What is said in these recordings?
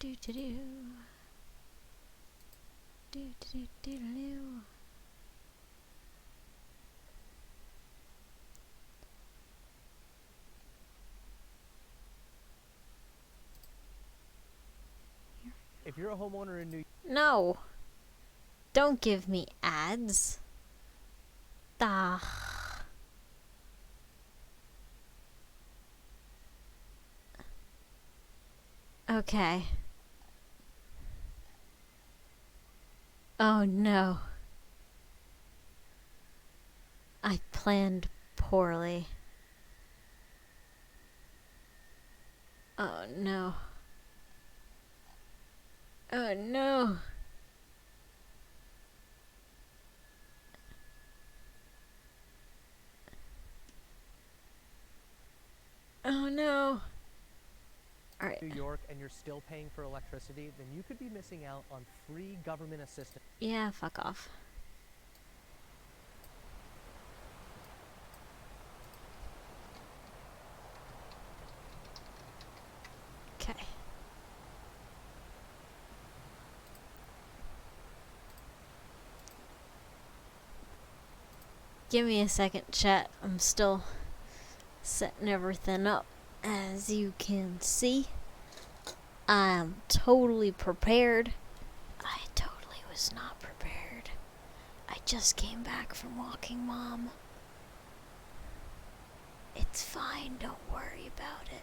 Do do do. Do do do do. If you're a homeowner in New York... No! Don't give me ads. Ugh. Okay. Oh no. I planned poorly. Oh no. Oh no. Oh no. Alright. New York and you're still paying for electricity, then you could be missing out on free government assistance. Yeah, fuck off. Okay. Give me a second, chat. I'm still setting everything up. As you can see, I'm totally prepared. I totally was not prepared. I just came back from walking Mom. It's fine, don't worry about it.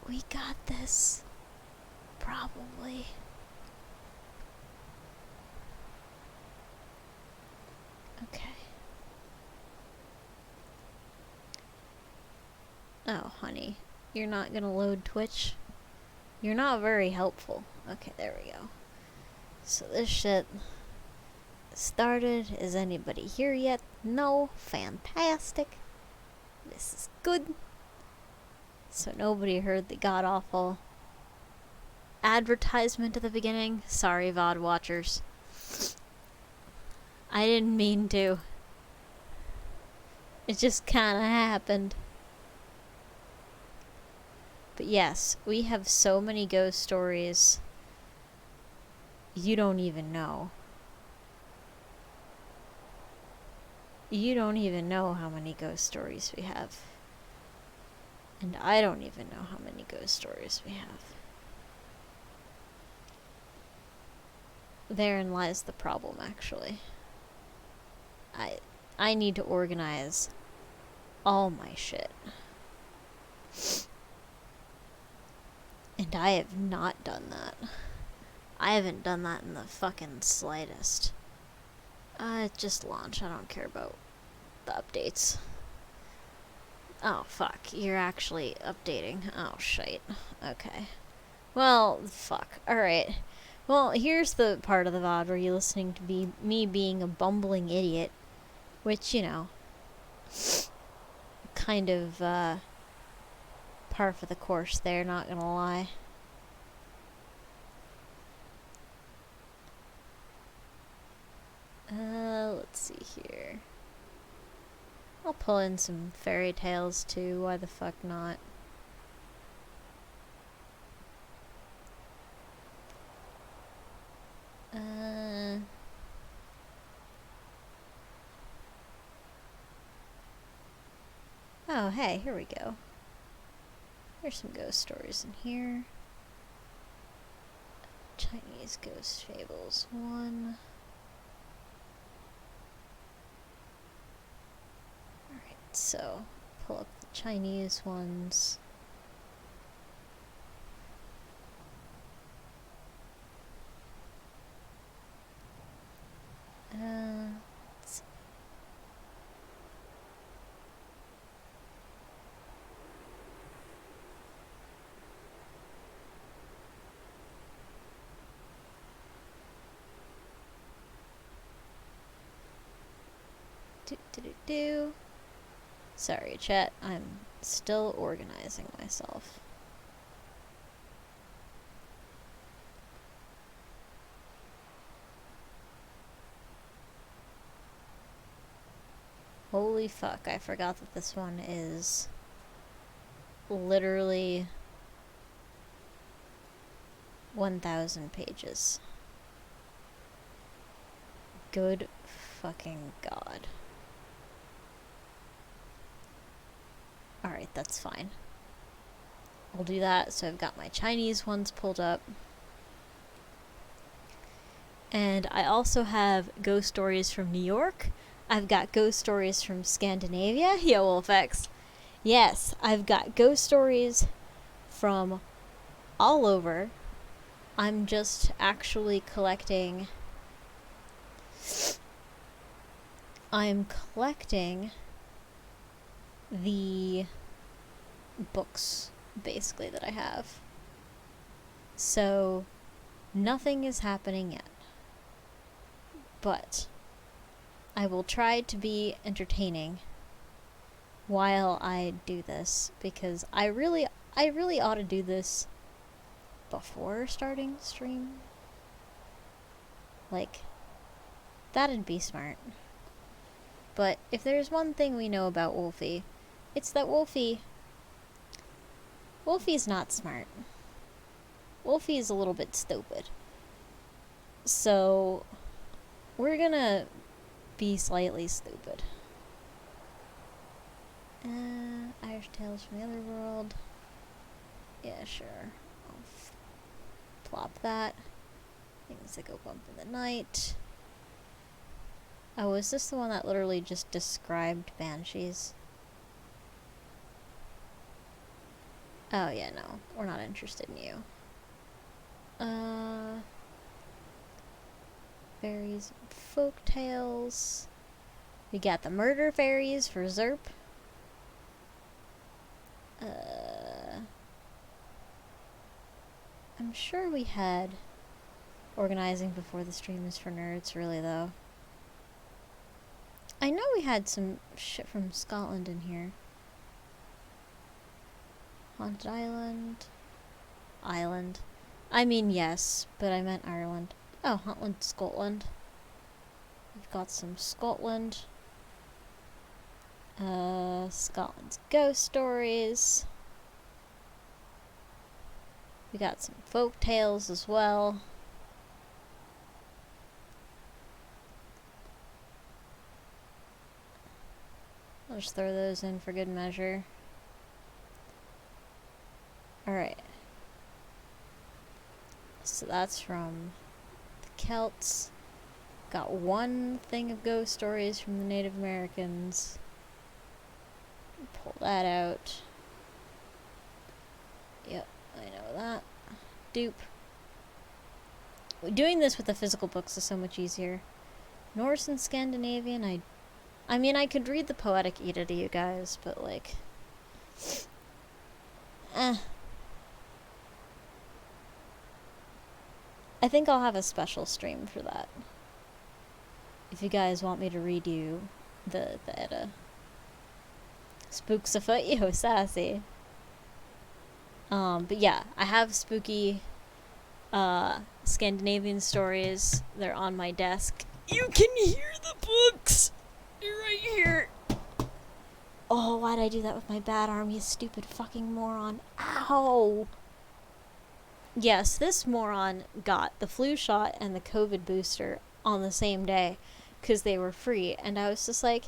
We got this. Probably. Okay. Oh, honey. You're not gonna load Twitch? You're not very helpful. Okay, there we go. So this shit started. Is anybody here yet? No. Fantastic. This is good. So nobody heard the god-awful advertisement at the beginning. Sorry, VOD watchers. I didn't mean to. It just kinda happened. But yes, we have so many ghost stories. You don't even know. You don't even know how many ghost stories we have. And I don't even know how many ghost stories we have. Therein lies the problem, actually. I need to organize all my shit. And I have not done that. I haven't done that in the fucking slightest. Just launch. I don't care about the updates. Oh, fuck. You're actually updating. Oh, shite. Okay. Well, fuck. Alright. Well, here's the part of the VOD where you're listening to me being a bumbling idiot. Which, you know, kind of, par for the course there, not gonna lie. Let's see here. I'll pull in some fairy tales too, why the fuck not? Oh, hey, here we go. There's some ghost stories in here. Chinese Ghost Fables 1. Alright, so pull up the Chinese ones. Let's see. Sorry, chat. I'm still organizing myself. Holy fuck, I forgot that this one is literally 1,000 pages. Good fucking God. Alright, that's fine. I'll do that. So I've got my Chinese ones pulled up. And I also have ghost stories from New York. I've got ghost stories from Scandinavia. Yo, Wolfex. Yes, I've got ghost stories from all over. I'm just actually collecting... I'm collecting the books, basically, that I have. So, nothing is happening yet. But I will try to be entertaining while I do this, because I really ought to do this before starting stream. Like, that'd be smart. But if there's one thing we know about Wolfie, it's that Wolfie's not smart. Wolfie is a little bit stupid. So, we're gonna be slightly stupid. Irish Tales from the Other World. Yeah, sure. I'll plop that. Things that go bump in the night. Oh, is this the one that literally just described banshees? Oh, yeah, no. We're not interested in you. Fairies and folk tales. We got the murder fairies for Zerp. I'm sure we had organizing before the stream is for nerds, really, though. I know we had some shit from Scotland in here. Haunted Island. I mean, yes, but I meant Ireland. Oh, Haunted Scotland. We've got some Scotland. Scotland's ghost stories. We got some folk tales as well. I'll just throw those in for good measure. Alright. So that's from the Celts. Got one thing of ghost stories from the Native Americans. Pull that out. Yep, I know that. Dupe. Doing this with the physical books is so much easier. Norse and Scandinavian, I mean, I could read the Poetic Edda to you guys, but, like... I think I'll have a special stream for that. If you guys want me to read you the Edda. Spooks afoot, yo, sassy. But yeah, I have spooky Scandinavian stories. They're on my desk. You can hear the books! You're right here. Oh, why'd I do that with my bad arm, you stupid fucking moron? Ow! Yes, this moron got the flu shot and the COVID booster on the same day because they were free. And I was just like,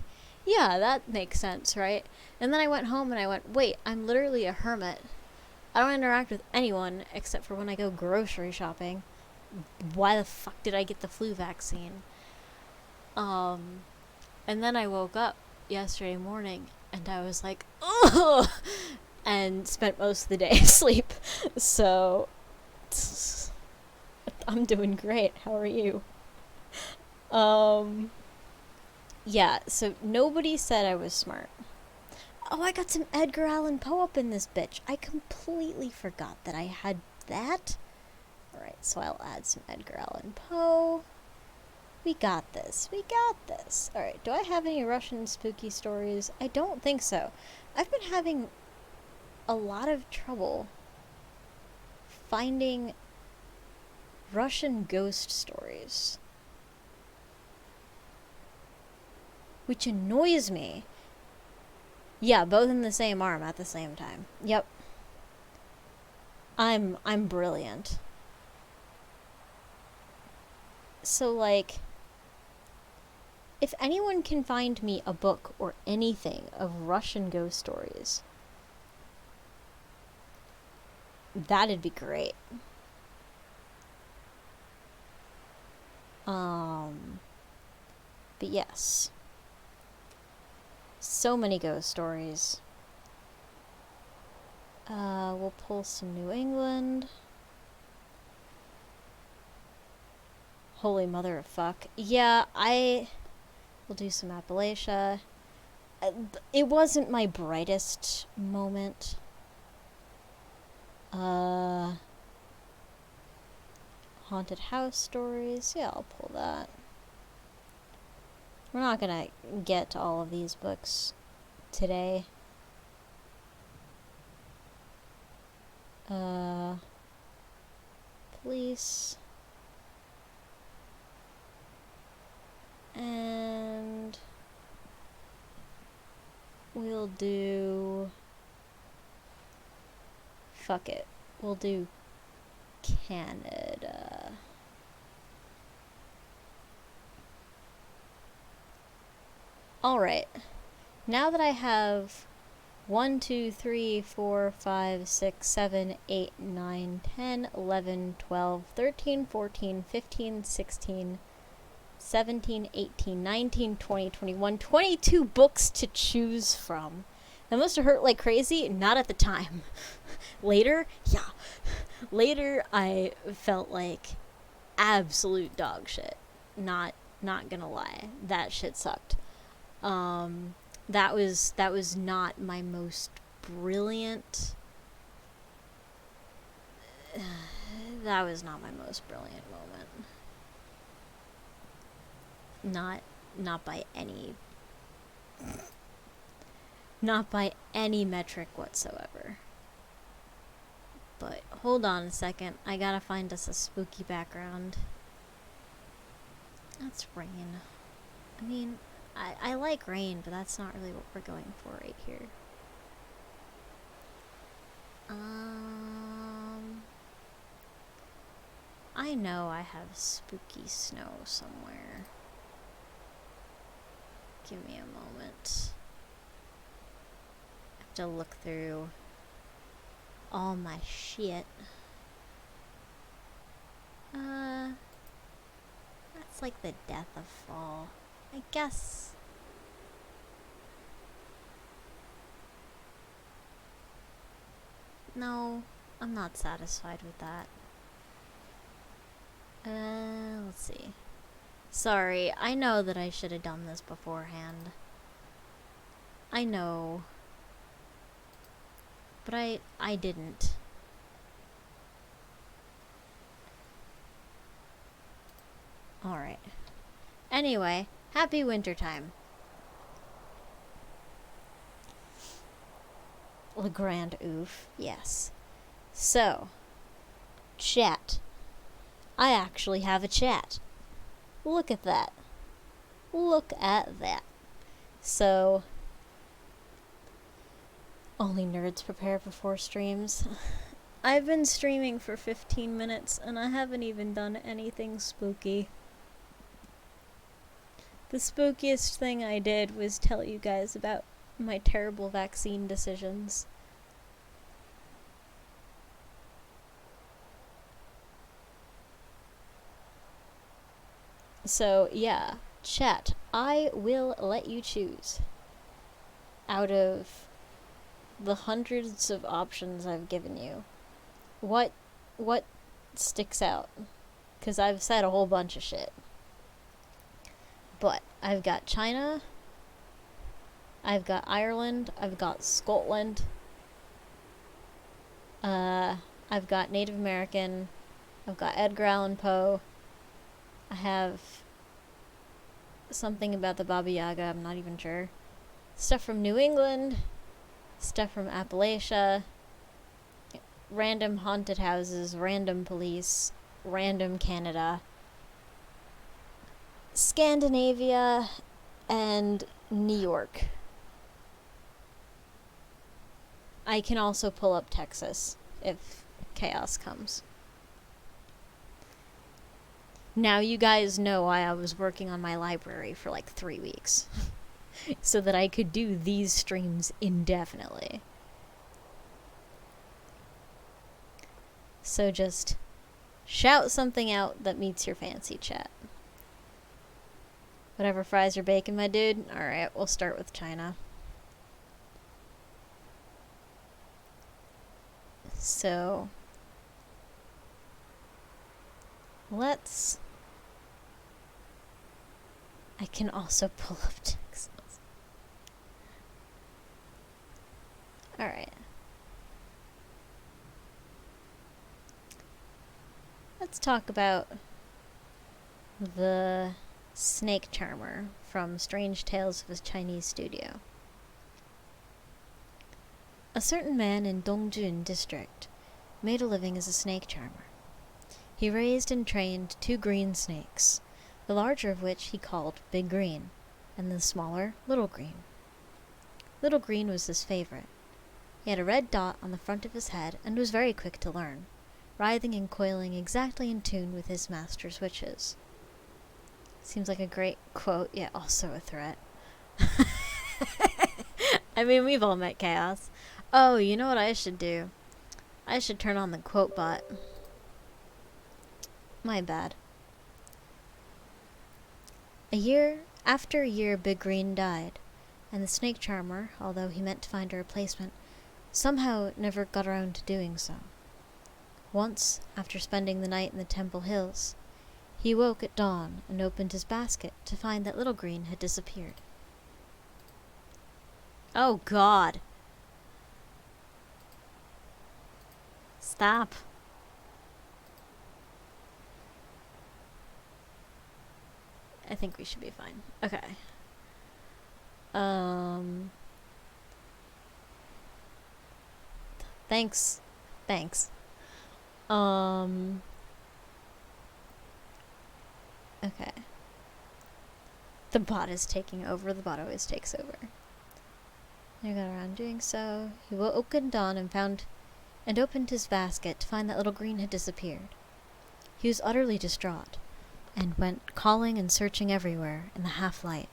yeah, that makes sense, right? And then I went home and I went, wait, I'm literally a hermit. I don't interact with anyone except for when I go grocery shopping. Why the fuck did I get the flu vaccine? And then I woke up yesterday morning and I was like, ugh! And spent most of the day asleep. So, I'm doing great. How are you? Yeah, so nobody said I was smart. Oh, I got some Edgar Allan Poe up in this bitch. I completely forgot that I had that. Alright, so I'll add some Edgar Allan Poe. We got this. We got this. Alright, do I have any Russian spooky stories? I don't think so. I've been having a lot of trouble finding Russian ghost stories. Which annoys me. Yeah, both in the same arm at the same time. Yep. I'm brilliant. So, like, if anyone can find me a book or anything of Russian ghost stories, that'd be great. But yes. So many ghost stories. We'll pull some New England. Holy mother of fuck. Yeah, will do some Appalachia. It wasn't my brightest moment. Haunted house stories. Yeah, I'll pull that. We're not gonna get to all of these books today. Police. And we'll do... Fuck it. We'll do Canada. Alright. Now that I have 1, 2, 3, 4, 5, 6, 7, 8, 9, 10, 11, 12, 13, 14, 15, 16, 17, 18, 19, 20, 21, 22 books to choose from. That must have hurt like crazy. Not at the time. Later, yeah. Later, I felt like absolute dog shit. Not gonna lie. That shit sucked. That was not my most brilliant. That was not my most brilliant moment. Not by any metric whatsoever. But hold on a second, I gotta find us a spooky background. That's rain. I mean, I like rain, but that's not really what we're going for right here. I know I have spooky snow somewhere. Give me a moment. I have to look through all my shit. That's like the death of fall. I guess. No, I'm not satisfied with that. Let's see. Sorry, I know that I should have done this beforehand. I know. But I didn't. Alright. Anyway, happy wintertime. Le Grand Ouf, yes. So, chat. I actually have a chat. Look at that. Look at that. So, only nerds prepare before streams. I've been streaming for 15 minutes and I haven't even done anything spooky. The spookiest thing I did was tell you guys about my terrible vaccine decisions. So, yeah, chat, I will let you choose. Out of the hundreds of options I've given you, what sticks out? Because I've said a whole bunch of shit. But I've got China, I've got Ireland, I've got Scotland, I've got Native American, I've got Edgar Allan Poe, I have something about the Baba Yaga, I'm not even sure. Stuff from New England, stuff from Appalachia, random haunted houses, random police, random Canada, Scandinavia, and New York. I can also pull up Texas if chaos comes. Now you guys know why I was working on my library for like 3 weeks. So that I could do these streams indefinitely. So just shout something out that meets your fancy, chat. Whatever fries your bacon, my dude. Alright, we'll start with China. So let's... I can also pull up Texas. Alright. Let's talk about the snake charmer from Strange Tales of a Chinese Studio. A certain man in Dongjun district made a living as a snake charmer. He raised and trained 2 green snakes, the larger of which he called Big Green, and the smaller Little Green. Little Green was his favorite. He had a red dot on the front of his head and was very quick to learn, writhing and coiling exactly in tune with his master's wishes. Seems like a great quote, yet also a threat. I mean, we've all met chaos. Oh, you know what I should do? I should turn on the quote bot. My bad. After a year, Big Green died, and the snake charmer, although he meant to find a replacement, somehow never got around to doing so. Once, after spending the night in the Temple Hills, he woke at dawn and opened his basket to find that Little Green had disappeared. Oh God. Stop. I think we should be fine. Okay. Thanks. Okay. The bot is taking over. The bot always takes over. He got around doing so. He woke at dawn and opened his basket to find that Little Green had disappeared. He was utterly distraught, and went calling and searching everywhere in the half-light,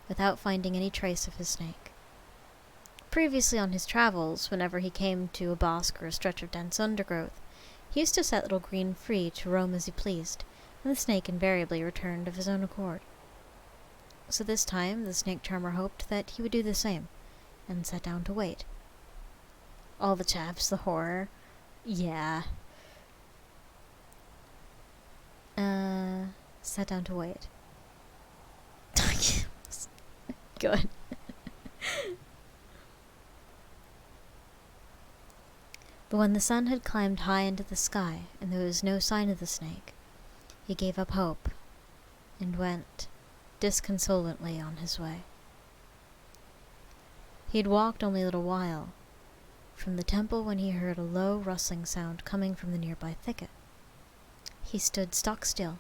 without finding any trace of his snake. Previously on his travels, whenever he came to a bosque or a stretch of dense undergrowth, he used to set Little Green free to roam as he pleased, and the snake invariably returned of his own accord. So this time, the snake charmer hoped that he would do the same, and sat down to wait. All the chaps, the horror. Yeah. Sat down to wait. Good. But when the sun had climbed high into the sky, and there was no sign of the snake, he gave up hope, and went disconsolately on his way. He had walked only a little while from the temple when he heard a low rustling sound coming from the nearby thicket. He stood stock still,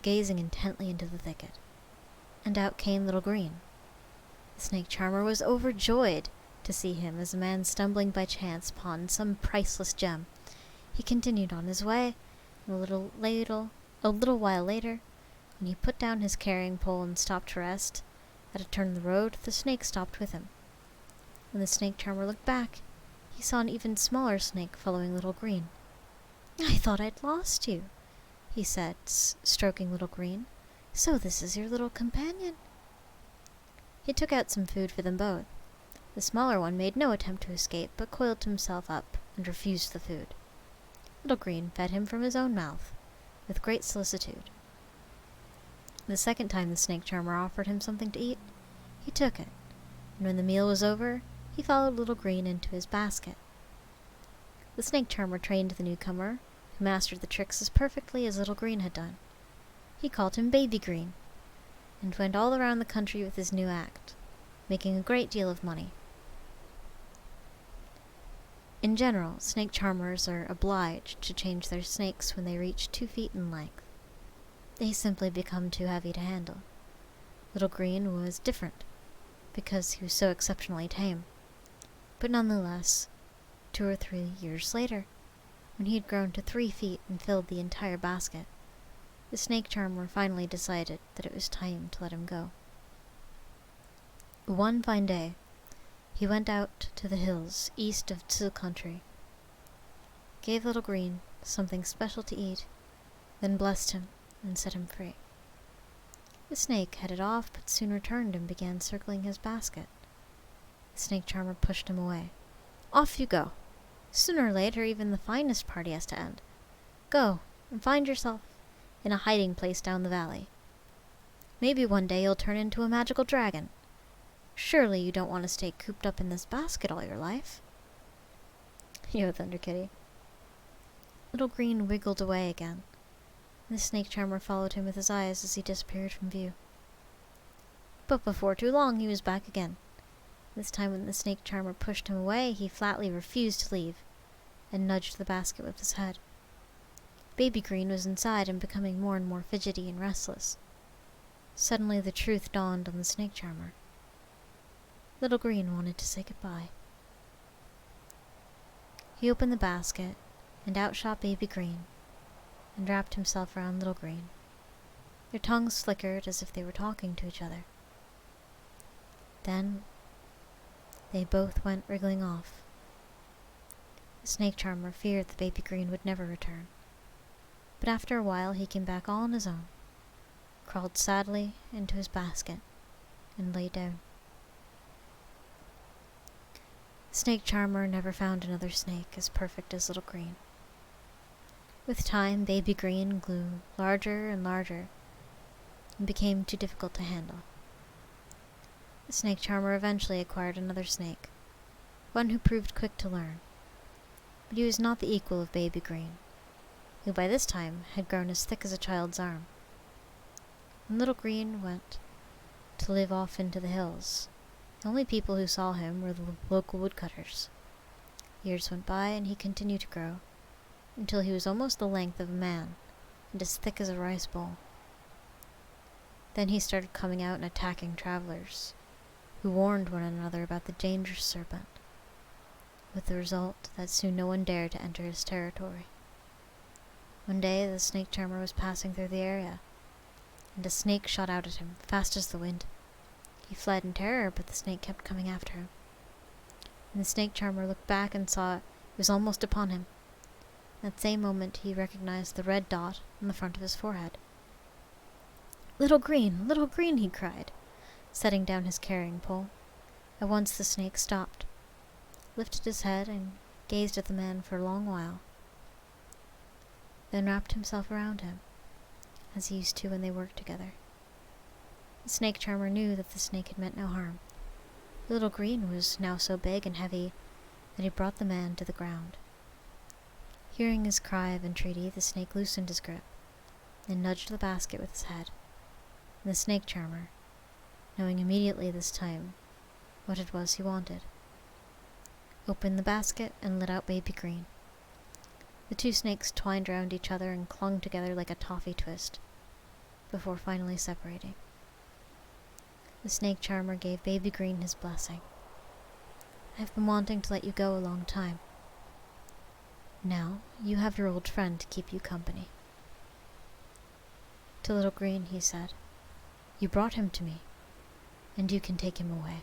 gazing intently into the thicket, and out came Little Green. The snake charmer was overjoyed to see him as a man stumbling by chance upon some priceless gem. He continued on his way, and a little while later, when he put down his carrying pole and stopped to rest, at a turn of the road, the snake stopped with him. When the snake charmer looked back, he saw an even smaller snake following Little Green. "I thought I'd lost you," he said, stroking Little Green. "So this is your little companion." He took out some food for them both. The smaller one made no attempt to escape, but coiled himself up and refused the food. Little Green fed him from his own mouth, with great solicitude. The second time the snake charmer offered him something to eat, he took it, and when the meal was over, he followed Little Green into his basket. The snake charmer trained the newcomer, who mastered the tricks as perfectly as Little Green had done. He called him Baby Green, and went all around the country with his new act, making a great deal of money. In general, snake charmers are obliged to change their snakes when they reach 2 feet in length. They simply become too heavy to handle. Little Green was different, because he was so exceptionally tame. But nonetheless, 2 or 3 years later, when he had grown to 3 feet and filled the entire basket, the snake charmer finally decided that it was time to let him go. One fine day, he went out to the hills east of Tsu country, gave Little Green something special to eat, then blessed him and set him free. The snake headed off, but soon returned and began circling his basket. The snake charmer pushed him away. Off you go. Sooner or later, even the finest party has to end. Go and find yourself in a hiding place down the valley. Maybe one day you'll turn into a magical dragon. Surely you don't want to stay cooped up in this basket all your life. Yo, Thunder Kitty. Little Green wiggled away again, and the snake charmer followed him with his eyes as he disappeared from view. But before too long he was back again. This time when the snake charmer pushed him away, he flatly refused to leave, and nudged the basket with his head. Baby Green was inside and becoming more and more fidgety and restless. Suddenly the truth dawned on the snake charmer. Little Green wanted to say goodbye. He opened the basket, and out shot Baby Green, and wrapped himself around Little Green. Their tongues flickered as if they were talking to each other. Then they both went wriggling off. The snake charmer feared that Baby Green would never return, but after a while he came back all on his own, crawled sadly into his basket, and lay down. The snake charmer never found another snake as perfect as Little Green. With time, Baby Green grew larger and larger, and became too difficult to handle. The snake charmer eventually acquired another snake, one who proved quick to learn, but he was not the equal of Baby Green, who by this time had grown as thick as a child's arm. When Little Green went to live off into the hills, the only people who saw him were the local woodcutters. Years went by, and he continued to grow, until he was almost the length of a man, and as thick as a rice bowl. Then he started coming out and attacking travelers, who warned one another about the dangerous serpent, with the result that soon no one dared to enter his territory. One day the snake charmer was passing through the area, and a snake shot out at him, fast as the wind. He fled in terror, but the snake kept coming after him. And the snake charmer looked back and saw it was almost upon him. At the same moment he recognized the red dot on the front of his forehead. Little Green, he cried, setting down his carrying pole. At once the snake stopped, lifted his head, and gazed at the man for a long while, then wrapped himself around him, as he used to when they worked together. The snake charmer knew that the snake had meant no harm. Little Green was now so big and heavy that he brought the man to the ground. Hearing his cry of entreaty, the snake loosened his grip, and nudged the basket with his head. And the snake charmer, knowing immediately this time what it was he wanted, opened the basket and let out Baby Green. The two snakes twined round each other and clung together like a toffee twist, before finally separating. The snake charmer gave Baby Green his blessing. I've been wanting to let you go a long time. Now you have your old friend to keep you company. To Little Green he said, You brought him to me, and you can take him away.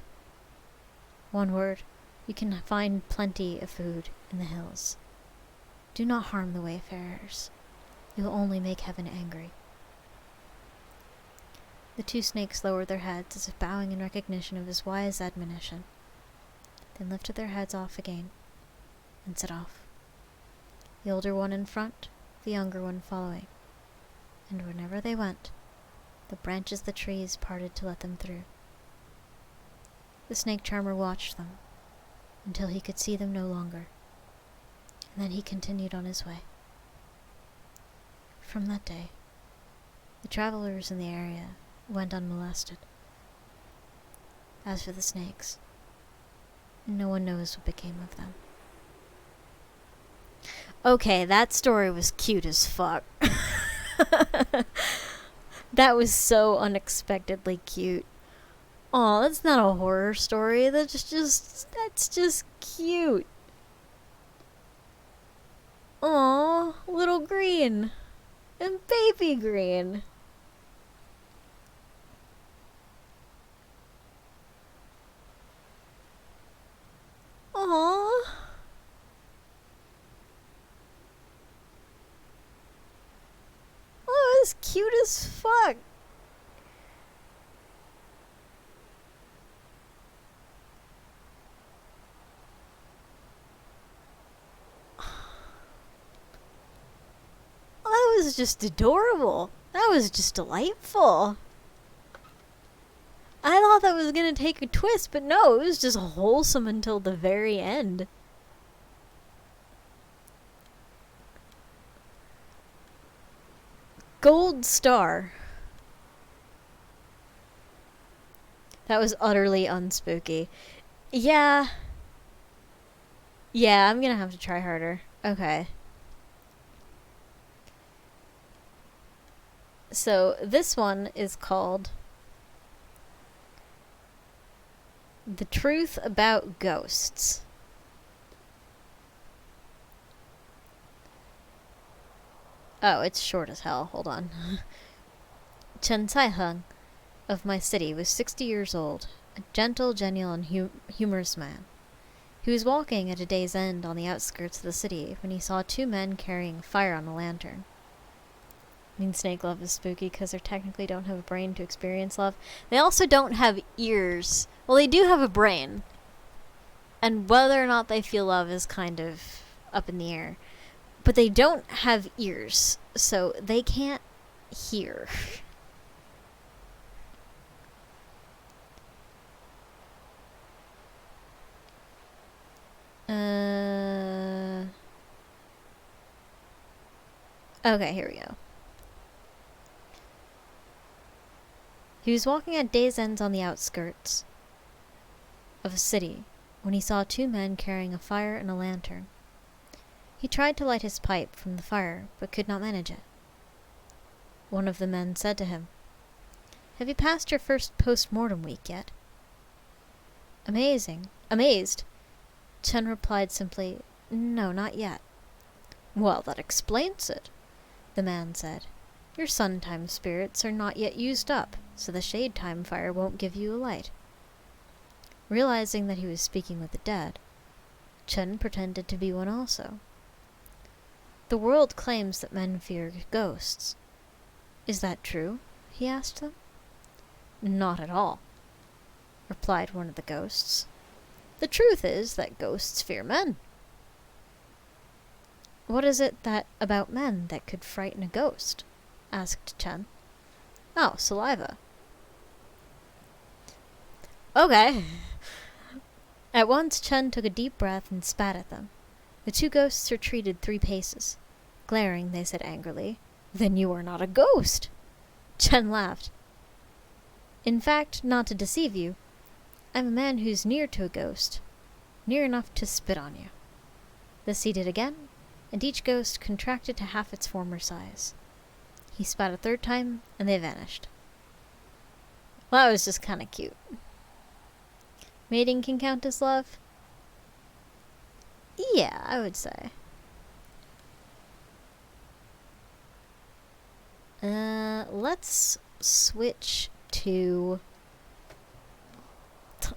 One word, you can find plenty of food in the hills. Do not harm the wayfarers. You will only make heaven angry. The two snakes lowered their heads as if bowing in recognition of his wise admonition, then lifted their heads off again, and set off. The older one in front, the younger one following, and wherever they went, the branches of the trees parted to let them through. The snake charmer watched them, until he could see them no longer, and then he continued on his way. From that day, the travelers in the area went unmolested. As for the snakes, no one knows what became of them. Okay, that story was cute as fuck. That was so unexpectedly cute. Aw, that's not a horror story. That's just cute. Aw, Little Green. And baby green. Aww. Oh, it's cute as fuck. Oh, that was just adorable. That was just delightful. I thought that was gonna take a twist, but no, it was just wholesome until the very end. Gold star. That was utterly unspooky. Yeah. Yeah, I'm gonna have to try harder. Okay. So, this one is called The Truth About Ghosts. Oh, it's short as hell. Hold on. Chen Caiheng of my city was 60 years old, a gentle, genial, and humorous man. He was walking at a day's end on the outskirts of the city when he saw two men carrying fire on a lantern. I mean, snake love is spooky because they technically don't have a brain to experience love. They also don't have ears. Well, they do have a brain. And whether or not they feel love is kind of up in the air. But they don't have ears, so they can't hear. Okay, here we go. He was walking at day's ends on the outskirts of a city when he saw two men carrying a fire and a lantern. He tried to light his pipe from the fire, but could not manage it. One of the men said to him, "Have you passed your first post-mortem week yet?" Amazed, Chen replied simply, "No, not yet." "Well, that explains it," the man said. "Your sun-time spirits are not yet used up, so the shade-time fire won't give you a light." Realizing that he was speaking with the dead, Chen pretended to be one also. "The world claims that men fear ghosts. Is that true?" he asked them. "Not at all," replied one of the ghosts. "The truth is that ghosts fear men." "What is it about men that could frighten a ghost?" asked Chen. "Oh, saliva." Okay. At once Chen took a deep breath and spat at them. The two ghosts retreated 3 paces. Glaring, they said angrily, "Then you are not a ghost." Chen laughed. "In fact, not to deceive you, I'm a man who's near to a ghost. Near enough to spit on you." This he did again, and each ghost contracted to half its former size. He spat a 3rd time, and they vanished. Well, that was just kind of cute. Mating can count as love? Yeah, I would say. Let's switch to...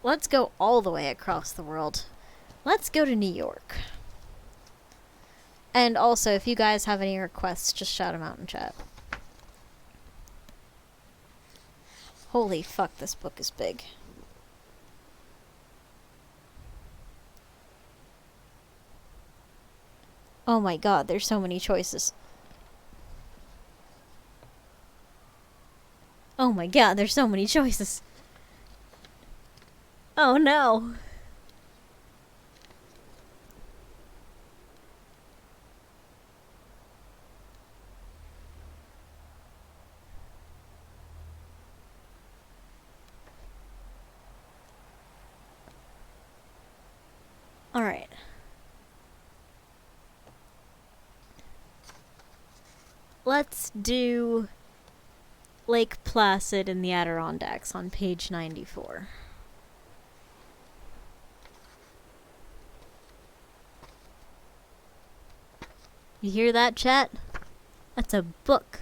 Let's go all the way across the world. Let's go to New York. And also, if you guys have any requests, just shout them out in chat. Holy fuck, this book is big. Oh my god, there's so many choices. Oh my god, there's so many choices. Oh no. Alright. Let's do Lake Placid in the Adirondacks on page 94. You hear that, chat? That's a book.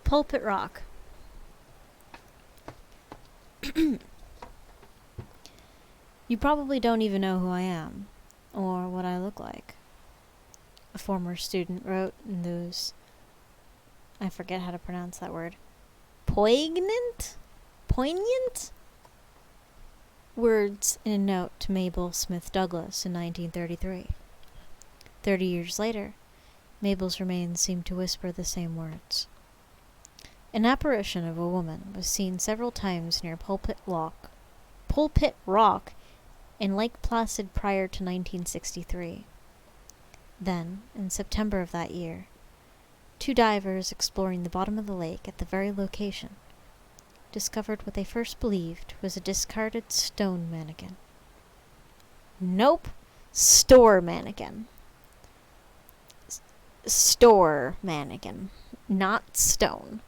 Pulpit Rock. You probably don't even know who I am, or what I look like. A former student wrote in those, I forget how to pronounce that word, poignant words in a note to Mabel Smith Douglas in 1933. 30 years later, Mabel's remains seemed to whisper the same words. An apparition of a woman was seen several times near Pulpit Rock in Lake Placid prior to 1963. Then, in September of that year, 2 divers exploring the bottom of the lake at the very location discovered what they first believed was a discarded stone mannequin. Nope. Store mannequin. Store mannequin. Not stone.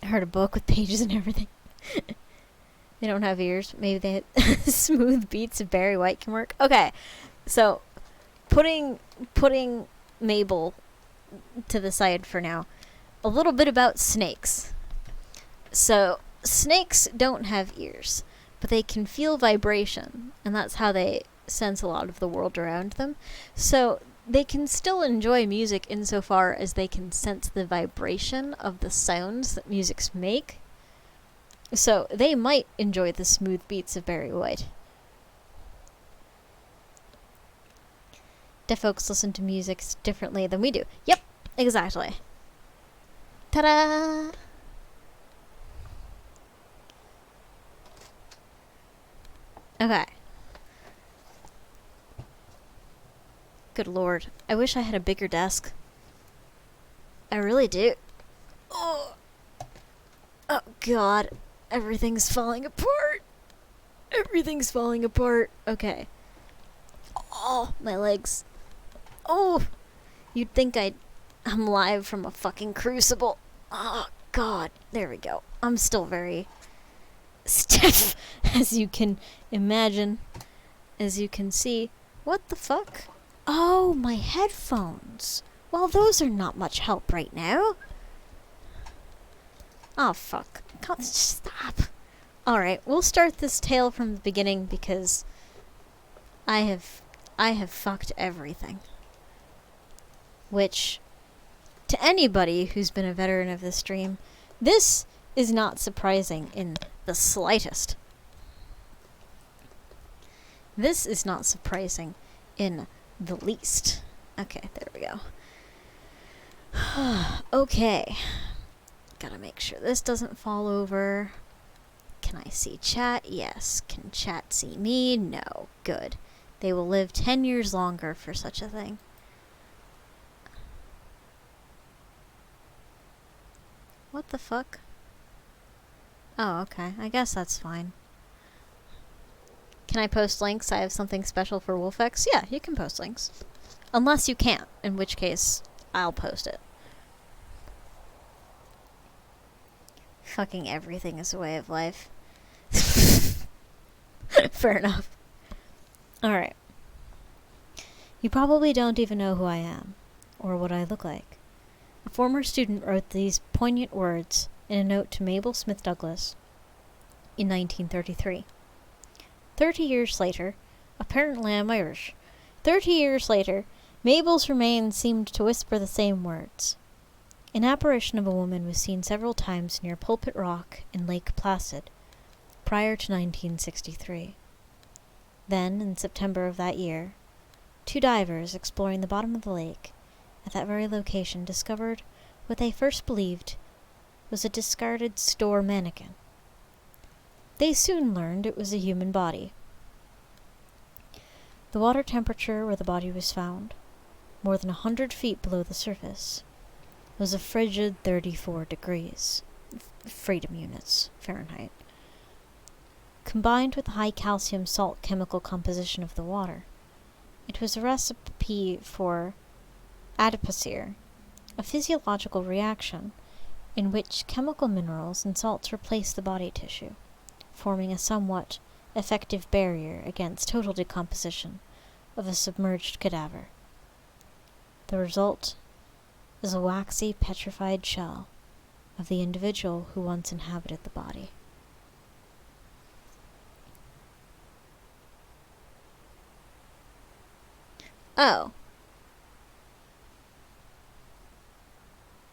I heard a book with pages and everything. They don't have ears. Maybe they had smooth beats of Barry White can work. Okay. So, putting Mabel to the side for now. A little bit about snakes. So, snakes don't have ears, but they can feel vibration, and that's how they sense a lot of the world around them. So, they can still enjoy music insofar as they can sense the vibration of the sounds that musics make. So, they might enjoy the smooth beats of Barry White. Deaf folks listen to music differently than we do. Yep, exactly. Ta-da! Okay. Good lord. I wish I had a bigger desk. I really do. Oh god. Everything's falling apart. Everything's falling apart. Okay. Oh, my legs. Oh! You'd think I'm live from a fucking crucible. Oh god. There we go. I'm still very stiff, as you can imagine, as you can see. What the fuck? Oh, my headphones. Well, those are not much help right now. Oh, fuck. Stop. Alright, we'll start this tale from the beginning because I have fucked everything. Which, to anybody who's been a veteran of this stream, this is not surprising in the slightest. This is not surprising in the least. Okay, there we go. Okay. Gotta make sure this doesn't fall over. Can I see chat? Yes. Can chat see me? No. Good. They will live 10 years longer for such a thing. What the fuck? Oh, okay. I guess that's fine. Can I post links? I have something special for WolfX. Yeah, you can post links. Unless you can't, in which case, I'll post it. Fucking everything is a way of life. Fair enough. Alright. You probably don't even know who I am, or what I look like. A former student wrote these poignant words in a note to Mabel Smith Douglas in 1933. 30 years later, apparently I'm Irish. 30 years later, Mabel's remains seemed to whisper the same words. An apparition of a woman was seen several times near Pulpit Rock in Lake Placid, prior to 1963. Then, in September of that year, 2 divers exploring the bottom of the lake at that very location discovered what they first believed was a discarded store mannequin. They soon learned it was a human body. The water temperature where the body was found, more than 100 feet below the surface, was a frigid 34 degrees, freedom units, Fahrenheit. Combined with the high calcium salt chemical composition of the water, it was a recipe for adipocere, a physiological reaction in which chemical minerals and salts replace the body tissue, forming a somewhat effective barrier against total decomposition of a submerged cadaver. The result is a waxy, petrified shell of the individual who once inhabited the body. Oh.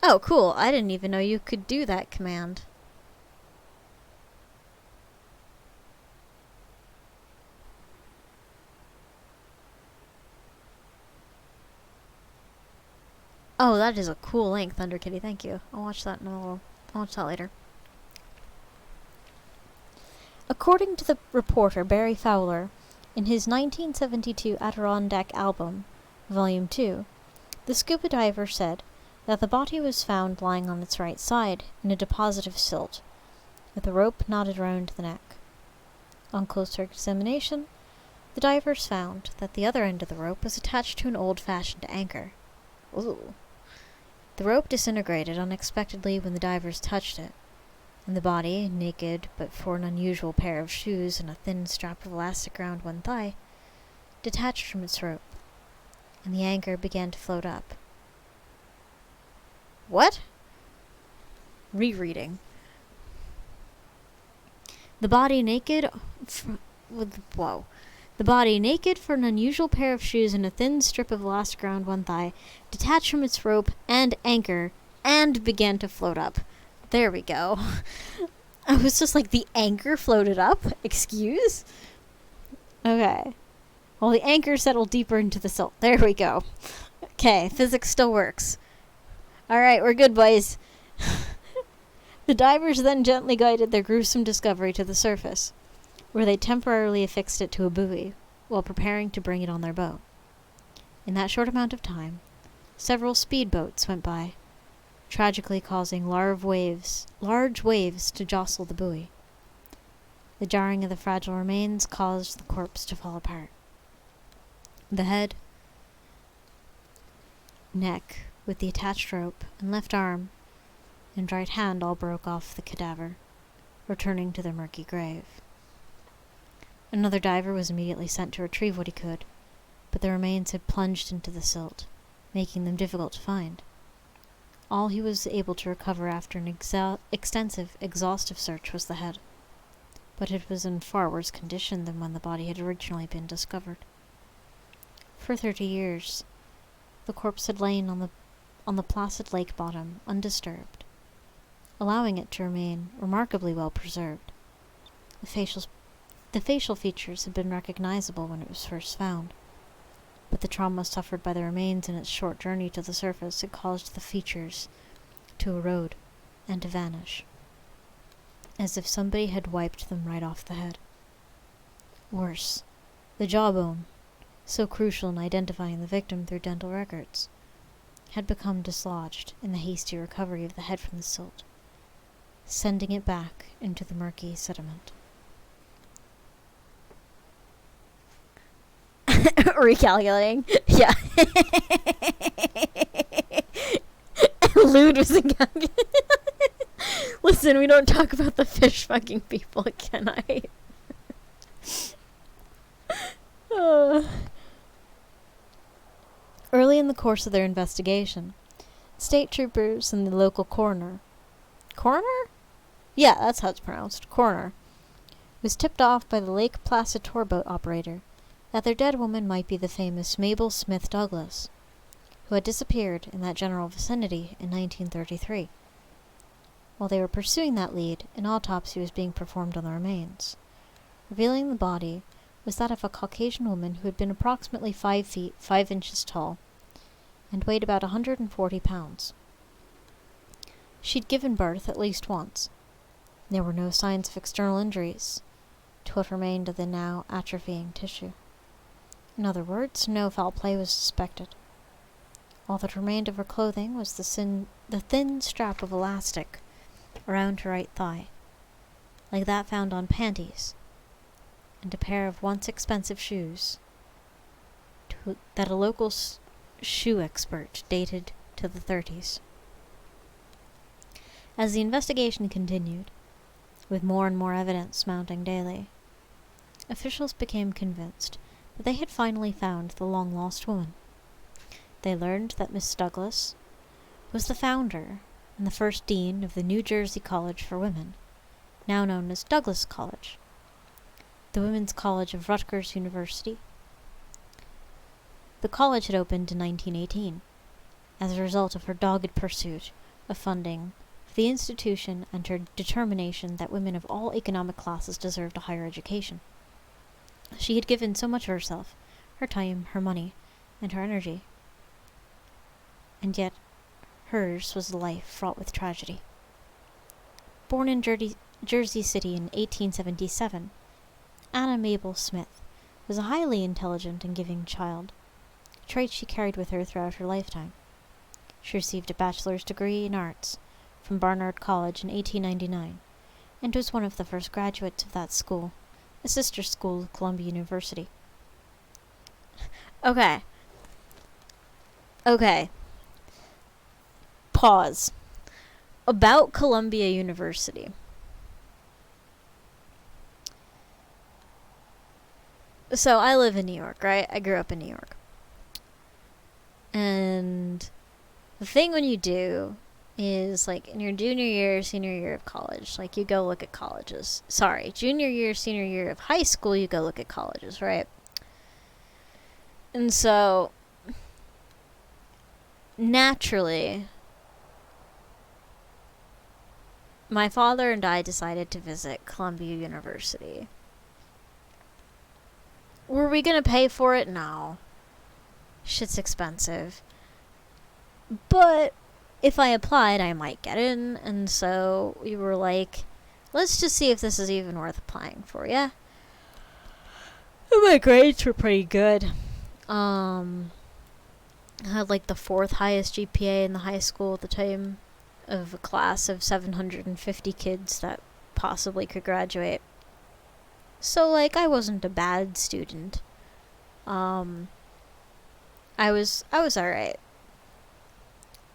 Oh, cool. I didn't even know you could do that command. Oh, that is a cool link, Thunder Kitty. Thank you. I'll watch that in a little. I'll watch that later. According to the reporter Barry Fowler, in his 1972 Adirondack album, Volume 2, the scuba diver said that the body was found lying on its right side in a deposit of silt, with a rope knotted around the neck. On closer examination, the divers found that the other end of the rope was attached to an old-fashioned anchor. Ooh. The rope disintegrated unexpectedly when the divers touched it, and the body, naked but for an unusual pair of shoes and a thin strap of elastic around one thigh, detached from its rope, and the anchor began to float up. What? Rereading. The body naked The body, naked for an unusual pair of shoes and a thin strip of elastic around one thigh, detached from its rope and anchor, and began to float up. There we go. I was just like, the anchor floated up? Excuse? Okay. Well, the anchor settled deeper into the silt. There we go. Okay, physics still works. Alright, we're good, boys. The divers then gently guided their gruesome discovery to the surface, where they temporarily affixed it to a buoy while preparing to bring it on their boat. In that short amount of time, several speedboats went by, tragically causing large waves to jostle the buoy. The jarring of the fragile remains caused the corpse to fall apart. The head, neck, with the attached rope, and left arm and right hand all broke off the cadaver, returning to their murky grave. Another diver was immediately sent to retrieve what he could, but the remains had plunged into the silt, making them difficult to find. All he was able to recover after an extensive, exhaustive search was the head, but it was in far worse condition than when the body had originally been discovered. For 30 years, the corpse had lain on the placid lake bottom, undisturbed, allowing it to remain remarkably well preserved. The facial features had been recognizable when it was first found, but the trauma suffered by the remains in its short journey to the surface had caused the features to erode and to vanish, as if somebody had wiped them right off the head. Worse, the jawbone, so crucial in identifying the victim through dental records, had become dislodged in the hasty recovery of the head from the silt, sending it back into the murky sediment. Recalculating. Yeah. Lewd was a gag. Listen, we don't talk about the fish fucking people, can I? Early in the course of their investigation, state troopers and the local coroner... Coroner? Yeah, that's how it's pronounced. Coroner. Was tipped off by the Lake Placid tourboat operator that their dead woman might be the famous Mabel Smith Douglas, who had disappeared in that general vicinity in 1933. While they were pursuing that lead, an autopsy was being performed on the remains. Revealing the body was that of a Caucasian woman who had been approximately 5 feet 5 inches tall and weighed about 140 pounds. She'd given birth at least once. There were no signs of external injuries to what remained of the now atrophying tissue. In other words, no foul play was suspected. All that remained of her clothing was the thin strap of elastic around her right thigh, like that found on panties, and a pair of once expensive shoes that a local shoe expert dated to the 30s. As the investigation continued, with more and more evidence mounting daily, officials became convinced that they had finally found the long-lost woman. They learned that Miss Douglas was the founder and the first dean of the New Jersey College for Women, now known as Douglas College, the Women's College of Rutgers University. The college had opened in 1918 as a result of her dogged pursuit of funding for the institution and her determination that women of all economic classes deserved a higher education. She had given so much of herself, her time, her money, and her energy. And yet, hers was a life fraught with tragedy. Born in Jersey City in 1877, Anna Mabel Smith was a highly intelligent and giving child, a trait she carried with her throughout her lifetime. She received a bachelor's degree in arts from Barnard College in 1899, and was one of the first graduates of that school, a sister school of Columbia University. Okay. Pause. About Columbia University. So I live in New York, right? I grew up in New York. And the thing when you do is, like, in your junior year, senior year of college, like, you go look at colleges. Sorry, junior year, senior year of high school, you go look at colleges, right? And so, naturally, my father and I decided to visit Columbia University. Were we gonna pay for it? No. Shit's expensive. But if I applied, I might get in, and so we were like, let's just see if this is even worth applying for, yeah? And my grades were pretty good. I had like the 4th highest GPA in the high school at the time, of a class of 750 kids that possibly could graduate. So, like, I wasn't a bad student. I was alright.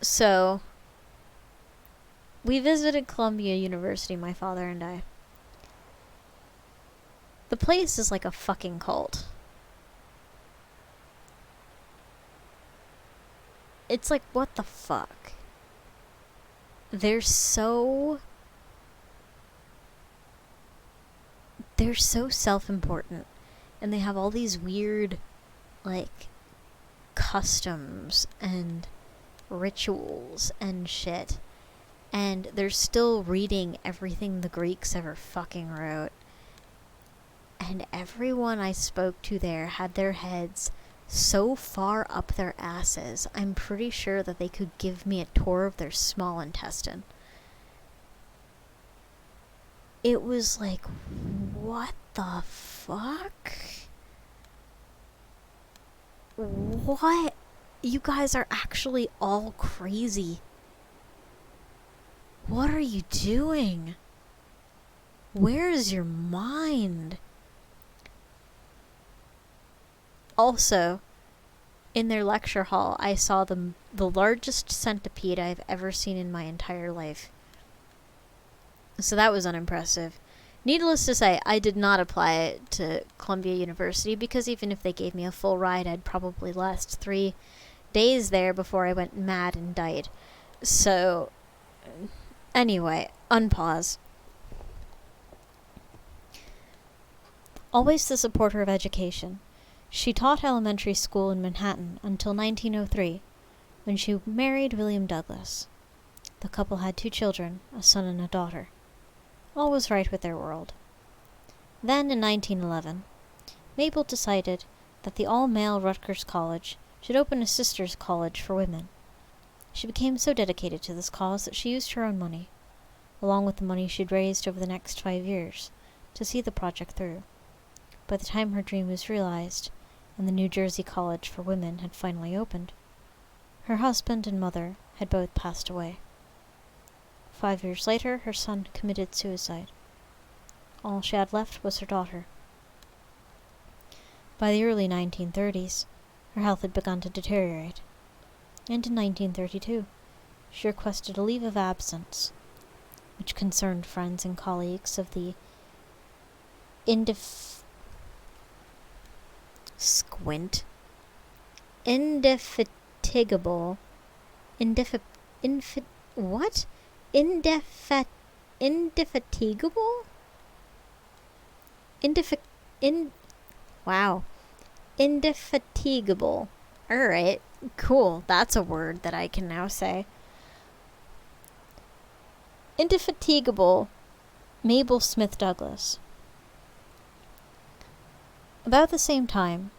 So, we visited Columbia University, my father and I. The place is like a fucking cult. It's like, what the fuck? They're so self-important, and they have all these weird, like, customs and rituals and shit, and they're still reading everything the Greeks ever fucking wrote, and everyone I spoke to there had their heads so far up their asses, I'm pretty sure that they could give me a tour of their small intestine. It was like, what the fuck? What? You guys are actually all crazy. What are you doing? Where is your mind? Also, in their lecture hall, I saw the largest centipede I've ever seen in my entire life. So that was unimpressive. Needless to say, I did not apply to Columbia University because even if they gave me a full ride, I'd probably last 3 days there before I went mad and died. So, anyway, unpause. Always the supporter of education, she taught elementary school in Manhattan until 1903, when she married William Douglas. The couple had 2 children, a son and a daughter. All was right with their world. Then, in 1911, Mabel decided that the all-male Rutgers College should open a sisters' college for women. She became so dedicated to this cause that she used her own money, along with the money she'd raised over the next 5 years, to see the project through. By the time her dream was realized, and the New Jersey College for Women had finally opened, her husband and mother had both passed away. 5 years later, her son committed suicide. All she had left was her daughter. By the early 1930s, her health had begun to deteriorate, and in 1932, she requested a leave of absence, which concerned friends and colleagues of the Squint. Indefatigable. What? Indefatigable? Wow. Indefatigable. Alright, cool. That's a word that I can now say. Indefatigable Mabel Smith Douglas. About the same time,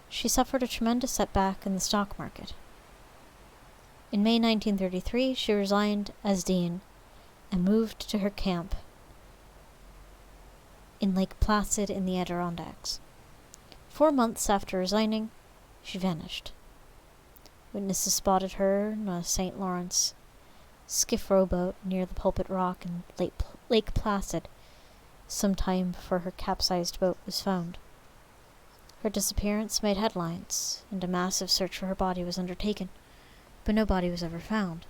she suffered a tremendous setback in the stock market. In May 1933, she resigned as dean and moved to her camp in Lake Placid in the Adirondacks. 4 months after resigning, she vanished. Witnesses spotted her in a St. Lawrence skiff rowboat near the Pulpit Rock in Lake Placid some time before her capsized boat was found. Her disappearance made headlines, and a massive search for her body was undertaken, but no body was ever found,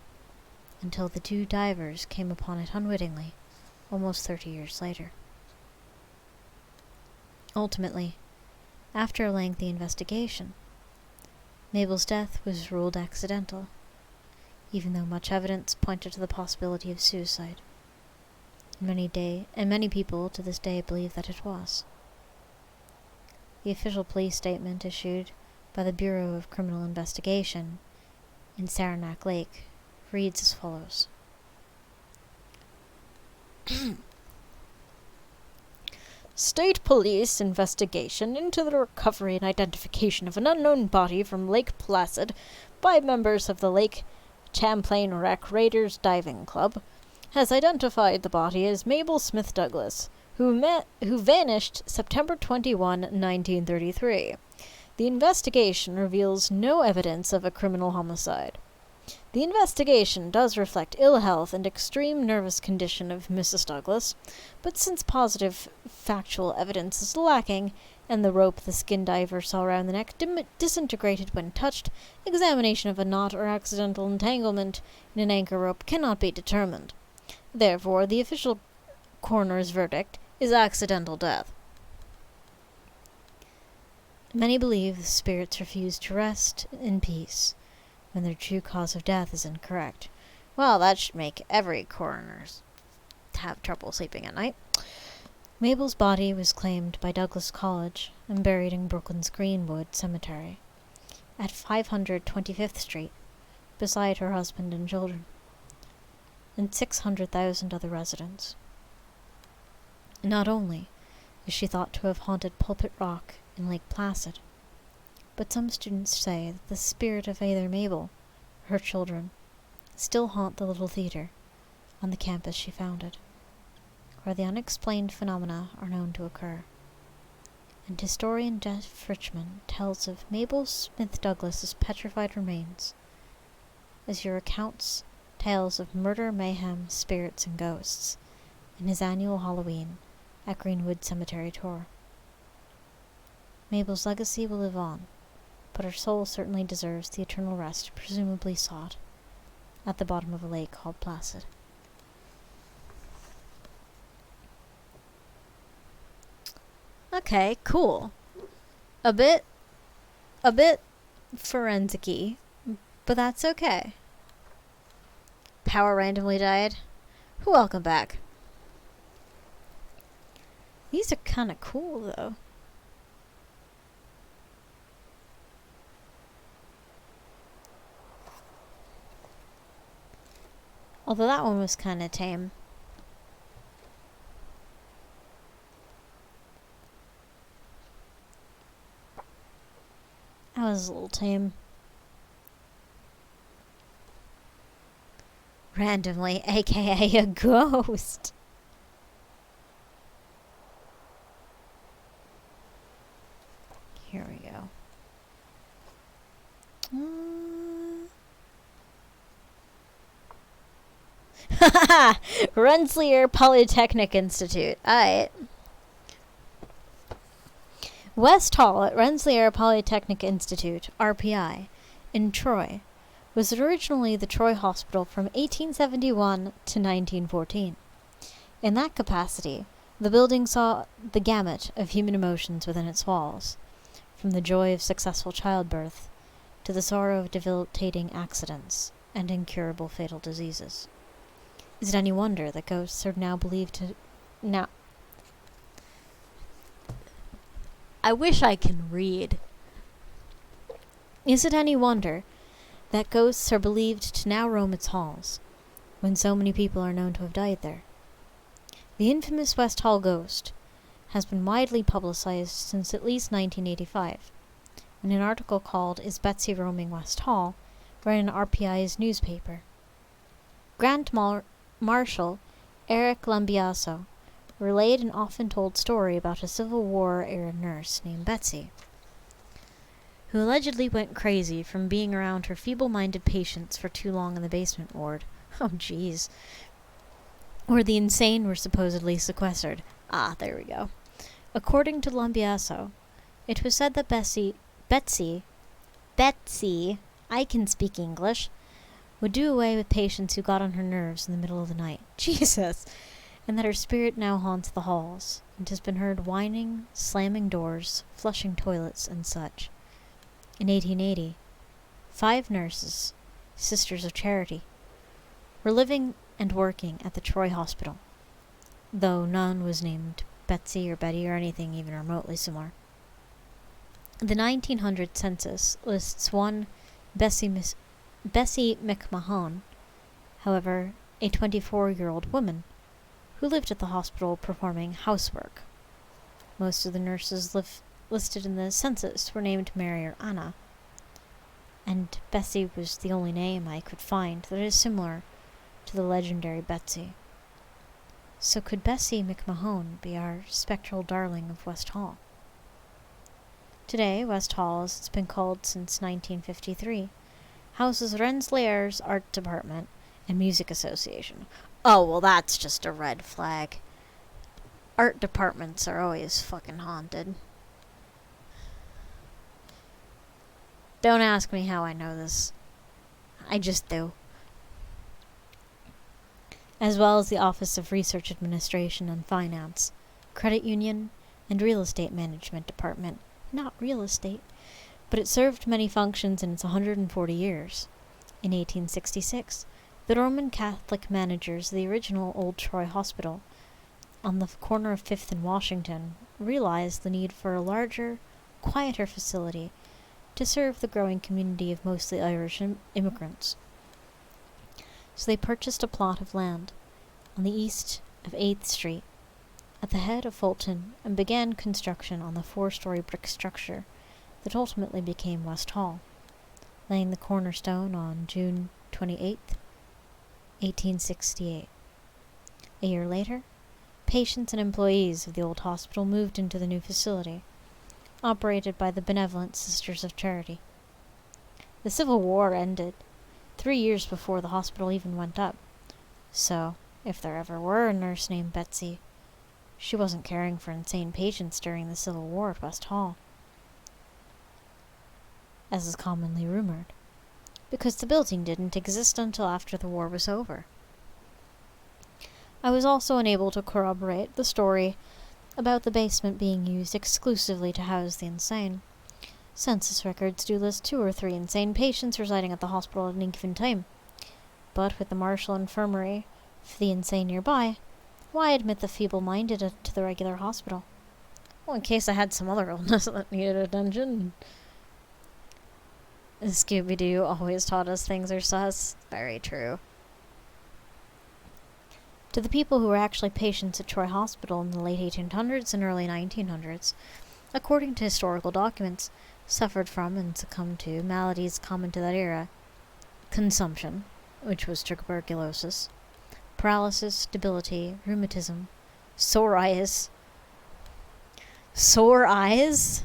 until the 2 divers came upon it unwittingly, almost 30 years later. Ultimately, after a lengthy investigation, Mabel's death was ruled accidental, even though much evidence pointed to the possibility of suicide. Many people to this day believe that it was. The official police statement issued by the Bureau of Criminal Investigation in Saranac Lake reads as follows. State police investigation into the recovery and identification of an unknown body from Lake Placid by members of the Lake Champlain Wreck Raiders Diving Club has identified the body as Mabel Smith Douglas, who vanished September 21, 1933. The investigation reveals no evidence of a criminal homicide. The investigation does reflect ill health and extreme nervous condition of Mrs. Douglas, but since positive factual evidence is lacking, and the rope the skin diver saw around the neck disintegrated when touched, examination of a knot or accidental entanglement in an anchor rope cannot be determined. Therefore, the official coroner's verdict is accidental death. Many believe the spirits refuse to rest in peace when their true cause of death is incorrect. Well, that should make every coroner have trouble sleeping at night. Mabel's body was claimed by Douglas College and buried in Brooklyn's Greenwood Cemetery at 525th Street, beside her husband and children, and 600,000 other residents. Not only is she thought to have haunted Pulpit Rock in Lake Placid, but some students say that the spirit of either Mabel or her children still haunt the little theater on the campus she founded, where the unexplained phenomena are known to occur. And historian Jeff Richman tells of Mabel Smith Douglas's petrified remains as he recounts tales of murder, mayhem, spirits, and ghosts in his annual Halloween at Greenwood Cemetery tour. Mabel's legacy will live on, but her soul certainly deserves the eternal rest presumably sought at the bottom of a lake called Placid. Okay, cool. A bit forensic-y, but that's okay. Power randomly died. Welcome back. These are kinda cool, though. Although that one was kinda tame. That was a little tame. Randomly, aka a ghost. Here we go. Rensselaer Polytechnic Institute. Alright. West Hall at Rensselaer Polytechnic Institute, RPI, in Troy, was originally the Troy Hospital from 1871 to 1914. In that capacity, the building saw the gamut of human emotions within its walls, from the joy of successful childbirth to the sorrow of debilitating accidents and incurable fatal diseases. Is it any wonder that ghosts are now believed to... Now... I wish I can read. Is it any wonder that ghosts are believed to now roam its halls, when so many people are known to have died there? The infamous West Hall ghost has been widely publicized since at least 1985, in an article called Is Betsy Roaming West Hall, read in RPI's newspaper. Grand Marshal Eric Lambiaso relayed an often told story about a Civil War-era nurse named Betsy, who allegedly went crazy from being around her feeble-minded patients for too long in the basement ward. Oh, jeez. Where the insane were supposedly sequestered. Ah, there we go. According to Lambiaso, it was said that Betsy, I can speak English, would do away with patients who got on her nerves in the middle of the night. Jesus! And that her spirit now haunts the halls, and has been heard whining, slamming doors, flushing toilets, and such. In 1880, 5 nurses, Sisters of Charity, were living and working at the Troy Hospital, though none was named Betsy or Betty or anything even remotely similar. The 1900 census lists one Bessie McMahon, however, a 24-year-old woman, who lived at the hospital performing housework. Most of the nurses listed in the census were named Mary or Anna, and Bessie was the only name I could find that is similar to the legendary Betsy. So could Bessie McMahon be our spectral darling of West Hall? Today, West Hall, as it's been called since 1953, houses Rensselaer's Art Department and Music Association. Oh, well, that's just a red flag. Art departments are always fucking haunted. Don't ask me how I know this. I just do. As well as the Office of Research Administration and Finance, Credit Union, and Real Estate Management Department. Not real estate, but it served many functions in its 140 years. In 1866, the Roman Catholic managers of the original Old Troy Hospital, on the corner of 5th and Washington, realized the need for a larger, quieter facility to serve the growing community of mostly Irish immigrants. So they purchased a plot of land on the east of 8th Street, at the head of Fulton, and began construction on the 4-story brick structure that ultimately became West Hall, laying the cornerstone on June 28, 1868. A year later, patients and employees of the old hospital moved into the new facility, operated by the benevolent Sisters of Charity. The Civil War ended 3 years before the hospital even went up, so if there ever were a nurse named Betsy, she wasn't caring for insane patients during the Civil War at West Hall, as is commonly rumored, because the building didn't exist until after the war was over. I was also unable to corroborate the story about the basement being used exclusively to house the insane. Census records do list 2 or 3 insane patients residing at the hospital at any given time, but with the Marshall Infirmary for the insane nearby, why admit the feeble-minded to the regular hospital? Well, in case I had some other illness that needed attention. Scooby-Doo always taught us things are sus. Very true. To the people who were actually patients at Troy Hospital in the late 1800s and early 1900s, according to historical documents, suffered from and succumbed to maladies common to that era: consumption, which was tuberculosis, paralysis, debility, rheumatism, sore eyes. Sore eyes?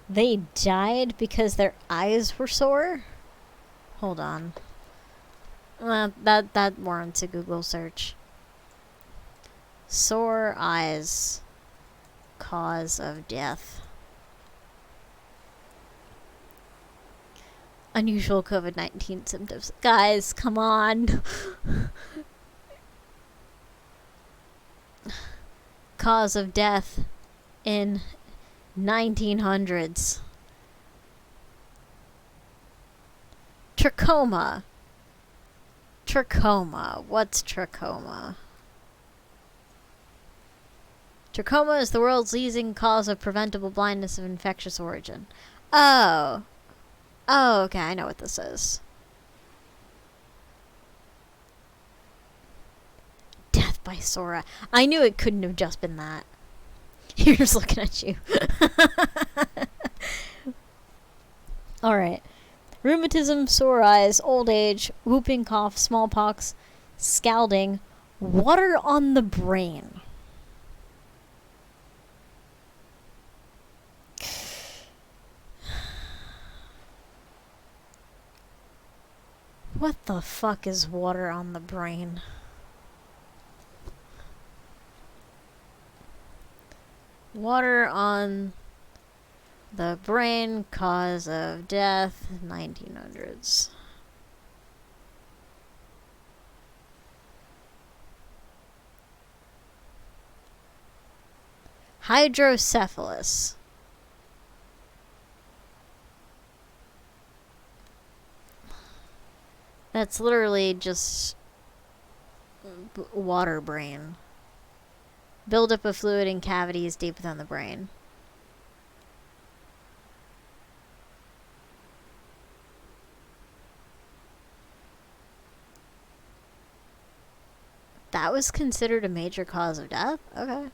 They died because their eyes were sore? Hold on. That warrants a Google search. Sore eyes. Cause of death. Unusual COVID-19 symptoms. Guys, come on. cause of death in 1900s. Trachoma. Trachoma. What's trachoma? Trachoma is the world's leading cause of preventable blindness of infectious origin. Oh. Oh, okay, I know what this is. Death by Sora. I knew it couldn't have just been that. Here's looking at you. Alright. Rheumatism, sore eyes, old age, whooping cough, smallpox, scalding, water on the brain. What the fuck is water on the brain? Water on the brain, cause of death, 1900s. Hydrocephalus. That's literally just water brain. Buildup of fluid in cavities deep within the brain. That was considered a major cause of death? Okay.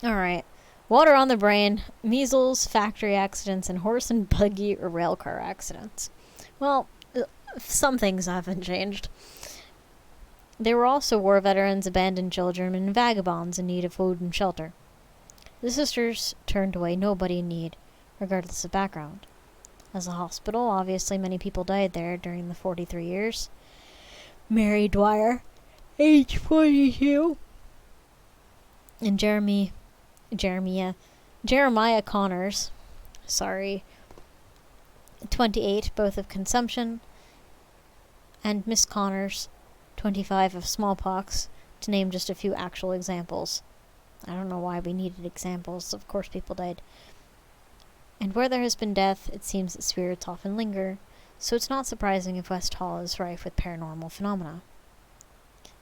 Alright. Water on the brain, measles, factory accidents, and horse and buggy or railcar accidents. Well, some things haven't changed. There were also war veterans, abandoned children, and vagabonds in need of food and shelter. The sisters turned away nobody in need, regardless of background. As a hospital, obviously many people died there during the 43 years. Mary Dwyer, age 42, and Jeremiah Connors, 28, both of consumption, and Miss Connors, 25, of smallpox, to name just a few actual examples. I don't know why we needed examples. Of course people died. And where there has been death, it seems that spirits often linger, so it's not surprising if West Hall is rife with paranormal phenomena.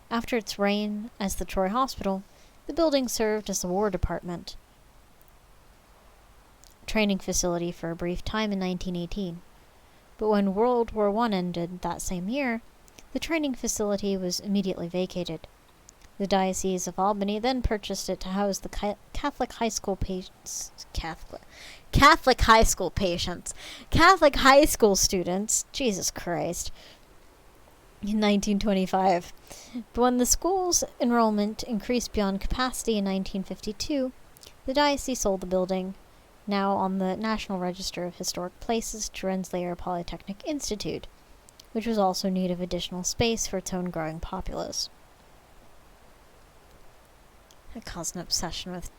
After its reign as the Troy Hospital, the building served as the War Department training facility for a brief time in 1918. But when World War I ended that same year, the training facility was immediately vacated. The Diocese of Albany then purchased it to house the Catholic high school students, Jesus Christ, in 1925. But when the school's enrollment increased beyond capacity in 1952, the diocese sold the building, now on the National Register of Historic Places, to Rensselaer Polytechnic Institute, which was also in need of additional space for its own growing populace. It caused an obsession with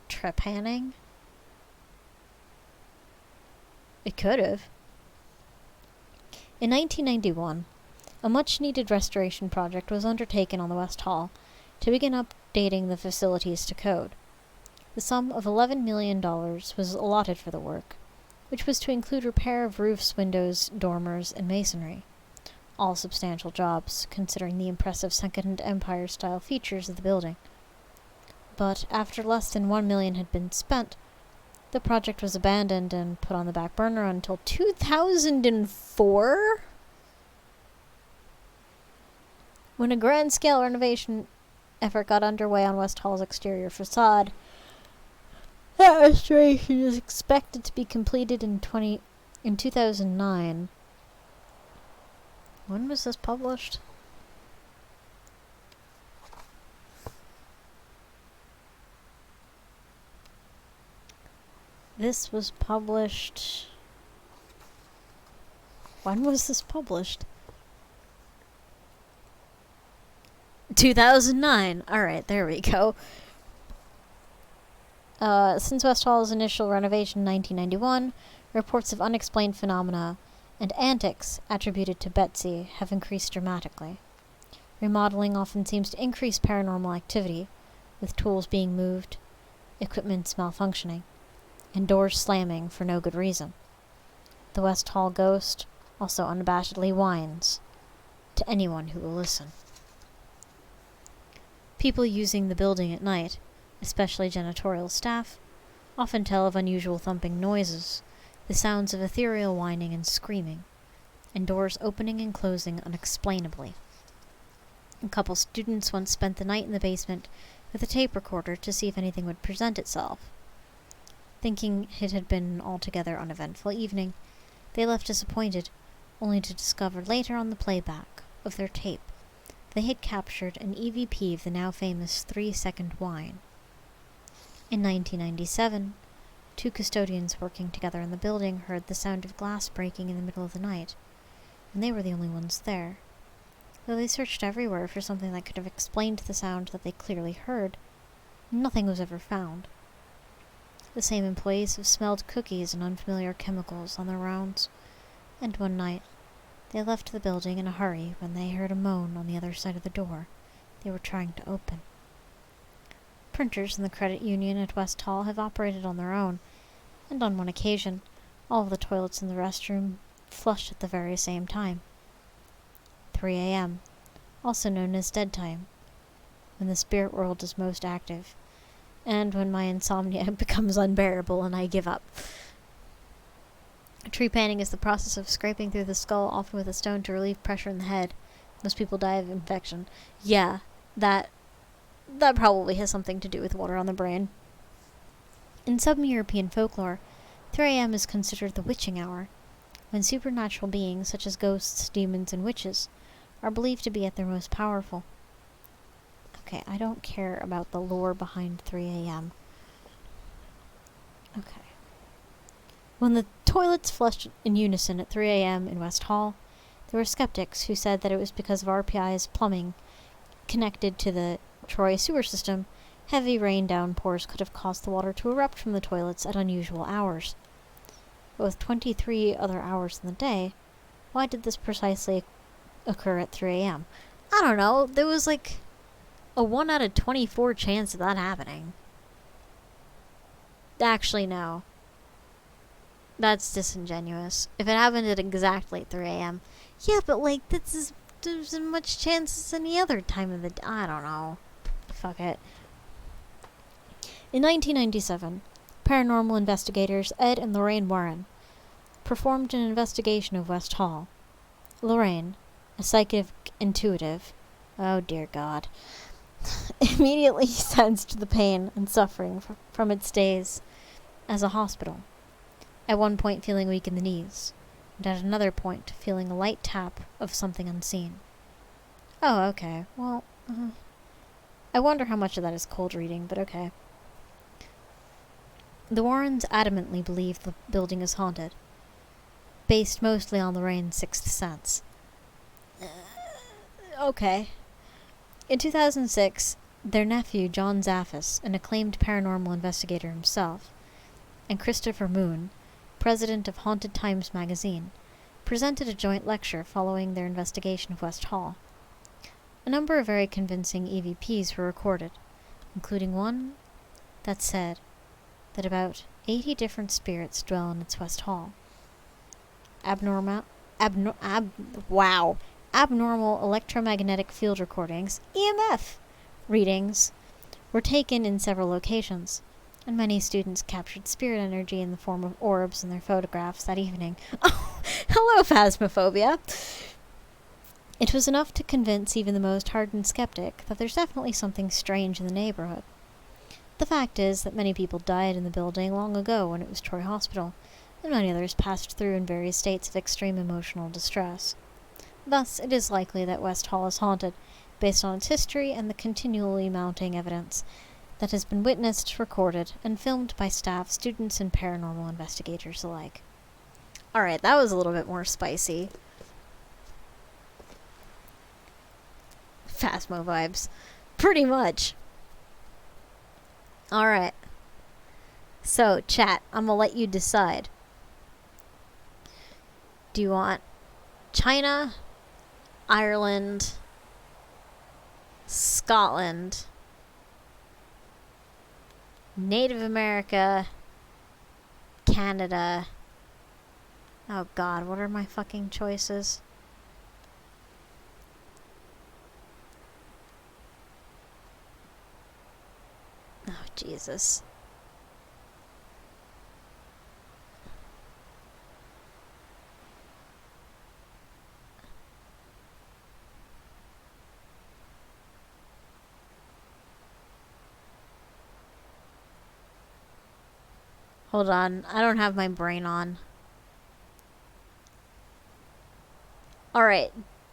trepanning. It could have. In 1991, a much-needed restoration project was undertaken on the West Hall to begin updating the facilities to code. The sum of $11 million was allotted for the work, which was to include repair of roofs, windows, dormers, and masonry. All substantial jobs, considering the impressive Second Empire-style features of the building. But after less than $1 million had been spent, the project was abandoned and put on the back burner until 2004, when a grand-scale renovation effort got underway on West Hall's exterior facade. That restoration is expected to be completed in 2009. When was this published? This was published... When was this published? 2009. Alright, there we go. Since West Hall's initial renovation in 1991, reports of unexplained phenomena and antics attributed to Betsy have increased dramatically. Remodeling often seems to increase paranormal activity, with tools being moved, equipment malfunctioning, and doors slamming for no good reason. The West Hall ghost also unabashedly whines to anyone who will listen. People using the building at night, especially janitorial staff, often tell of unusual thumping noises, the sounds of ethereal whining and screaming, and doors opening and closing unexplainably. A couple students once spent the night in the basement with a tape recorder to see if anything would present itself. Thinking it had been an altogether uneventful evening, they left disappointed, only to discover later on the playback of their tape they had captured an EVP of the now famous 3-second whine. In 1997, 2 custodians working together in the building heard the sound of glass breaking in the middle of the night, and they were the only ones there. Though they searched everywhere for something that could have explained the sound that they clearly heard, nothing was ever found. The same employees have smelled cookies and unfamiliar chemicals on their rounds, and one night they left the building in a hurry when they heard a moan on the other side of the door they were trying to open. Printers in the credit union at West Hall have operated on their own, and on one occasion, all of the toilets in the restroom flushed at the very same time. 3 a.m., also known as dead time, when the spirit world is most active, and when my insomnia becomes unbearable and I give up. Trepanning is the process of scraping through the skull, often with a stone, to relieve pressure in the head. Most people die of infection. Yeah, that probably has something to do with water on the brain. In some European folklore, 3 a.m. is considered the witching hour, when supernatural beings such as ghosts, demons, and witches are believed to be at their most powerful. Okay, I don't care about the lore behind 3 a.m. Okay. When the toilets flushed in unison at 3 a.m. in West Hall, there were skeptics who said that it was because of RPI's plumbing connected to the Troy sewer system. Heavy rain downpours could have caused the water to erupt from the toilets at unusual hours. But with 23 other hours in the day, why did this precisely occur at 3 a.m.? I don't know. There was like a 1 out of 24 chance of that happening. Actually, no. That's disingenuous. If it happened at exactly 3 a.m. Yeah, but like, there's as much chance as any other time of the day. I don't know. Fuck it. In 1997, paranormal investigators Ed and Lorraine Warren performed an investigation of West Hall. Lorraine, a psychic intuitive, oh dear God, immediately sensed the pain and suffering from its days as a hospital. At one point feeling weak in the knees, and at another point feeling a light tap of something unseen. Oh, okay. Well, I wonder how much of that is cold reading, but okay. The Warrens adamantly believe the building is haunted, based mostly on Lorraine's sixth sense. Okay. In 2006, their nephew, John Zaffis, an acclaimed paranormal investigator himself, and Christopher Moon, president of Haunted Times magazine, presented a joint lecture following their investigation of West Hall. A number of very convincing EVPs were recorded, including one that said that about 80 different spirits dwell in its West Hall. Abnormal electromagnetic field recordings, EMF, readings were taken in several locations, and many students captured spirit energy in the form of orbs in their photographs that evening. Oh, hello, Phasmophobia! It was enough to convince even the most hardened skeptic that there's definitely something strange in the neighborhood. The fact is that many people died in the building long ago when it was Troy Hospital, and many others passed through in various states of extreme emotional distress. Thus, it is likely that West Hall is haunted, based on its history and the continually mounting evidence that has been witnessed, recorded, and filmed by staff, students, and paranormal investigators alike. Alright, that was a little bit more spicy. Phasmo vibes. Pretty much. Alright. So, chat, I'm gonna let you decide. Do you want China, Ireland, Scotland, Native America, Canada. Oh god, what are my fucking choices? Oh, Jesus. Hold on, I don't have my brain on. Alright,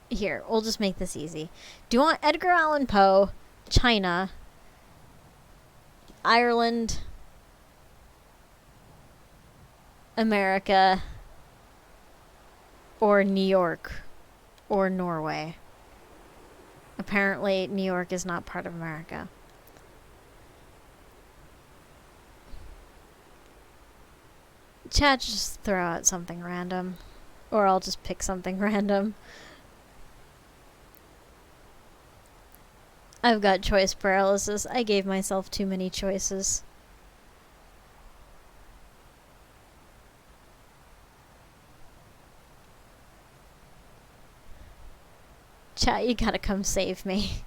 here, we'll just make this easy. Do you want Edgar Allan Poe, China, Ireland, America, or New York, or Norway? Apparently, New York is not part of America. Chat, just throw out something random. Or I'll just pick something random. I've got choice paralysis. I gave myself too many choices. Chat, you gotta come save me.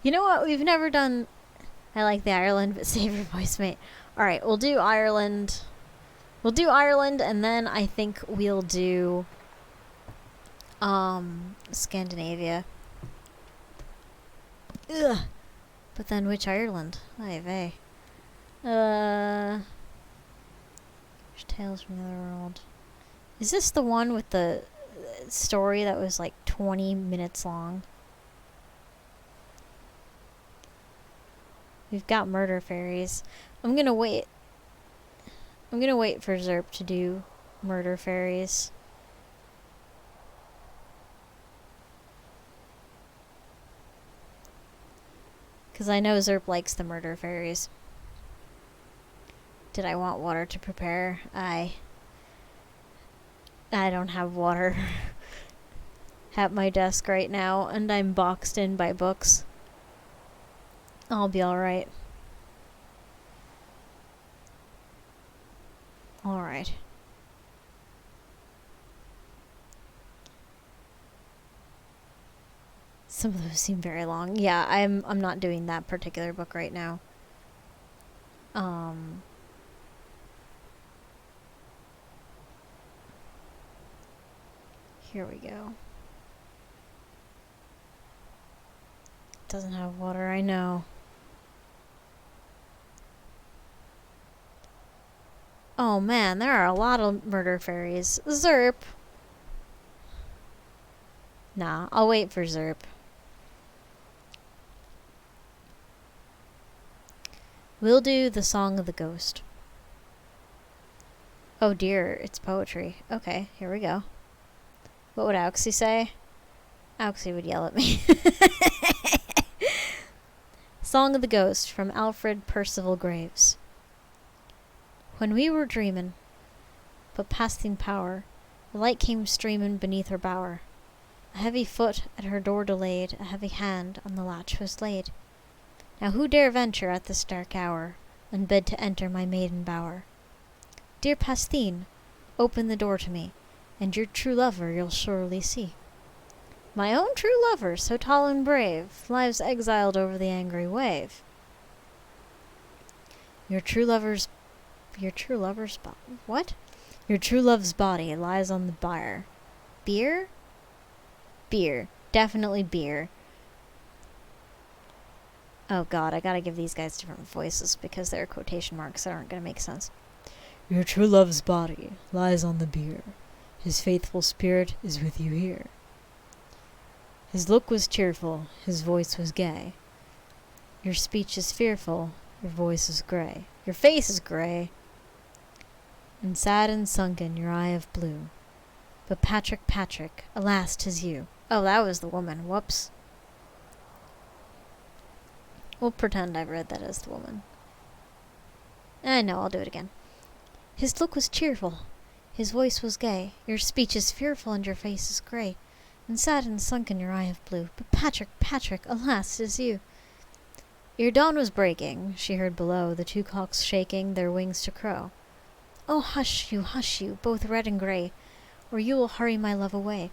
You know what? We've never done... I like the Ireland, but save your voice, mate. Alright, we'll do Ireland. We'll do Ireland, and then I think we'll do... Scandinavia. Ugh. But then which Ireland? Ay vey. Tales from the Otherworld. Is this the one with the story that was like 20 minutes long? We've got murder fairies. I'm gonna wait for Zerp to do murder fairies. Because I know Zerp likes the murder fairies. Did I want water to prepare? I don't have water at my desk right now, and I'm boxed in by books. I'll be alright. Alright. Some of those seem very long. Yeah, I'm not doing that particular book right now. Here we go. Doesn't have water, I know. Oh man, there are a lot of murder fairies. Zerp! Nah, I'll wait for Zerp. We'll do The Song of the Ghost. Oh dear, it's poetry. Okay, here we go. What would Auxie say? Auxie would yell at me. Song of the Ghost from Alfred Percival Graves. When we were dreamin', but passing power, the light came streamin' beneath her bower. A heavy foot at her door delayed, a heavy hand on the latch was laid. Now who dare venture at this dark hour, unbid to enter my maiden bower? Dear Pastine, open the door to me, and your true lover you'll surely see. My own true lover, so tall and brave, lies exiled over the angry wave. Your true love's what? Your true love's body lies on the bier. Beer? Beer. Definitely beer. Oh god, I gotta give these guys different voices because they're quotation marks that aren't gonna make sense. Your true love's body lies on the bier. His faithful spirit is with you here. His look was cheerful, his voice was gay. Your speech is fearful, your voice is grey. Your face is grey. And sad and sunken, your eye of blue. But Patrick, alas, 'tis you. Oh, that was the woman. Whoops. We'll pretend I read that as the woman. No, I'll do it again. His look was cheerful. His voice was gay. Your speech is fearful and your face is grey. And sad and sunken your eye of blue. But Patrick, alas, 'tis you. Ere dawn was breaking, she heard below the two cocks shaking their wings to crow. Oh, hush you, both red and grey, or you will hurry my love away.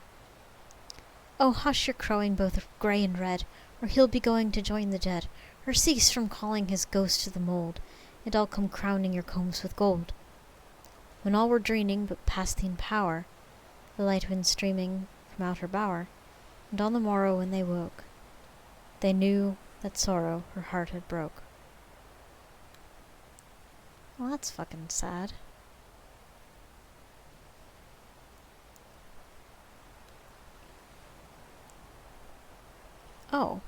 Oh, hush your crowing, both grey and red, or he'll be going to join the dead. Or cease from calling his ghost to the mould, and I'll come crowning your combs with gold. When all were dreaming but past the power, the light wind streaming from out her bower, and on the morrow when they woke, they knew that sorrow her heart had broke. Well, that's fucking sad. Oh.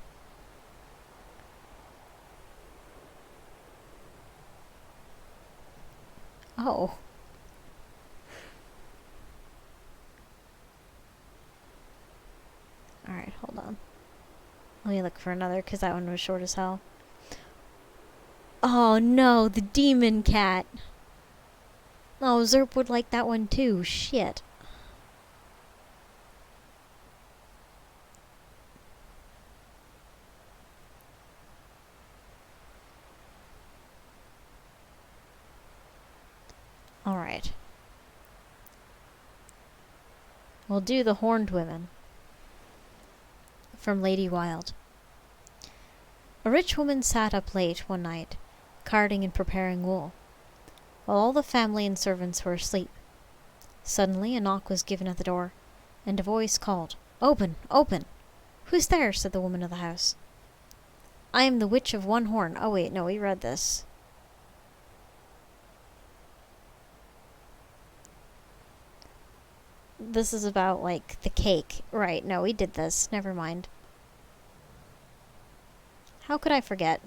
Oh. Alright, hold on. Let me look for another, because that one was short as hell. Oh no, the demon cat! Oh, Zerp would like that one too. Shit. Alright. We'll do the Horned Women. From Lady Wilde. A rich woman sat up late one night, carding and preparing wool, while all the family and servants were asleep. Suddenly a knock was given at the door, and a voice called, "Open, open!" "Who's there?" said the woman of the house. "I am the Witch of One Horn." Oh wait, no, we read this. This is about, like, the cake. Right, no, we did this. Never mind. How could I forget?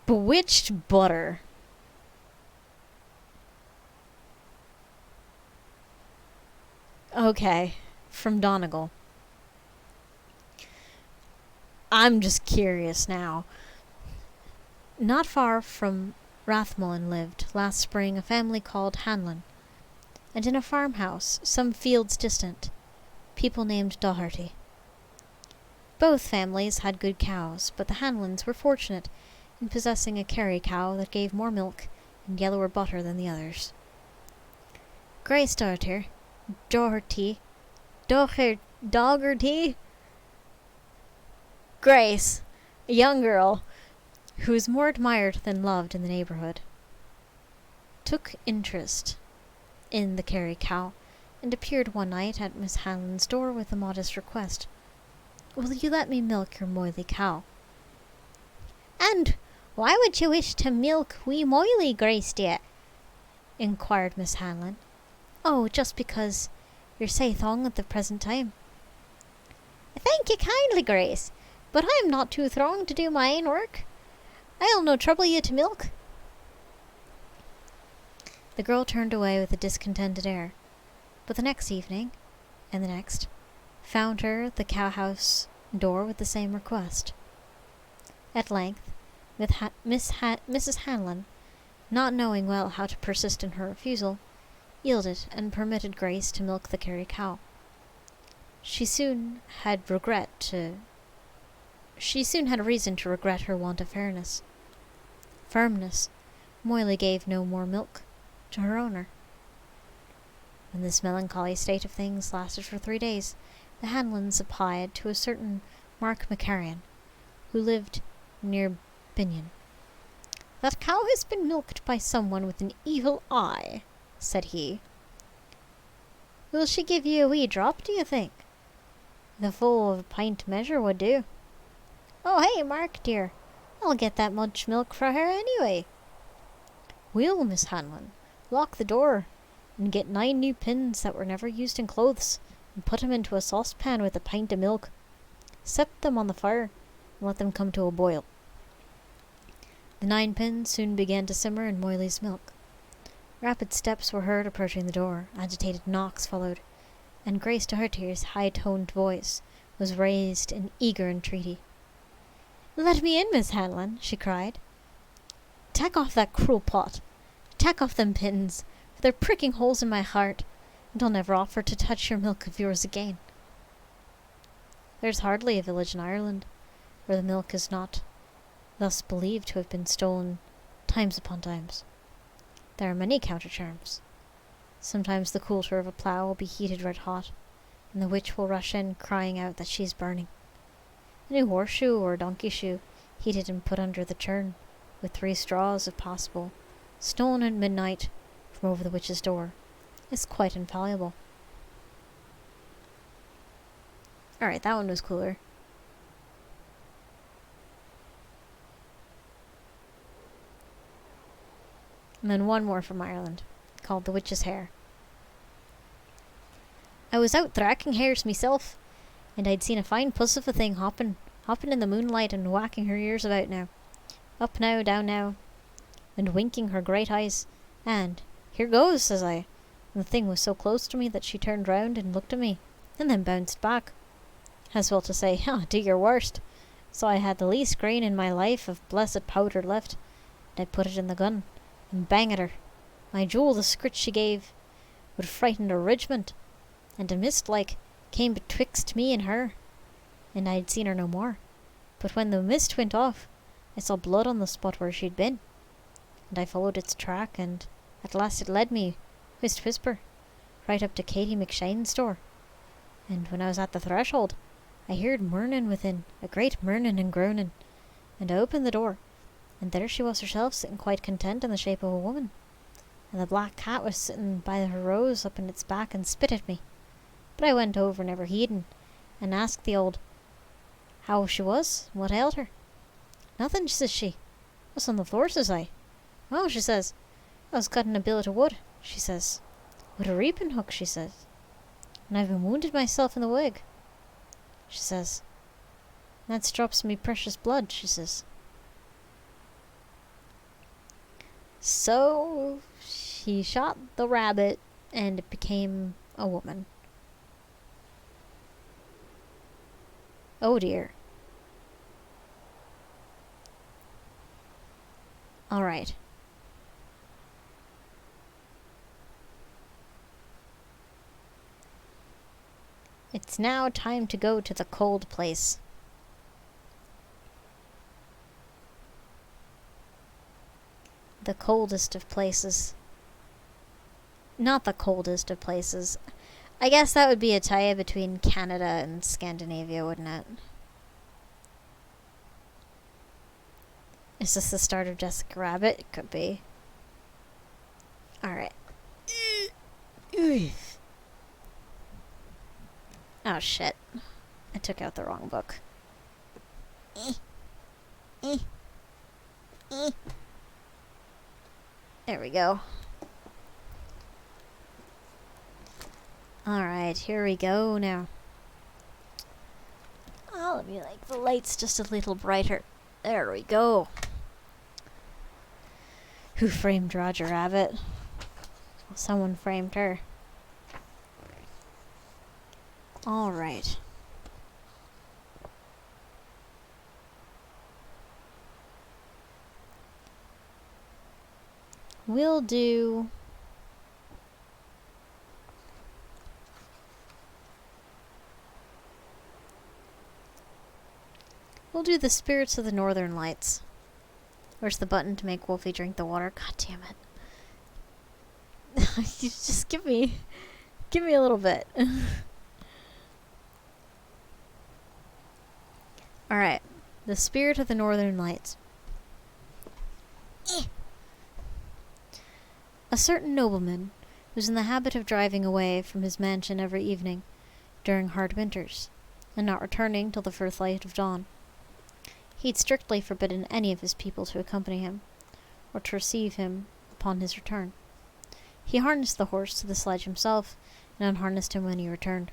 Bewitched Butter. Okay. From Donegal. I'm just curious now. Not far from Rathmullen lived, last spring, a family called Hanlon, and in a farmhouse, some fields distant, people named Doherty. Both families had good cows, but the Hanlons were fortunate in possessing a Kerry cow that gave more milk and yellower butter than the others. Grace Doherty, Grace, a young girl who was more admired than loved in the neighborhood, took interest in the Kerry cow and appeared one night at Miss Hanlon's door with a modest request. "Will you let me milk your Moily cow?" "And why would you wish to milk wee Moily, Grace dear?" inquired Miss Hanlon. "Oh, just because you're sae throng at the present time." "Thank you kindly, Grace, but I am not too throng to do my ain work. I'll no trouble you to milk." The girl turned away with a discontented air, but the next evening, and the next, found her at the cowhouse door with the same request. At length, Mrs. Hanlon, not knowing well how to persist in her refusal, yielded and permitted Grace to milk the Kerry cow. She soon had reason to regret her want of firmness. Moily gave no more milk to her owner. When this melancholy state of things lasted for 3 days, the Hanlons applied to a certain Mark McCarrion, who lived near Binion. "That cow has been milked by someone with an evil eye," said he. "Will she give you a wee drop, do you think?" "The full of a pint measure would do." "Oh, hey, Mark, dear, I'll get that much milk for her anyway." "We'll, Miss Hanlon, lock the door, and get 9 new pins that were never used in clothes, and put them into a saucepan with a pint of milk. Set them on the fire and let them come to a boil. The 9 pins soon began to simmer in Moyley's milk. Rapid steps were heard approaching the door, agitated knocks followed, and Grace Doherty's high-toned voice was raised in eager entreaty. "Let me in, Miss Hanlon," she cried. "Tak off that cruel pot. Tak off them pins, for they're pricking holes in my heart, and I'll never offer to touch your milk of yours again." There's hardly a village in Ireland where the milk is not thus believed to have been stolen times upon times. There are many counter-charms. Sometimes the coulter of a plough will be heated red hot, and the witch will rush in crying out that she is burning. A new horseshoe or a donkey shoe, heated and put under the churn, with 3 straws if possible, stolen at midnight from over the witch's door, is quite infallible. Alright, that one was cooler. And then one more from Ireland, called The Witch's Hair. "I was out thracking hares myself, and I'd seen a fine puss of a thing hopping in the moonlight and whacking her ears about now. Up now, down now, and winking her great eyes, and 'Here goes,' says I, and the thing was so close to me that she turned round and looked at me, and then bounced back. As well to say, 'Do your worst.' So I had the least grain in my life of blessed powder left, and I put it in the gun, and bang at her. My jewel, the scritch she gave, would frighten a regiment, and a mist like came betwixt me and her, and I'd seen her no more. But when the mist went off, I saw blood on the spot where she'd been, and I followed its track, and at last it led me, whist whisper, right up to Katie McShane's door. And when I was at the threshold, I heard murnin' within, a great murnin' and groanin', and I opened the door, and there she was herself, sitting quite content in the shape of a woman, and the black cat was sitting by her rose up in its back and spit at me. But I went over never heedin', and asked the old how she was, and what ailed her. 'Nothing,' says she. 'What's on the floor?' says I. 'Oh,' she says, 'I was cutting a billet of wood,' she says, 'with a reaping hook,' she says, 'and I've been wounded myself in the wig,' she says. 'That's drops me precious blood,' she says. So she shot the rabbit, and it became a woman. Oh dear. Alright. It's now time to go to the cold place. The coldest of places. Not the coldest of places. I guess that would be a tie between Canada and Scandinavia, wouldn't it? Is this the start of Jessica Rabbit? It could be. Alright. Oh shit. I took out the wrong book. There we go. Alright, here we go now. Oh, let me make the lights just a little brighter. There we go. Who framed Roger Rabbit? Well, someone framed her. Alright. We'll do... We'll do the Spirits of the Northern Lights. Where's the button to make Wolfie drink the water? God damn it. You just give me a little bit. Alright. The Spirit of the Northern Lights. A certain nobleman was in the habit of driving away from his mansion every evening during hard winters, and not returning till the first light of dawn. He'd strictly forbidden any of his people to accompany him, or to receive him upon his return. He harnessed the horse to the sledge himself, and unharnessed him when he returned.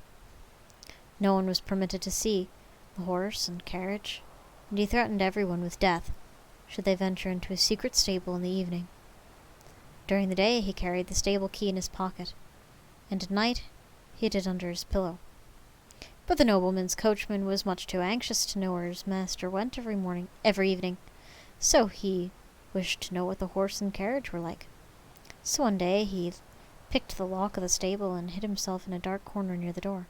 No one was permitted to see the horse and carriage, and he threatened everyone with death should they venture into his secret stable in the evening. During the day he carried the stable key in his pocket, and at night hid it under his pillow. But the nobleman's coachman was much too anxious to know where his master went every evening, so he wished to know what the horse and carriage were like. So one day he picked the lock of the stable and hid himself in a dark corner near the door.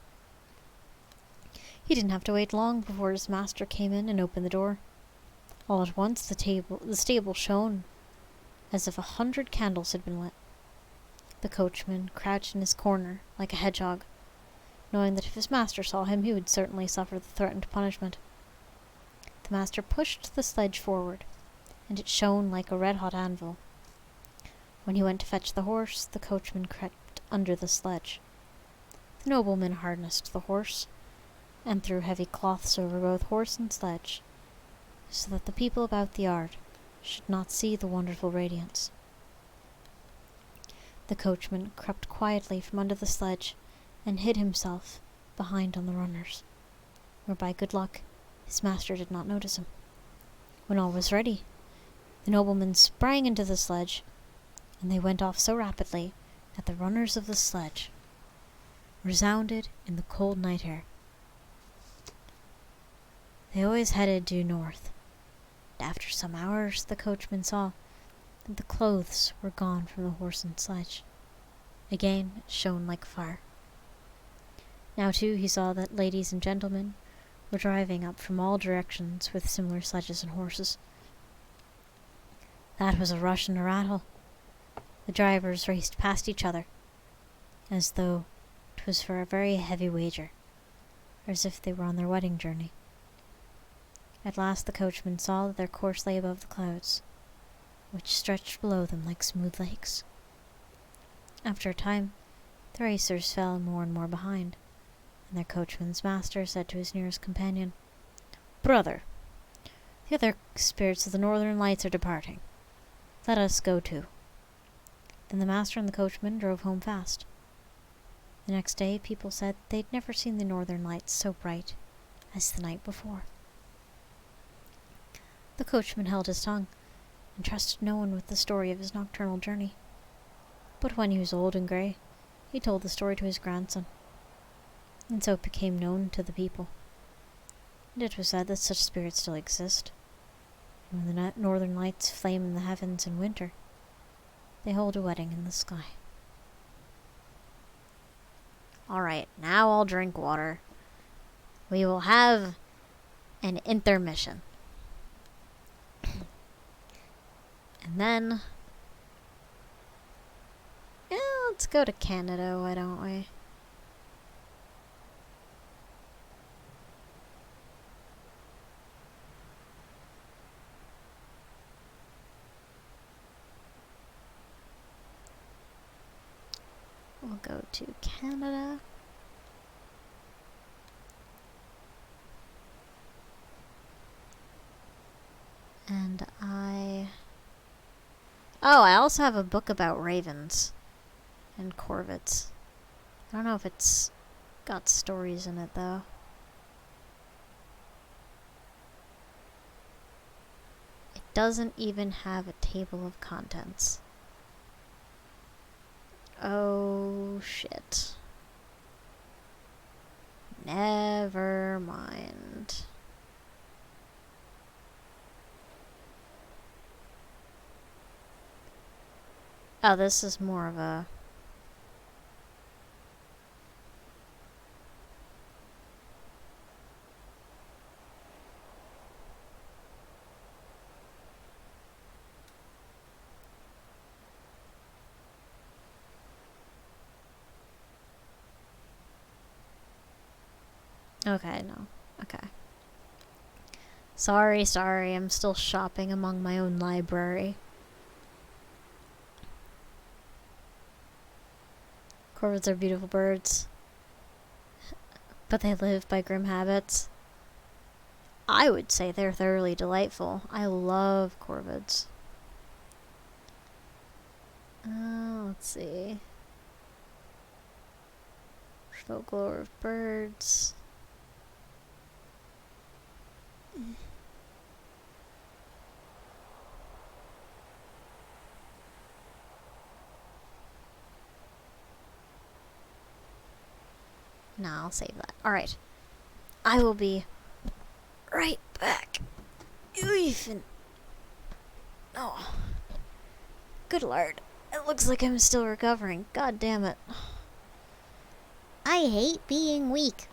He didn't have to wait long before his master came in and opened the door. All at once the stable shone as if 100 candles had been lit. The coachman crouched in his corner like a hedgehog, knowing that if his master saw him, he would certainly suffer the threatened punishment. The master pushed the sledge forward, and it shone like a red-hot anvil. When he went to fetch the horse, the coachman crept under the sledge. The nobleman harnessed the horse, and threw heavy cloths over both horse and sledge, so that the people about the yard should not see the wonderful radiance. The coachman crept quietly from under the sledge and hid himself behind on the runners, where by good luck his master did not notice him. When all was ready, the nobleman sprang into the sledge, and they went off so rapidly that the runners of the sledge resounded in the cold night air. They always headed due north, and after some hours the coachman saw that the clothes were gone from the horse and sledge. Again it shone like fire. Now too he saw that ladies and gentlemen were driving up from all directions with similar sledges and horses. That was a rush and a rattle. The drivers raced past each other, as though 'twas for a very heavy wager, or as if they were on their wedding journey. At last the coachman saw that their course lay above the clouds, which stretched below them like smooth lakes. After a time, the racers fell more and more behind, and their coachman's master said to his nearest companion, "Brother, the other spirits of the northern lights are departing. Let us go too." Then the master and the coachman drove home fast. The next day people said they'd never seen the northern lights so bright as the night before. The coachman held his tongue, and trusted no one with the story of his nocturnal journey. But when he was old and grey, he told the story to his grandson, and so it became known to the people. And it was said that such spirits still exist, and when the northern lights flame in the heavens in winter, they hold a wedding in the sky. Alright, now I'll drink water. We will have an intermission. And then, let's go to Canada, why don't we? We'll go to Canada. And I also have a book about ravens and corvids. I don't know if it's got stories in it, though. It doesn't even have a table of contents. Oh, shit. Never mind. Oh, this is more of a... Okay, no. Okay. Sorry, I'm still shopping among my own library. Corvids are beautiful birds, but they live by grim habits. I would say they're thoroughly delightful. I love corvids. Let's see. Folklore of birds. Nah, I'll save that. Alright. I will be right back. Oh. Good lord. It looks like I'm still recovering. God damn it. I hate being weak.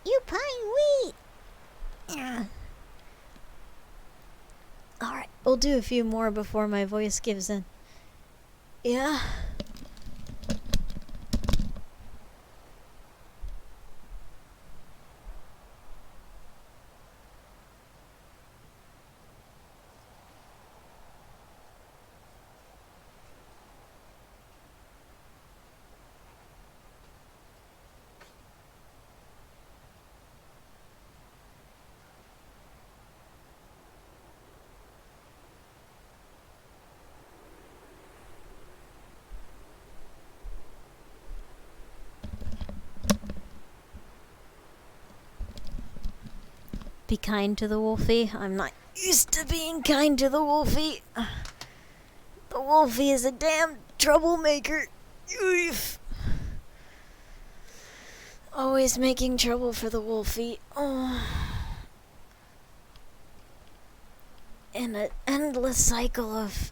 You pine weak. Yeah. Alright, we'll do a few more before my voice gives in. Yeah. Be kind to the Wolfie. I'm not used to being kind to the Wolfie. The Wolfie is a damn troublemaker. Oof. Always making trouble for the Wolfie. Oh. In an endless cycle of...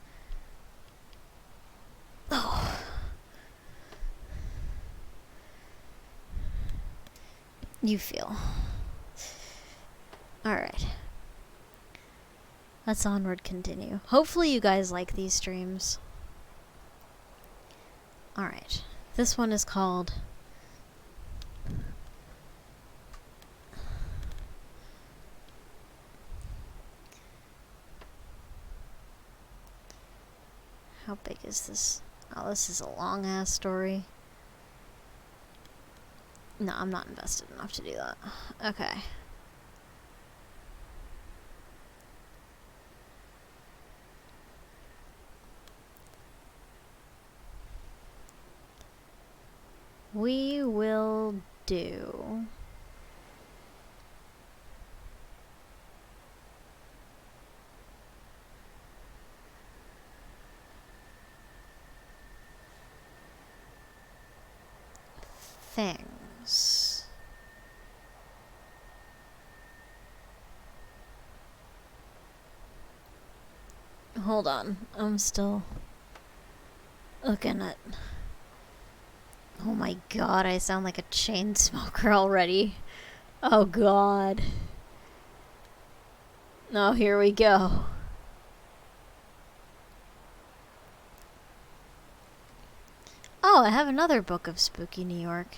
Oh. You feel. Alright. Let's onward continue. Hopefully you guys like these streams. Alright. This one is called... How big is this? Oh, this is a long-ass story. No, I'm not invested enough to do that. Okay. We will do... things. Hold on. I'm still looking at... Oh my god, I sound like a chain smoker already. Oh god. Oh, here we go. Oh, I have another book of spooky New York.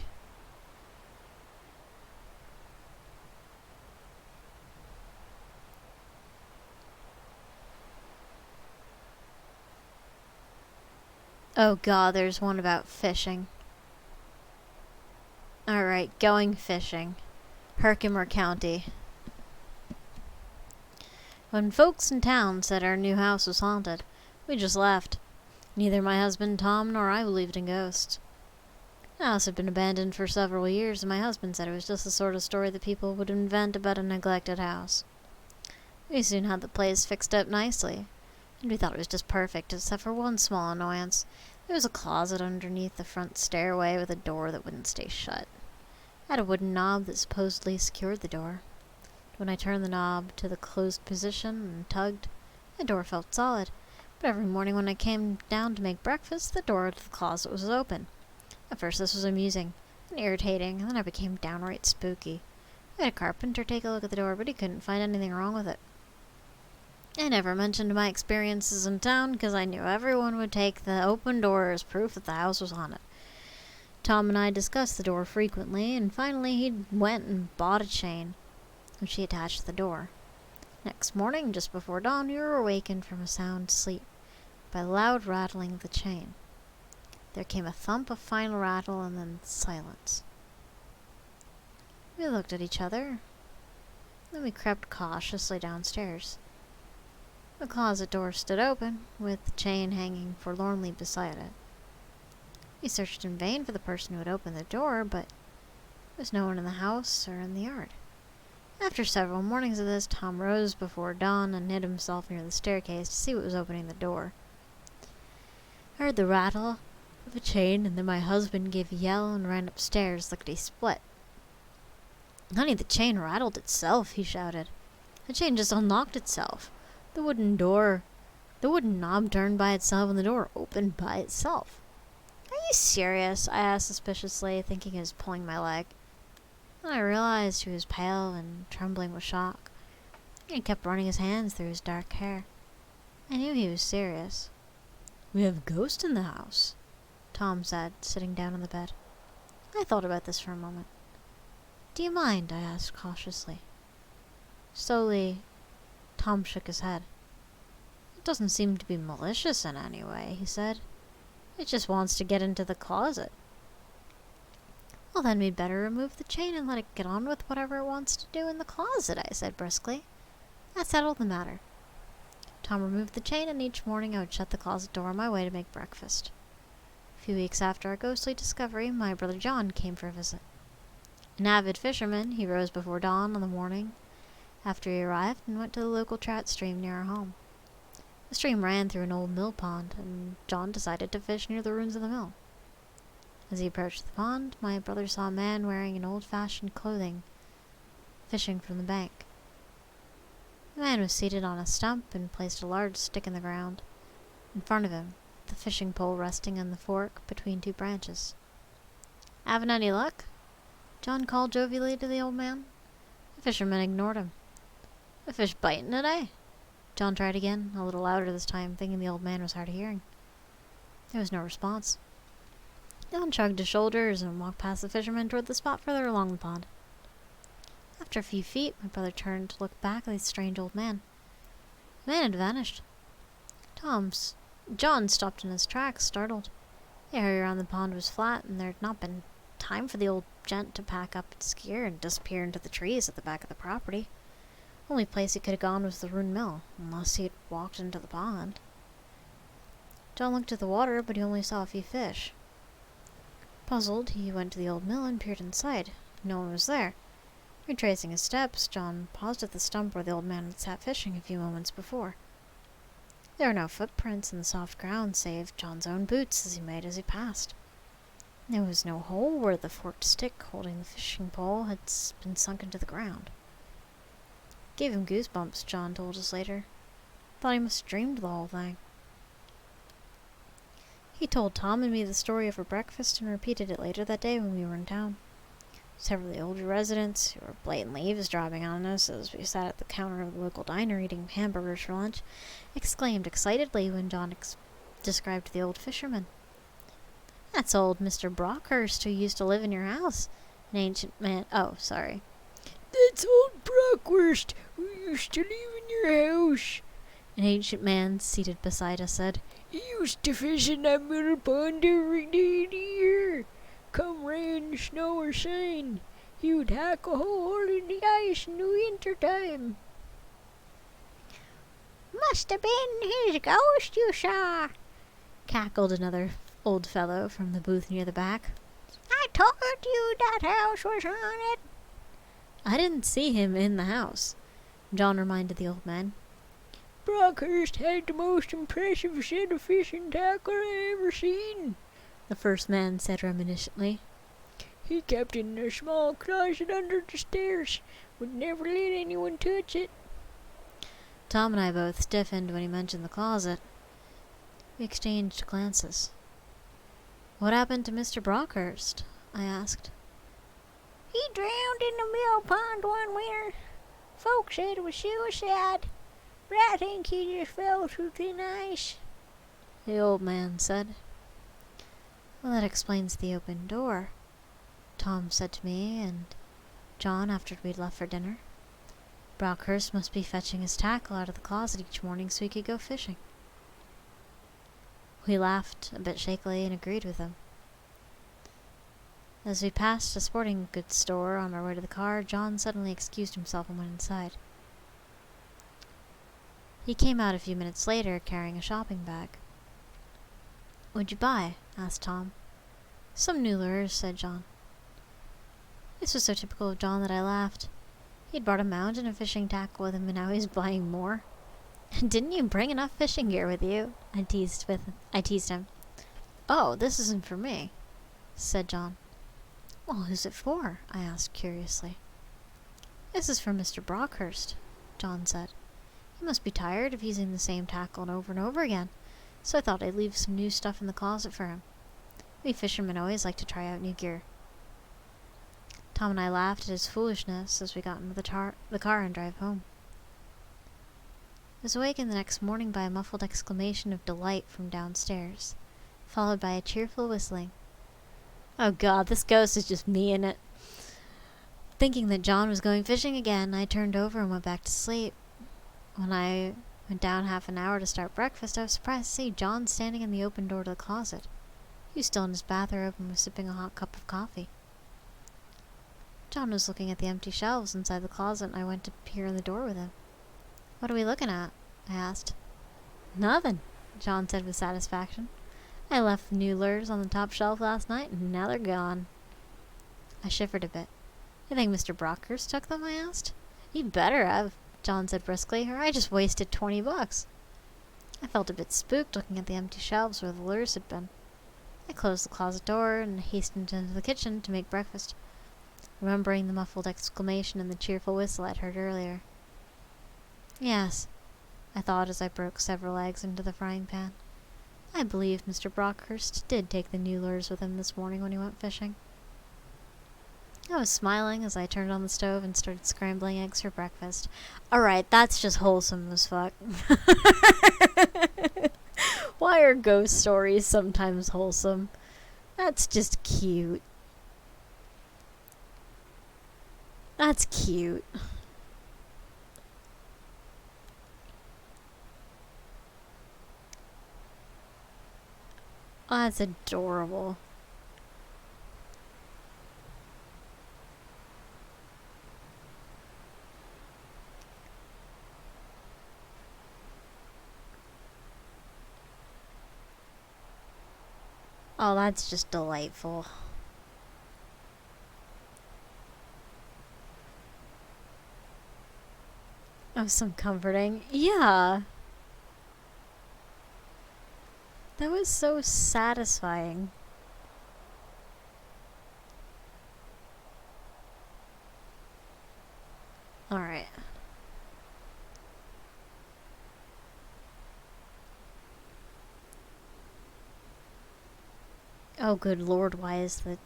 Oh god, there's one about fishing. Alright, going fishing. Herkimer County. When folks in town said our new house was haunted, we just left. Neither my husband Tom nor I believed in ghosts. The house had been abandoned for several years, and my husband said it was just the sort of story that people would invent about a neglected house. We soon had the place fixed up nicely, and we thought it was just perfect, except for one small annoyance. There was a closet underneath the front stairway with a door that wouldn't stay shut. It had a wooden knob that supposedly secured the door. When I turned the knob to the closed position and tugged, the door felt solid. But every morning when I came down to make breakfast, the door to the closet was open. At first this was amusing and irritating, and then it became downright spooky. I had a carpenter take a look at the door, but he couldn't find anything wrong with it. I never mentioned my experiences in town because I knew everyone would take the open door as proof that the house was haunted. Tom and I discussed the door frequently, and finally he went and bought a chain, which he attached to the door. Next morning, just before dawn, we were awakened from a sound sleep by the loud rattling of the chain. There came a thump, a final rattle, and then silence. We looked at each other. Then we crept cautiously downstairs. The closet door stood open, with the chain hanging forlornly beside it. We searched in vain for the person who had opened the door, but there was no one in the house or in the yard. After several mornings of this, Tom rose before dawn and hid himself near the staircase to see what was opening the door. I heard the rattle of a chain, and then my husband gave a yell and ran upstairs lickety-split. "Honey, the chain rattled itself," he shouted. "The chain just unlocked itself. The wooden knob turned by itself, and the door opened by itself." "Are you serious?" I asked suspiciously, thinking he was pulling my leg. Then I realized he was pale and trembling with shock. He kept running his hands through his dark hair. I knew he was serious. "We have a ghost in the house," Tom said, sitting down on the bed. I thought about this for a moment. "Do you mind?" I asked cautiously. Slowly, Tom shook his head. "It doesn't seem to be malicious in any way," he said. "It just wants to get into the closet." "Well, then we'd better remove the chain and let it get on with whatever it wants to do in the closet," I said briskly. That settled the matter. Tom removed the chain, and each morning I would shut the closet door on my way to make breakfast. A few weeks after our ghostly discovery, my brother John came for a visit. An avid fisherman, he rose before dawn on the morning after he arrived and went to the local trout stream near our home. The stream ran through an old mill pond, and John decided to fish near the ruins of the mill. As he approached the pond, my brother saw a man wearing an old-fashioned clothing, fishing from the bank. The man was seated on a stump and placed a large stick in the ground in front of him, the fishing pole resting on the fork between two branches. "Having any luck?" John called jovially to the old man. The fisherman ignored him. "The fish biting today?" John tried again, a little louder this time, thinking the old man was hard of hearing. There was no response. John shrugged his shoulders and walked past the fisherman toward the spot further along the pond. After a few feet, my brother turned to look back at the strange old man. The man had vanished. John stopped in his tracks, startled. The area around the pond was flat, and there had not been time for the old gent to pack up his gear and disappear into the trees at the back of the property. The only place he could have gone was the ruined mill, unless he had walked into the pond. John looked at the water, but he only saw a few fish. Puzzled, he went to the old mill and peered inside. No one was there. Retracing his steps, John paused at the stump where the old man had sat fishing a few moments before. There were no footprints in the soft ground save John's own boots as he passed. There was no hole where the forked stick holding the fishing pole had been sunk into the ground. Gave him goosebumps, John told us later. Thought he must have dreamed the whole thing. He told Tom and me the story over breakfast and repeated it later that day when we were in town. Several of the older residents, who were blatantly eavesdropping on us as we sat at the counter of the local diner eating hamburgers for lunch, exclaimed excitedly when John described the old fisherman. "That's old Mr. Brockhurst who used to live in your house. An ancient man—" "Oh, sorry." "That's old Brockhurst who used to live in your house," an ancient man seated beside us said. "He used to fish in that mill pond every day of the year. Come rain, snow, or shine, he would hack a hole in the ice in the winter time." "Must have been his ghost you saw," cackled another old fellow from the booth near the back. "I told you that house was haunted." "I didn't see him in the house," John reminded the old man. "Brockhurst had the most impressive set of fishing tackle I ever seen," the first man said reminiscently. "He kept it in a small closet under the stairs. Would never let anyone touch it." Tom and I both stiffened when he mentioned the closet. We exchanged glances. "What happened to Mr. Brockhurst?" I asked. "He drowned in the mill pond one winter. Folks said it was suicide, but I think he just fell through thin ice," the old man said. "Well, that explains the open door," Tom said to me and John after we'd left for dinner. "Brockhurst must be fetching his tackle out of the closet each morning so he could go fishing." We laughed a bit shakily and agreed with him. As we passed a sporting goods store on our way to the car, John suddenly excused himself and went inside. He came out a few minutes later carrying a shopping bag. "What'd you buy?" asked Tom. "Some new lures," said John. This was so typical of John that I laughed. He'd brought a mountain of fishing tackle with him and now he's buying more. Didn't you bring enough fishing gear with you? I teased him. Oh, this isn't for me, said John. Well, who's it for? I asked curiously. This is for Mr. Brockhurst, John said. He must be tired of using the same tackle over and over again, so I thought I'd leave some new stuff in the closet for him. We fishermen always like to try out new gear. Tom and I laughed at his foolishness as we got into the car and drive home. I was awakened the next morning by a muffled exclamation of delight from downstairs, followed by a cheerful whistling. Oh god, this ghost is just me in it. Thinking that John was going fishing again, I turned over and went back to sleep. When I went down half an hour to start breakfast, I was surprised to see John standing in the open door to the closet. He was still in his bathrobe and was sipping a hot cup of coffee. John was looking at the empty shelves inside the closet, and I went to peer in the door with him. What are we looking at? I asked. Nothing, John said with satisfaction. I left the new lures on the top shelf last night, and now they're gone. I shivered a bit. You think Mr. Brockhurst took them? I asked. You better have, John said briskly, or I just wasted $20. I felt a bit spooked looking at the empty shelves where the lures had been. I closed the closet door and hastened into the kitchen to make breakfast, remembering the muffled exclamation and the cheerful whistle I'd heard earlier. Yes, I thought as I broke several eggs into the frying pan. I believe Mr. Brockhurst did take the new lures with him this morning when he went fishing. I was smiling as I turned on the stove and started scrambling eggs for breakfast. Alright, that's just wholesome as fuck. Why are ghost stories sometimes wholesome? That's just cute. That's cute. Oh, that's adorable. Oh, that's just delightful. Oh, some comforting. Yeah. That was so satisfying. Alright. Oh, good lord, why is the...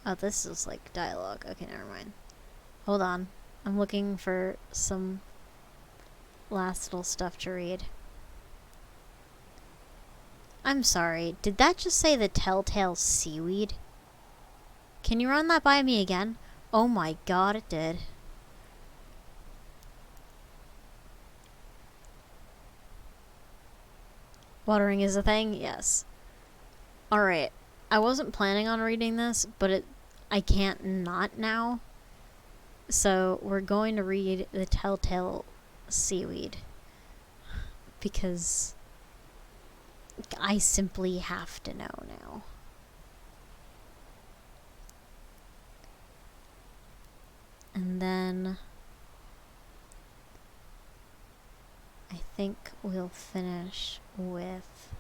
Oh, this is like dialogue. Okay, never mind. Hold on. I'm looking for some last little stuff to read. I'm sorry, did that just say the telltale seaweed? Can you run that by me again? Oh my god, it did. Watering is a thing? Yes. Alright. I wasn't planning on reading this, but I can't not now. So we're going to read the telltale seaweed. Because I simply have to know now. And then I think we'll finish with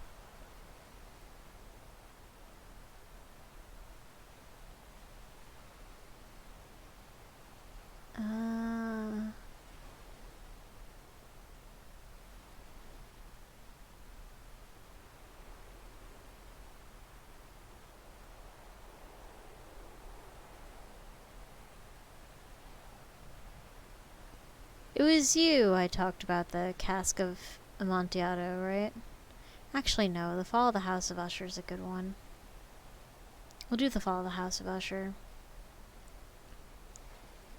it was you I talked about, the Cask of Amontillado, right? Actually, no. The Fall of the House of Usher is a good one. We'll do the Fall of the House of Usher.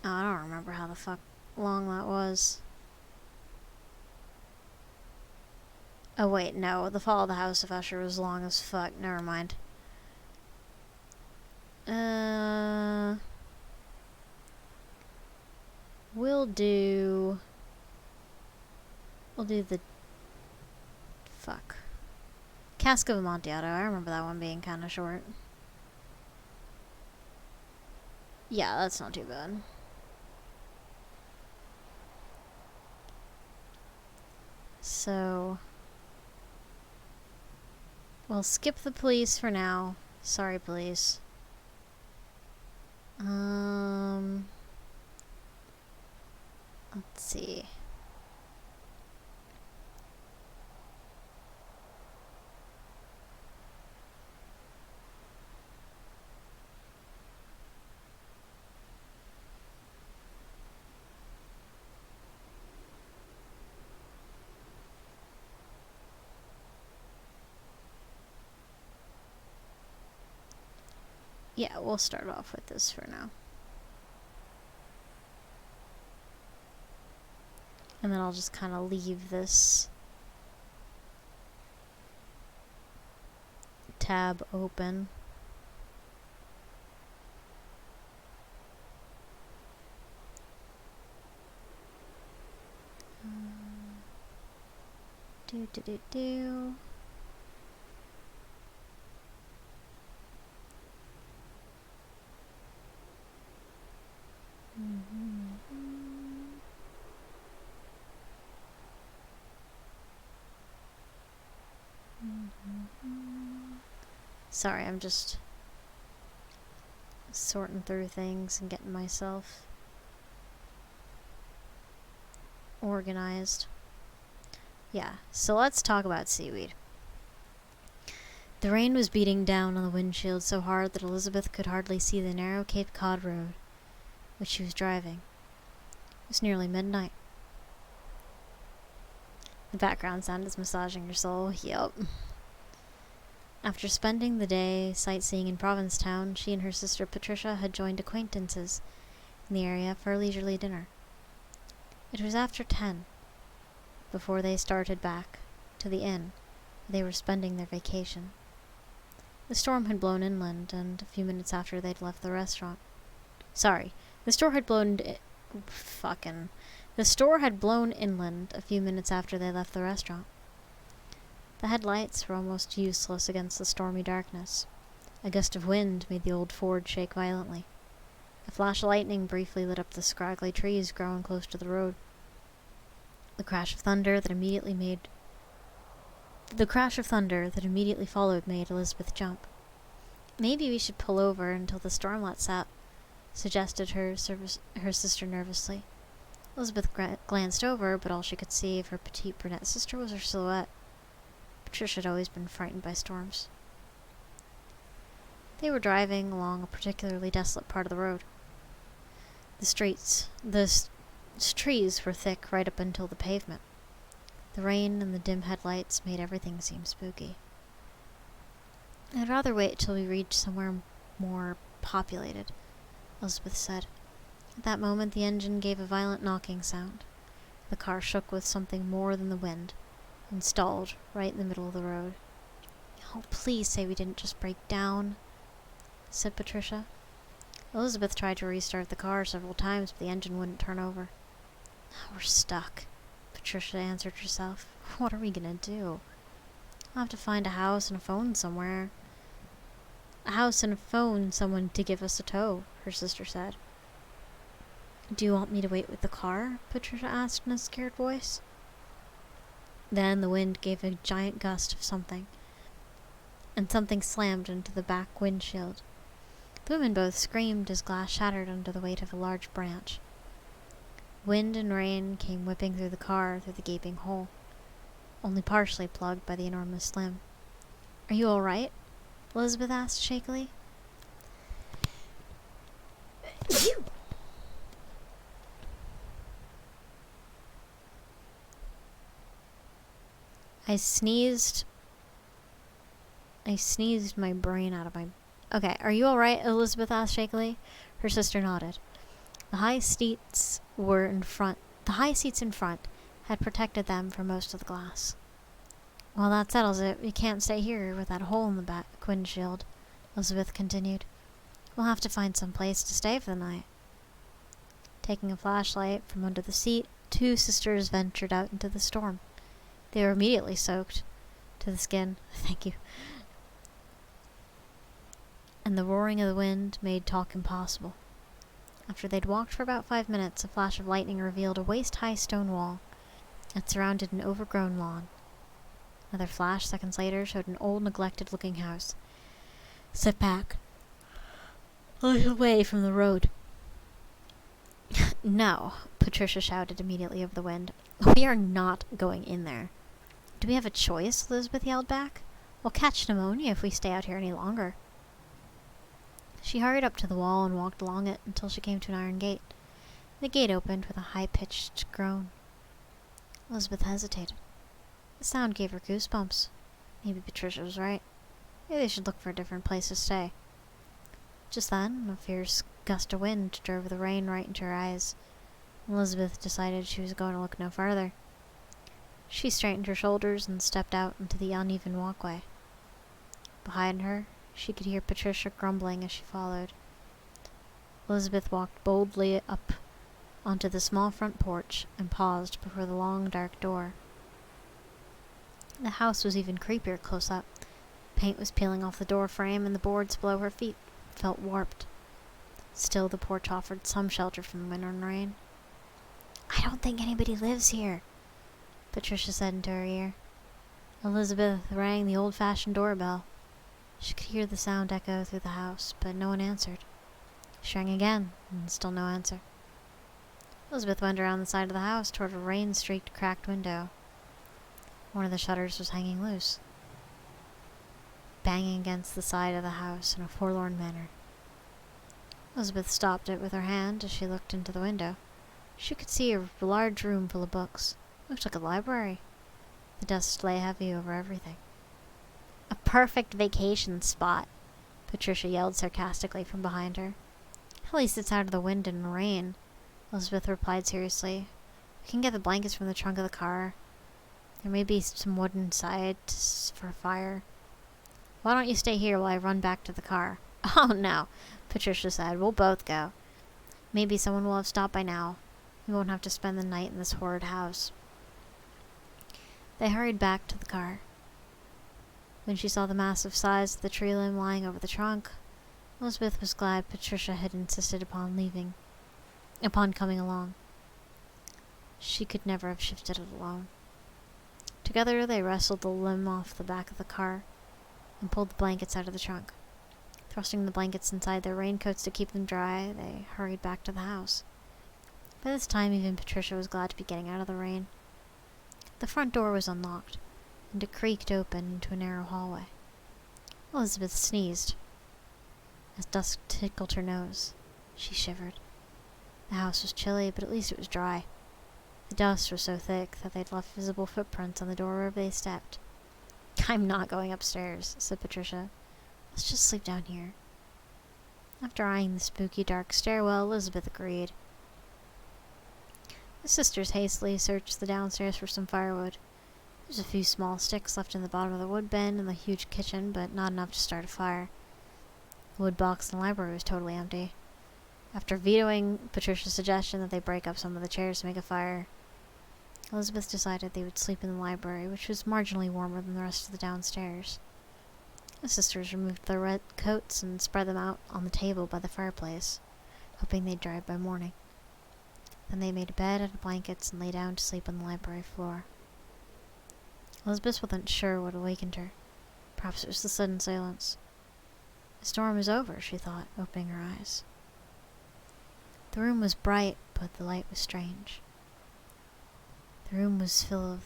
Oh, I don't remember how the fuck long that was. Oh, wait, no. The Fall of the House of Usher was long as fuck. Never mind. We'll do... We'll do the... Fuck. Cask of Amontillado. I remember that one being kind of short. Yeah, that's not too bad. So... We'll skip the police for now. Sorry, police. Let's see. Yeah, we'll start off with this for now. And then I'll just kind of leave this tab open. Do. Sorry, I'm just sorting through things and getting myself organized. Yeah, so let's talk about seaweed. The rain was beating down on the windshield so hard that Elizabeth could hardly see the narrow Cape Cod road which she was driving. It was nearly midnight. The background sound is massaging your soul. Yup. After spending the day sightseeing in Provincetown, she and her sister Patricia had joined acquaintances in the area for a leisurely dinner. It was after 10 before they started back to the inn where they were spending their vacation. The storm had blown inland, and a few minutes after they'd left the restaurant. The store had blown inland a few minutes after they left the restaurant. The headlights were almost useless against the stormy darkness. A gust of wind made the old Ford shake violently. A flash of lightning briefly lit up the scraggly trees growing close to the road. The crash of thunder that immediately followed made Elizabeth jump. "Maybe we should pull over until the storm lets up," suggested her sister nervously. Elizabeth glanced over, but all she could see of her petite brunette sister was her silhouette. Patricia had always been frightened by storms. They were driving along a particularly desolate part of the road. The trees were thick right up until the pavement. The rain and the dim headlights made everything seem spooky. "I'd rather wait till we reach somewhere more populated," Elizabeth said. At that moment the engine gave a violent knocking sound. The car shook with something more than the wind, and stalled right in the middle of the road. "Oh, please say we didn't just break down," said Patricia. Elizabeth tried to restart the car several times, but the engine wouldn't turn over. "We're stuck," Patricia answered herself. "What are we gonna do? I'll have to find a house and a phone somewhere." "A house and a phone someone to give us a tow," her sister said. "Do you want me to wait with the car?" Patricia asked in a scared voice. Then the wind gave a giant gust of something, and something slammed into the back windshield. The women both screamed as glass shattered under the weight of a large branch. Wind and rain came whipping through the car through the gaping hole, only partially plugged by the enormous limb. "Are you all right?" Elizabeth asked shakily. I sneezed my brain out of my... "Okay, are you alright?" Elizabeth asked shakily. Her sister nodded. The high seats in front had protected them from most of the glass. "Well, that settles it. We can't stay here with that hole in the back windshield," Elizabeth continued. We'll have to find some place to stay for the night. Taking a flashlight from under the seat, two sisters ventured out into the storm. They were immediately soaked to the skin. Thank you. And the roaring of the wind made talk impossible. After they'd walked for about 5 minutes, a flash of lightning revealed a waist-high stone wall that surrounded an overgrown lawn. Another flash, seconds later, showed an old, neglected-looking house, set back a little away from the road. No, Patricia shouted immediately over the wind. We are not going in there. Do we have a choice? Elizabeth yelled back. We'll catch pneumonia if we stay out here any longer. She hurried up to the wall and walked along it until she came to an iron gate. The gate opened with a high-pitched groan. Elizabeth hesitated. The sound gave her goosebumps. Maybe Patricia was right. Maybe they should look for a different place to stay. Just then, a fierce gust of wind drove the rain right into her eyes. Elizabeth decided she was going to look no farther. She straightened her shoulders and stepped out into the uneven walkway. Behind her, she could hear Patricia grumbling as she followed. Elizabeth walked boldly up onto the small front porch and paused before the long, dark door. The house was even creepier close up. Paint was peeling off the door frame, and the boards below her feet felt warped. Still, the porch offered some shelter from the wind and rain. I don't think anybody lives here, Patricia said into her ear. Elizabeth rang the old-fashioned doorbell. She could hear the sound echo through the house, but no one answered. She rang again, and still no answer. Elizabeth went around the side of the house toward a rain-streaked, cracked window. One of the shutters was hanging loose, banging against the side of the house in a forlorn manner. Elizabeth stopped it with her hand as she looked into the window. She could see a large room full of books. It looked like a library. The dust lay heavy over everything. A perfect vacation spot, Patricia yelled sarcastically from behind her. At least it's out of the wind and rain, Elizabeth replied seriously. We can get the blankets from the trunk of the car. There may be some wood inside for a fire. Why don't you stay here while I run back to the car? Oh, no, Patricia said. We'll both go. Maybe someone will have stopped by now. We won't have to spend the night in this horrid house. They hurried back to the car. When she saw the massive size of the tree limb lying over the trunk, Elizabeth was glad Patricia had insisted upon coming along. She could never have shifted it alone. Together they wrestled the limb off the back of the car and pulled the blankets out of the trunk. Thrusting the blankets inside their raincoats to keep them dry, they hurried back to the house. By this time, even Patricia was glad to be getting out of the rain. The front door was unlocked, and it creaked open into a narrow hallway. Elizabeth sneezed. As dust tickled her nose, she shivered. The house was chilly, but at least it was dry. The dust was so thick that they'd left visible footprints on the door wherever they stepped. I'm not going upstairs, said Patricia. Let's just sleep down here. After eyeing the spooky dark stairwell, Elizabeth agreed. The sisters hastily searched the downstairs for some firewood. There was a few small sticks left in the bottom of the wood bin in the huge kitchen, but not enough to start a fire. The wood box in the library was totally empty. After vetoing Patricia's suggestion that they break up some of the chairs to make a fire, Elizabeth decided they would sleep in the library, which was marginally warmer than the rest of the downstairs. The sisters removed their red coats and spread them out on the table by the fireplace, hoping they'd dry by morning. Then they made a bed out of blankets and lay down to sleep on the library floor. Elizabeth wasn't sure what awakened her. Perhaps it was the sudden silence. The storm is over, she thought, opening her eyes. The room was bright, but the light was strange. The room was full of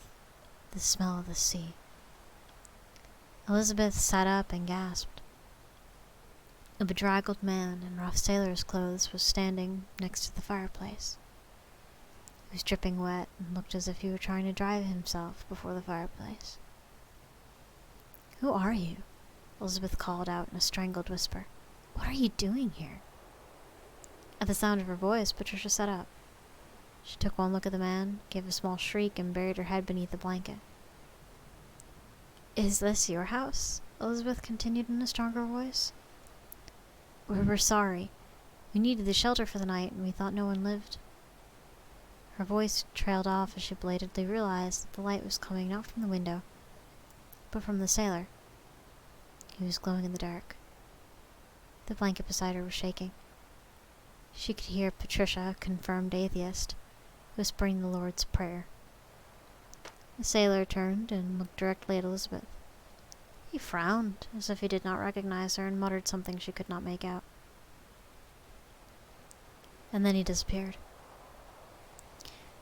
the smell of the sea. Elizabeth sat up and gasped. A bedraggled man in rough sailor's clothes was standing next to the fireplace. He was dripping wet and looked as if he were trying to dry himself before the fireplace. Who are you? Elizabeth called out in a strangled whisper. What are you doing here? At the sound of her voice, Patricia sat up. She took one look at the man, gave a small shriek, and buried her head beneath the blanket. Is this your house? Elizabeth continued in a stronger voice. We were sorry. We needed the shelter for the night, and we thought no one lived. Her voice trailed off as she belatedly realized that the light was coming not from the window, but from the sailor. He was glowing in the dark. The blanket beside her was shaking. She could hear Patricia, a confirmed atheist, whispering the Lord's Prayer. The sailor turned and looked directly at Elizabeth. He frowned, as if he did not recognize her, and muttered something she could not make out. And then he disappeared.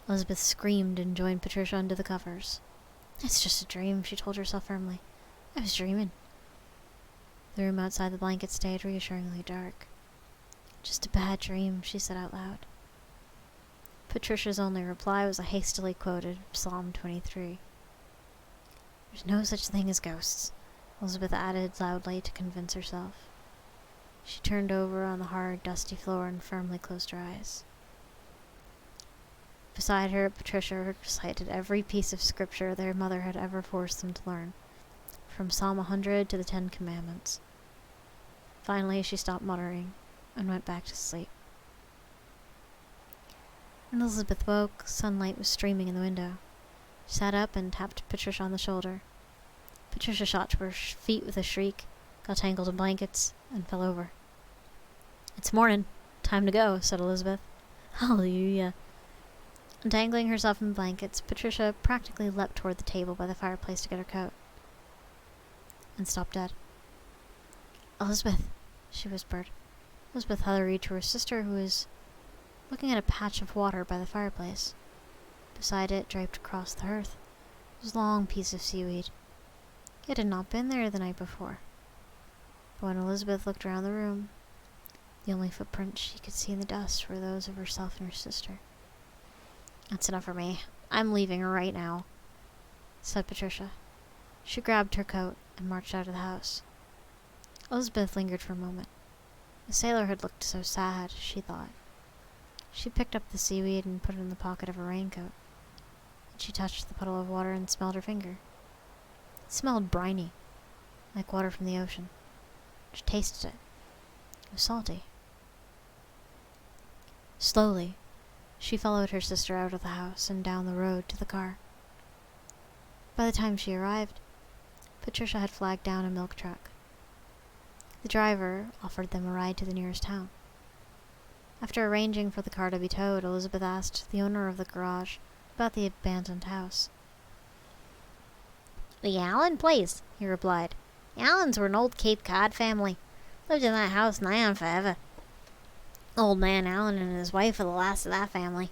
Elizabeth screamed and joined Patricia under the covers. It's just a dream, she told herself firmly. I was dreaming. The room outside the blanket stayed reassuringly dark. Just a bad dream, she said out loud. Patricia's only reply was a hastily quoted Psalm 23. There's no such thing as ghosts, Elizabeth added loudly to convince herself. She turned over on the hard, dusty floor and firmly closed her eyes. Beside her, Patricia recited every piece of scripture their mother had ever forced them to learn, from Psalm 100 to the 10 Commandments. Finally, she stopped muttering and went back to sleep. When Elizabeth woke, sunlight was streaming in the window. She sat up and tapped Patricia on the shoulder. Patricia shot to her feet with a shriek, got tangled in blankets, and fell over. It's morning. Time to go, said Elizabeth. Hallelujah. Untangling herself in blankets, Patricia practically leapt toward the table by the fireplace to get her coat. And stopped dead. Elizabeth, she whispered. Elizabeth hurried to her sister, who was looking at a patch of water by the fireplace. Beside it, draped across the hearth, was a long piece of seaweed. It had not been there the night before. But when Elizabeth looked around the room, the only footprints she could see in the dust were those of herself and her sister. That's enough for me. I'm leaving right now, said Patricia. She grabbed her coat and marched out of the house. Elizabeth lingered for a moment. The sailor had looked so sad, she thought. She picked up the seaweed and put it in the pocket of her raincoat. And she touched the puddle of water and smelled her finger. It smelled briny, like water from the ocean. She tasted it. It was salty. Slowly, she followed her sister out of the house and down the road to the car. By the time she arrived, Patricia had flagged down a milk truck. The driver offered them a ride to the nearest town. After arranging for the car to be towed, Elizabeth asked the owner of the garage about the abandoned house. The Allen place, he replied. The Allens were an old Cape Cod family. Lived in that house nigh on forever. Old man Allen and his wife were the last of that family.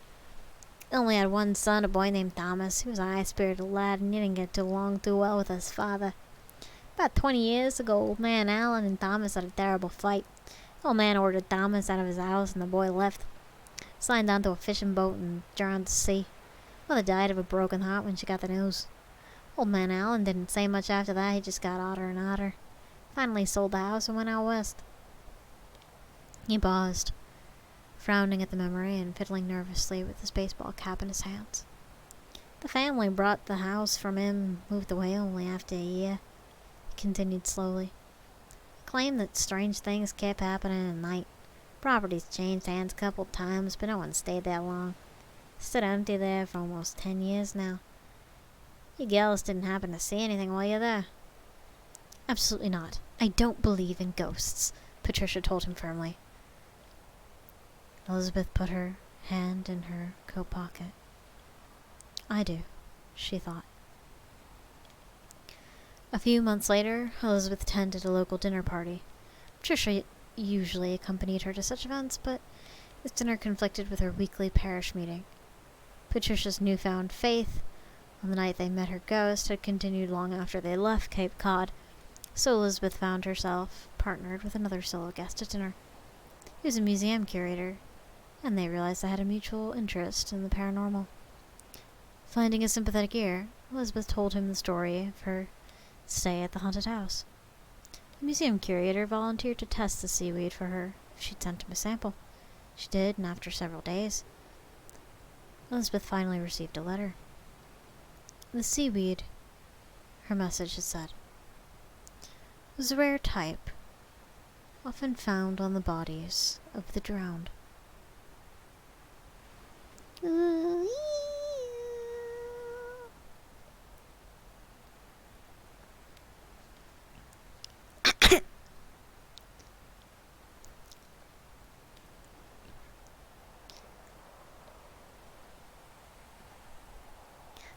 They only had one son, a boy named Thomas. He was a high-spirited lad, and he didn't get along too well with his father. About 20 years ago, old man Allen and Thomas had a terrible fight. The old man ordered Thomas out of his house, and the boy left. Signed onto a fishing boat and drowned at sea. Mother died of a broken heart when she got the news. Old man Allen didn't say much after that. He just got odder and odder. Finally sold the house and went out west. He paused, frowning at the memory and fiddling nervously with his baseball cap in his hands. The family brought the house from him and moved away only after a year, he continued slowly. Claimed that strange things kept happening at night. Property's changed hands a couple times, but no one stayed that long. Stood empty there for almost 10 years now. You girls didn't happen to see anything while you were there? Absolutely not. I don't believe in ghosts, Patricia told him firmly. Elizabeth put her hand in her coat pocket. I do, she thought. A few months later, Elizabeth attended a local dinner party. Patricia usually accompanied her to such events, but this dinner conflicted with her weekly parish meeting. Patricia's newfound faith on the night they met her ghost had continued long after they left Cape Cod, so Elizabeth found herself partnered with another solo guest at dinner. He was a museum curator, and they realized they had a mutual interest in the paranormal. Finding a sympathetic ear, Elizabeth told him the story of her stay at the haunted house. The museum curator volunteered to test the seaweed for her if she'd sent him a sample. She did, and after several days, Elizabeth finally received a letter. The seaweed, her message had said, was a rare type, often found on the bodies of the drowned.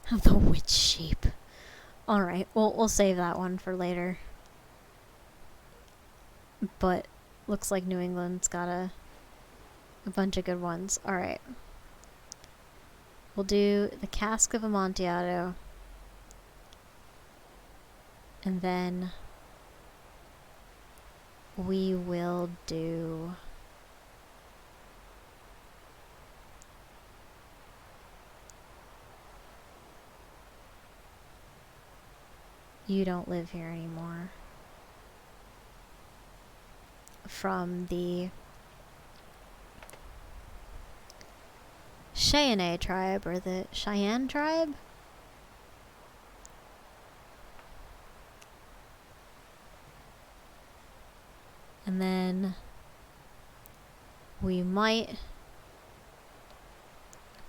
Of the witch sheep. Alright, we'll save that one for later. But looks like New England's got a bunch of good ones. Alright. We'll do the Cask of Amontillado. And then we will do You Don't Live Here Anymore from the Cheyenne tribe, or the Cheyenne tribe. And then we might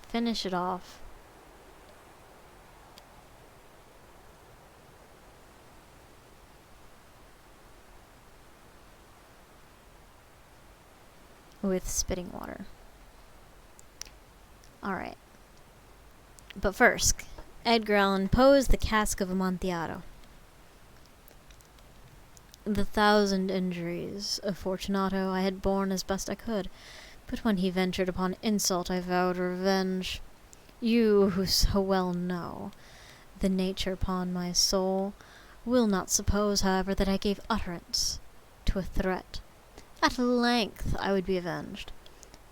finish it off with Spitting Water. Alright. But first, Edgar Allan Poe's The Cask of Amontillado. The 1,000 injuries of Fortunato I had borne as best I could, but when he ventured upon insult I vowed revenge. You, who so well know the nature upon my soul, will not suppose, however, that I gave utterance to a threat. At length I would be avenged.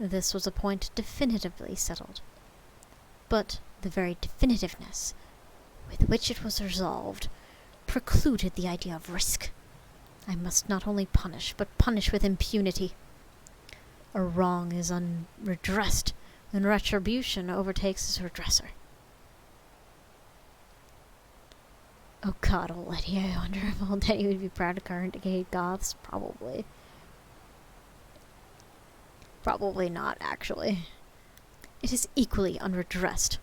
This was a point definitively settled. But the very definitiveness with which it was resolved precluded the idea of risk. I must not only punish, but punish with impunity. A wrong is unredressed when retribution overtakes its redresser. Oh God, old Letty, I wonder if old Letty would be proud of current decade goths. Probably. Probably not, actually. It is equally unredressed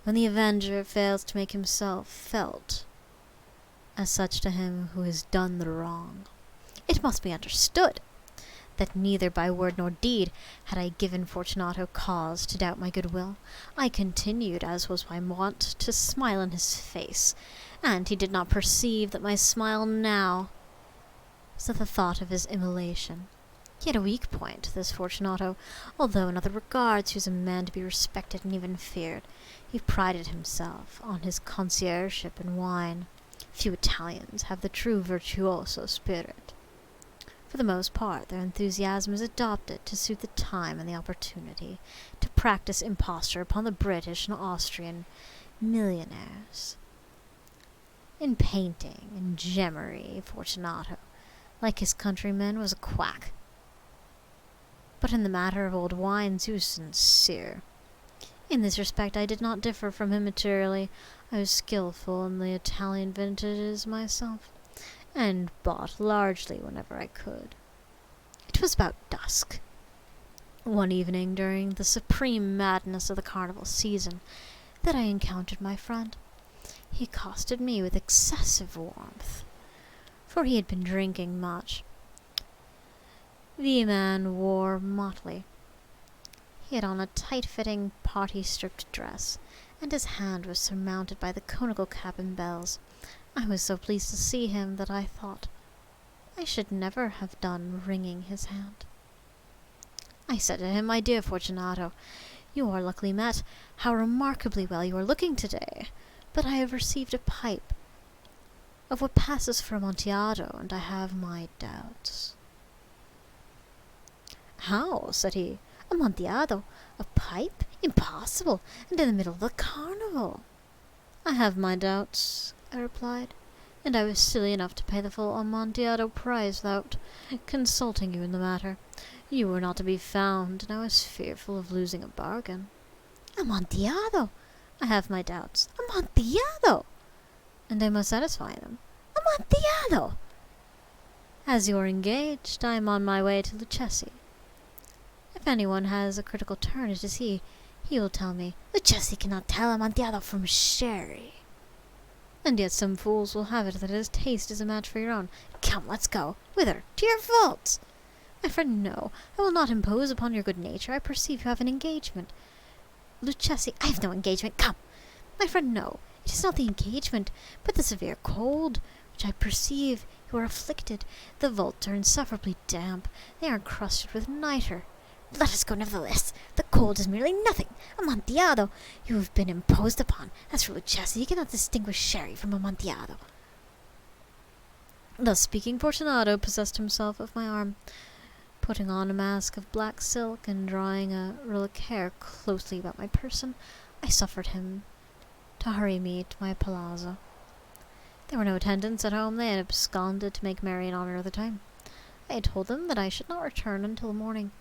when the avenger fails to make himself felt as such to him who has done the wrong. It must be understood that neither by word nor deed had I given Fortunato cause to doubt my goodwill. I continued, as was my wont, to smile in his face, and he did not perceive that my smile now was at the thought of his immolation. He had a weak point, this Fortunato, although in other regards he was a man to be respected and even feared. He prided himself on his connoisseurship in wine. Few Italians have the true virtuoso spirit. For the most part, their enthusiasm is adopted to suit the time and the opportunity, to practice imposture upon the British and Austrian millionaires. In painting and gemmery, Fortunato, like his countrymen, was a quack. But in the matter of old wines, he was sincere. In this respect I did not differ from him materially. I was skillful in the Italian vintages myself, and bought largely whenever I could. It was about dusk, one evening during the supreme madness of the carnival season, that I encountered my friend. He accosted me with excessive warmth, for he had been drinking much. The man wore motley. He had on a tight-fitting, party-stripped dress, and his hand was surmounted by the conical cap and bells. I was so pleased to see him that I thought I should never have done wringing his hand. I said to him, "My dear Fortunato, you are luckily met. How remarkably well you are looking today! But I have received a pipe of what passes for Amontillado, and I have my doubts." "How?" said he. "Amontillado? A pipe? Impossible! And in the middle of the carnival!" "I have my doubts," I replied, "and I was silly enough to pay the full Amontillado price without consulting you in the matter. You were not to be found, and I was fearful of losing a bargain." "Amontillado? I have my doubts." "Amontillado!" "And I must satisfy them." "Amontillado!" As you are engaged, I am on my way to Lucchesi. If anyone has a critical turn, it is he. He will tell me, Lucchesi cannot tell Amontillado from sherry. And yet some fools will have it that his taste is a match for your own. Come, let's go. Whither? To your vaults. My friend, no. I will not impose upon your good nature. I perceive you have an engagement. Lucchesi, I have no engagement. Come. My friend, no. It is not the engagement, but the severe cold, which I perceive you are afflicted. The vaults are insufferably damp. They are encrusted with nitre. Let us go nevertheless. The cold is merely nothing. Amontillado, you have been imposed upon. As for Lucchesi, he cannot distinguish sherry from Amontillado. Thus speaking, Fortunato possessed himself of my arm. Putting on a mask of black silk and drawing a reliquaire closely about my person, I suffered him to hurry me to my palazzo. There were no attendants at home. They had absconded to make merry in honor of the time. I had told them that I should not return until morning.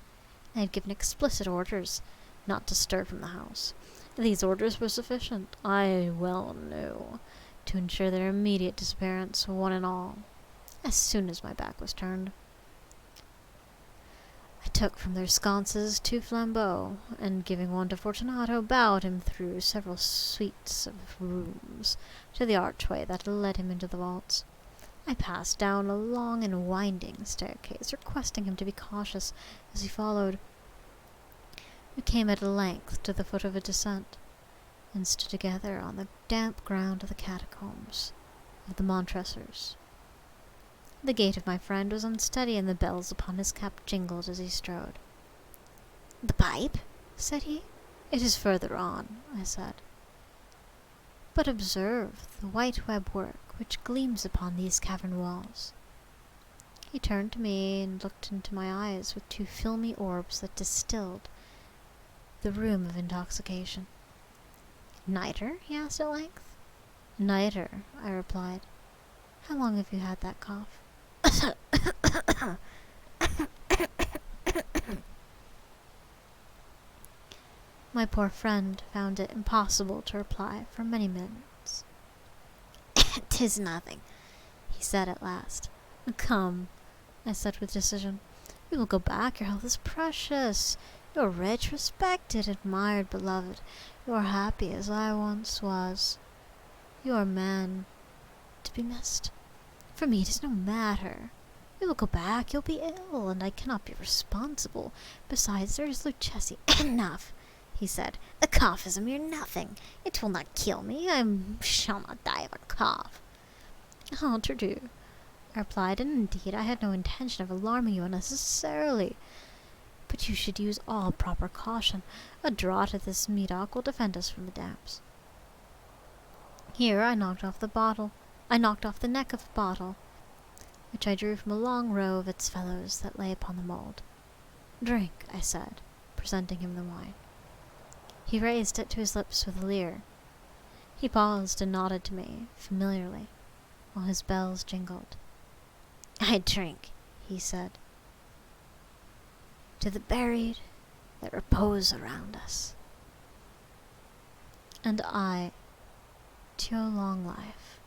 I had given explicit orders not to stir from the house. These orders were sufficient, I well knew, to ensure their immediate disappearance, one and all, as soon as my back was turned. I took from their sconces 2 flambeaux, and giving one to Fortunato, bowed him through several suites of rooms to the archway that led him into the vaults. I passed down a long and winding staircase, requesting him to be cautious as he followed. We came at length to the foot of a descent, and stood together on the damp ground of the catacombs of the Montresors. The gait of my friend was unsteady, and the bells upon his cap jingled as he strode. "The pipe?" said he. "It is further on," I said. "But observe the white web work which gleams upon these cavern walls." He turned to me and looked into my eyes with 2 filmy orbs that distilled the rheum of intoxication. "Nitre?" he asked at length. "Nitre," I replied. "How long have you had that cough?" My poor friend found it impossible to reply for many minutes. "'Tis nothing," he said at last. "Come," I said with decision. "We will go back. Your health is precious. You are rich, respected, admired, beloved. You are happy as I once was. You are a man to be missed. For me it is no matter. We will go back. You'll be ill, and I cannot be responsible. Besides, there is Lucchesi." "Enough," he said. "The cough is a mere nothing. It will not kill me. I shall not die of a cough." "Entre deux," I replied, "and indeed I had no intention of alarming you unnecessarily. But you should use all proper caution. A draught of this medoc will defend us from the damps." Here I knocked off the neck of the bottle, which I drew from a long row of its fellows that lay upon the mould. "Drink," I said, presenting him the wine. He raised it to his lips with a leer. He paused and nodded to me familiarly, while his bells jingled. "I drink," he said, "to the buried that repose around us." "And I to your long life."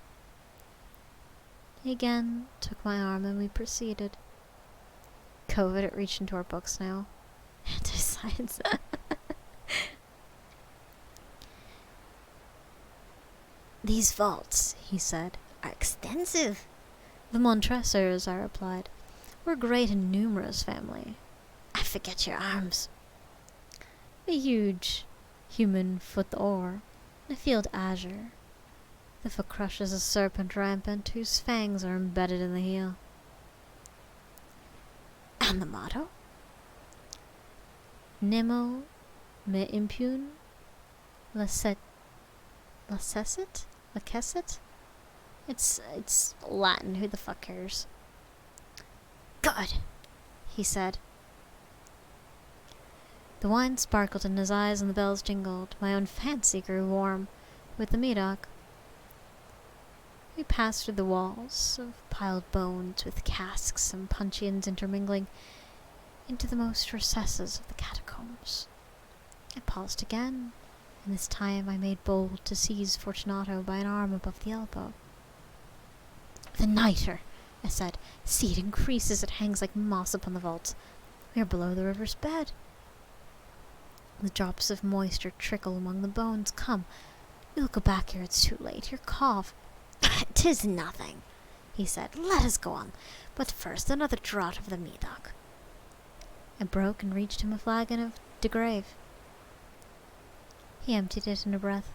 He again took my arm and we proceeded. COVID had reached into our books now. And besides, "These vaults," he said, "are extensive." "The Montresors," I replied, "were a great and numerous family." "I forget your arms." "A huge human foot or, a field azure. The foot crushes a serpent rampant whose fangs are embedded in the heel." "And the motto?" "Nemo me impune lacessit." Lacessit? It's Latin. Who the fuck cares? "Good," he said. The wine sparkled in his eyes and the bells jingled. My own fancy grew warm with the medoc. We passed through the walls of piled bones with casks and puncheons intermingling into the most recesses of the catacombs. I paused again, and this time I made bold to seize Fortunato by an arm above the elbow. "The nitre!" I said. See, it increases. It hangs like moss upon the vaults. We are below the river's bed. The drops of moisture trickle among the bones. Come, we'll go back here. It's too late. Your cough. 'Tis nothing, he said. Let us go on. But first, another draught of the medoc. I broke and reached him a flagon of de Grave. He emptied it in a breath.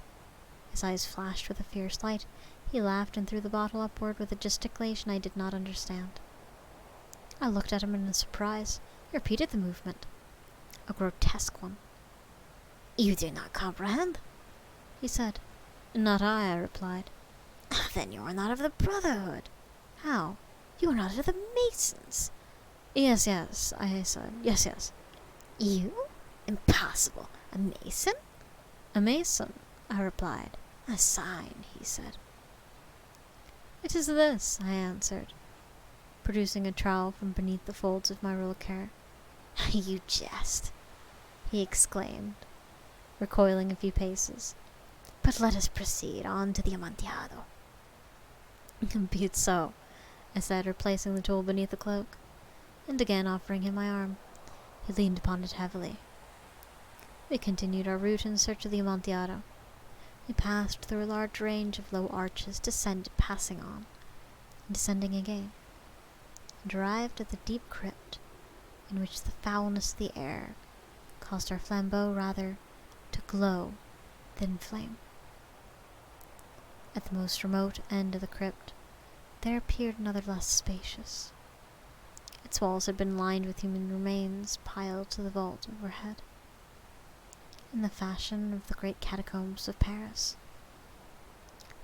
His eyes flashed with a fierce light. He laughed and threw the bottle upward with a gesticulation I did not understand. I looked at him in surprise. He repeated the movement. A grotesque one. You do not comprehend? He said. Not I replied. Then you are not of the Brotherhood. How? You are not of the Masons. Yes, I said. Yes. You? Impossible. A Mason? A Mason, I replied. A sign, he said. It is this, I answered, producing a trowel from beneath the folds of my roll-up hair. You jest, he exclaimed, recoiling a few paces. But let us proceed on to the Amontillado. Be it so, I said, replacing the tool beneath the cloak, and again offering him my arm. He leaned upon it heavily. We continued our route in search of the Amontillado. We passed through a large range of low arches, descended, passing on, and descending again, and arrived at the deep crypt, in which the foulness of the air caused our flambeau rather to glow than flame. At the most remote end of the crypt, there appeared another less spacious. Its walls had been lined with human remains piled to the vault overhead, in the fashion of the great catacombs of Paris.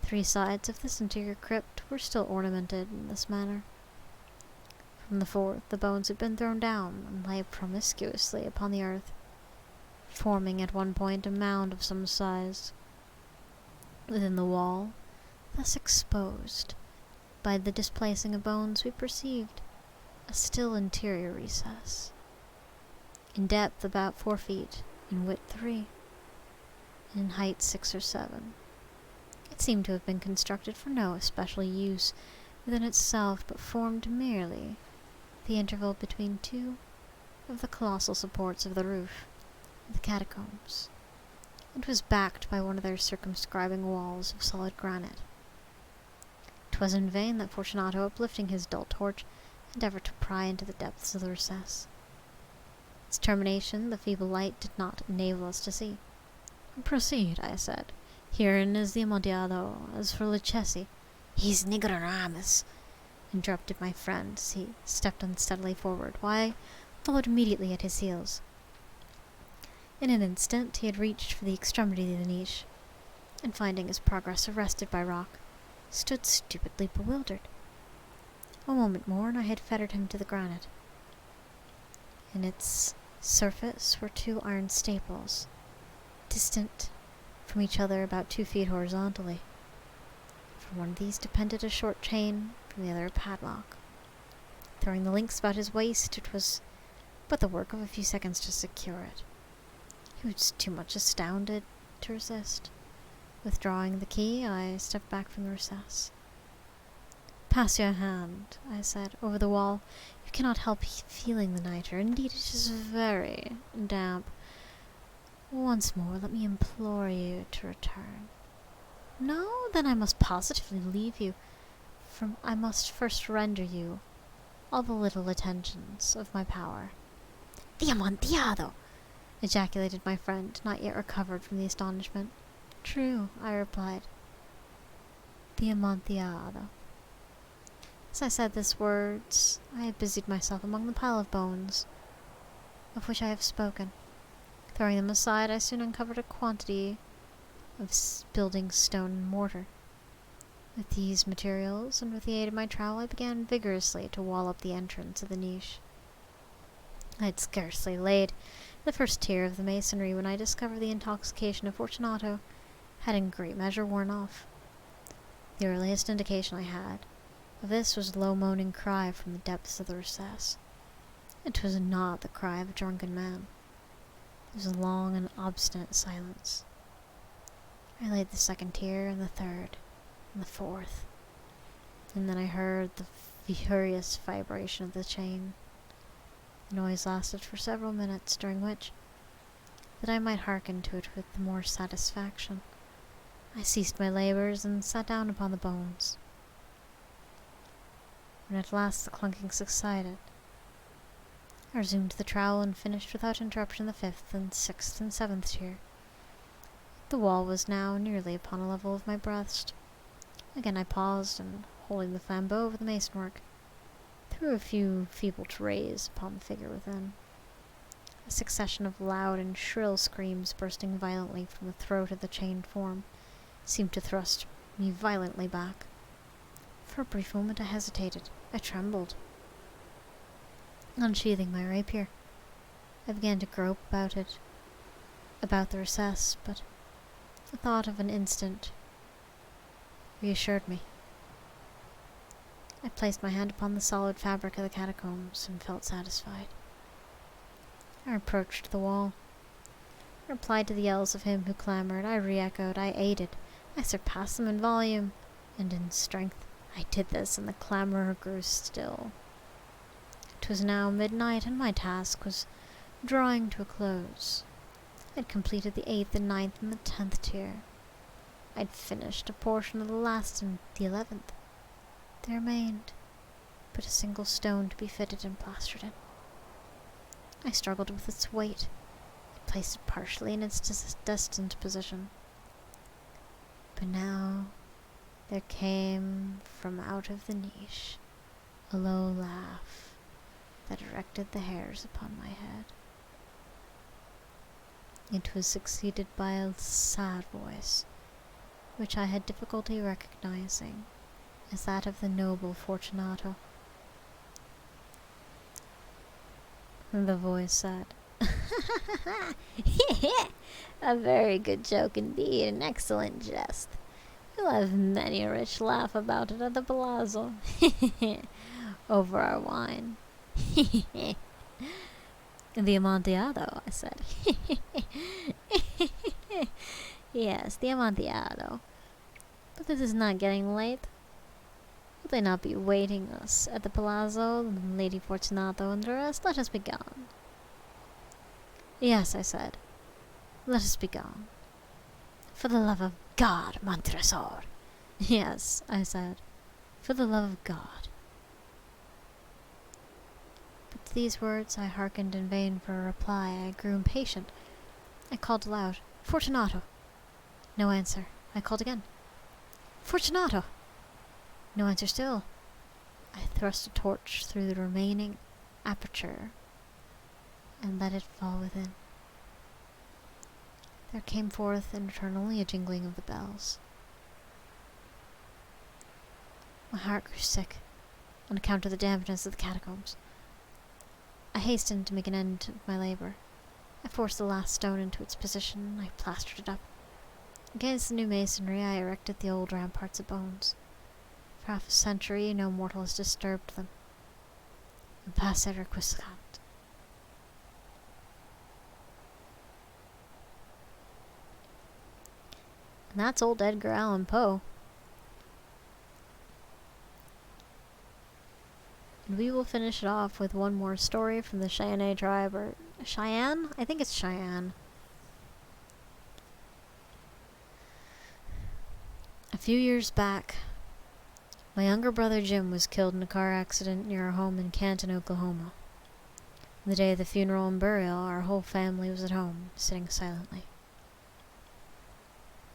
3 sides of this interior crypt were still ornamented in this manner. From the 4th, the bones had been thrown down and lay promiscuously upon the earth, forming at one point a mound of some size. Within the wall, thus exposed by the displacing of bones, we perceived a still interior recess, in depth about 4 feet, in width 3, and in height 6 or 7. It seemed to have been constructed for no especial use within itself, but formed merely the interval between 2 of the colossal supports of the roof of the catacombs. It was backed by one of their circumscribing walls of solid granite. 'Twas in vain that Fortunato, uplifting his dull torch, endeavored to pry into the depths of the recess. Its termination the feeble light did not enable us to see. Proceed, I said. Herein is the Amontillado. As for Lucchesi, he's ignoramus, interrupted my friend as he stepped unsteadily forward, while I followed immediately at his heels. In an instant he had reached for the extremity of the niche, and finding his progress arrested by rock, stood stupidly bewildered. A moment more, and I had fettered him to the granite. In its surface were 2 iron staples, distant from each other about 2 feet horizontally. From one of these depended a short chain, from the other a padlock. Throwing the links about his waist, it was but the work of a few seconds to secure it. He was too much astounded to resist. Withdrawing the key, I stepped back from the recess. Pass your hand, I said, over the wall. You cannot help feeling the nitre. Indeed, it is very damp. Once more, let me implore you to return. No, then I must positively leave you, for I must first render you all the little attentions of my power. The Amontillado! Ejaculated my friend, not yet recovered from the astonishment. True, I replied. The Amontillado. As I said these words, I had busied myself among the pile of bones of which I have spoken. Throwing them aside, I soon uncovered a quantity of building stone and mortar. With these materials, and with the aid of my trowel, I began vigorously to wall up the entrance of the niche. I had scarcely laid the first tier of the masonry when I discovered the intoxication of Fortunato had in great measure worn off. The earliest indication I had of this was a low moaning cry from the depths of the recess. It was not the cry of a drunken man. It was a long and obstinate silence. I laid the second tier, and the third, and the 4th, and then I heard the furious vibration of the chain. The noise lasted for several minutes, during which, that I might hearken to it with the more satisfaction, I ceased my labours and sat down upon the bones. When at last the clunking subsided, I resumed the trowel and finished without interruption the 5th and 6th and 7th tier. The wall was now nearly upon a level with my breast. Again I paused, and, holding the flambeau over the masonwork, threw a few feeble rays upon the figure within. A succession of loud and shrill screams bursting violently from the throat of the chained form seemed to thrust me violently back. For a brief moment I hesitated. I trembled. Unsheathing my rapier, I began to grope about the recess, but the thought of an instant reassured me. I placed my hand upon the solid fabric of the catacombs and felt satisfied. I approached the wall. I replied to the yells of him who clamoured. I re-echoed. I aided. I surpassed them in volume and in strength. I did this, and the clamour grew still. 'Twas now midnight, and my task was drawing to a close. I had completed the 8th and 9th and the 10th tier. I had finished a portion of the last and the 11th. There remained but a single stone to be fitted and plastered in. I struggled with its weight. I placed it partially in its destined position. But now there came from out of the niche a low laugh that erected the hairs upon my head. It was succeeded by a sad voice, which I had difficulty recognizing as that of the noble Fortunato. The voice said, "A very good joke indeed, an excellent jest. We'll have many a rich laugh about it at the palazzo, over our wine." "The Amontillado," I said. "Yes, the Amontillado. But it is not getting late. Will they not be waiting us at the palazzo, Lady Fortunato and the rest? Let us be gone." "Yes," I said. "Let us be gone." "For the love of God, Montresor." "Yes," I said. "For the love of God." But to these words I hearkened in vain for a reply. I grew impatient. I called aloud, "Fortunato!" No answer. I called again, "Fortunato!" No answer still. I thrust a torch through the remaining aperture and let it fall within. There came forth in return only a jingling of the bells. My heart grew sick on account of the dampness of the catacombs. I hastened to make an end of my labour. I forced the last stone into its position. I plastered it up. Against the new masonry I erected the old ramparts of bones. For half a century no mortal has disturbed them. And passe requiescat. And that's old Edgar Allan Poe. And we will finish it off with one more story from the Cheyenne tribe, or Cheyenne? I think it's Cheyenne. A few years back, my younger brother Jim was killed in a car accident near our home in Canton, Oklahoma. On the day of the funeral and burial, our whole family was at home, sitting silently.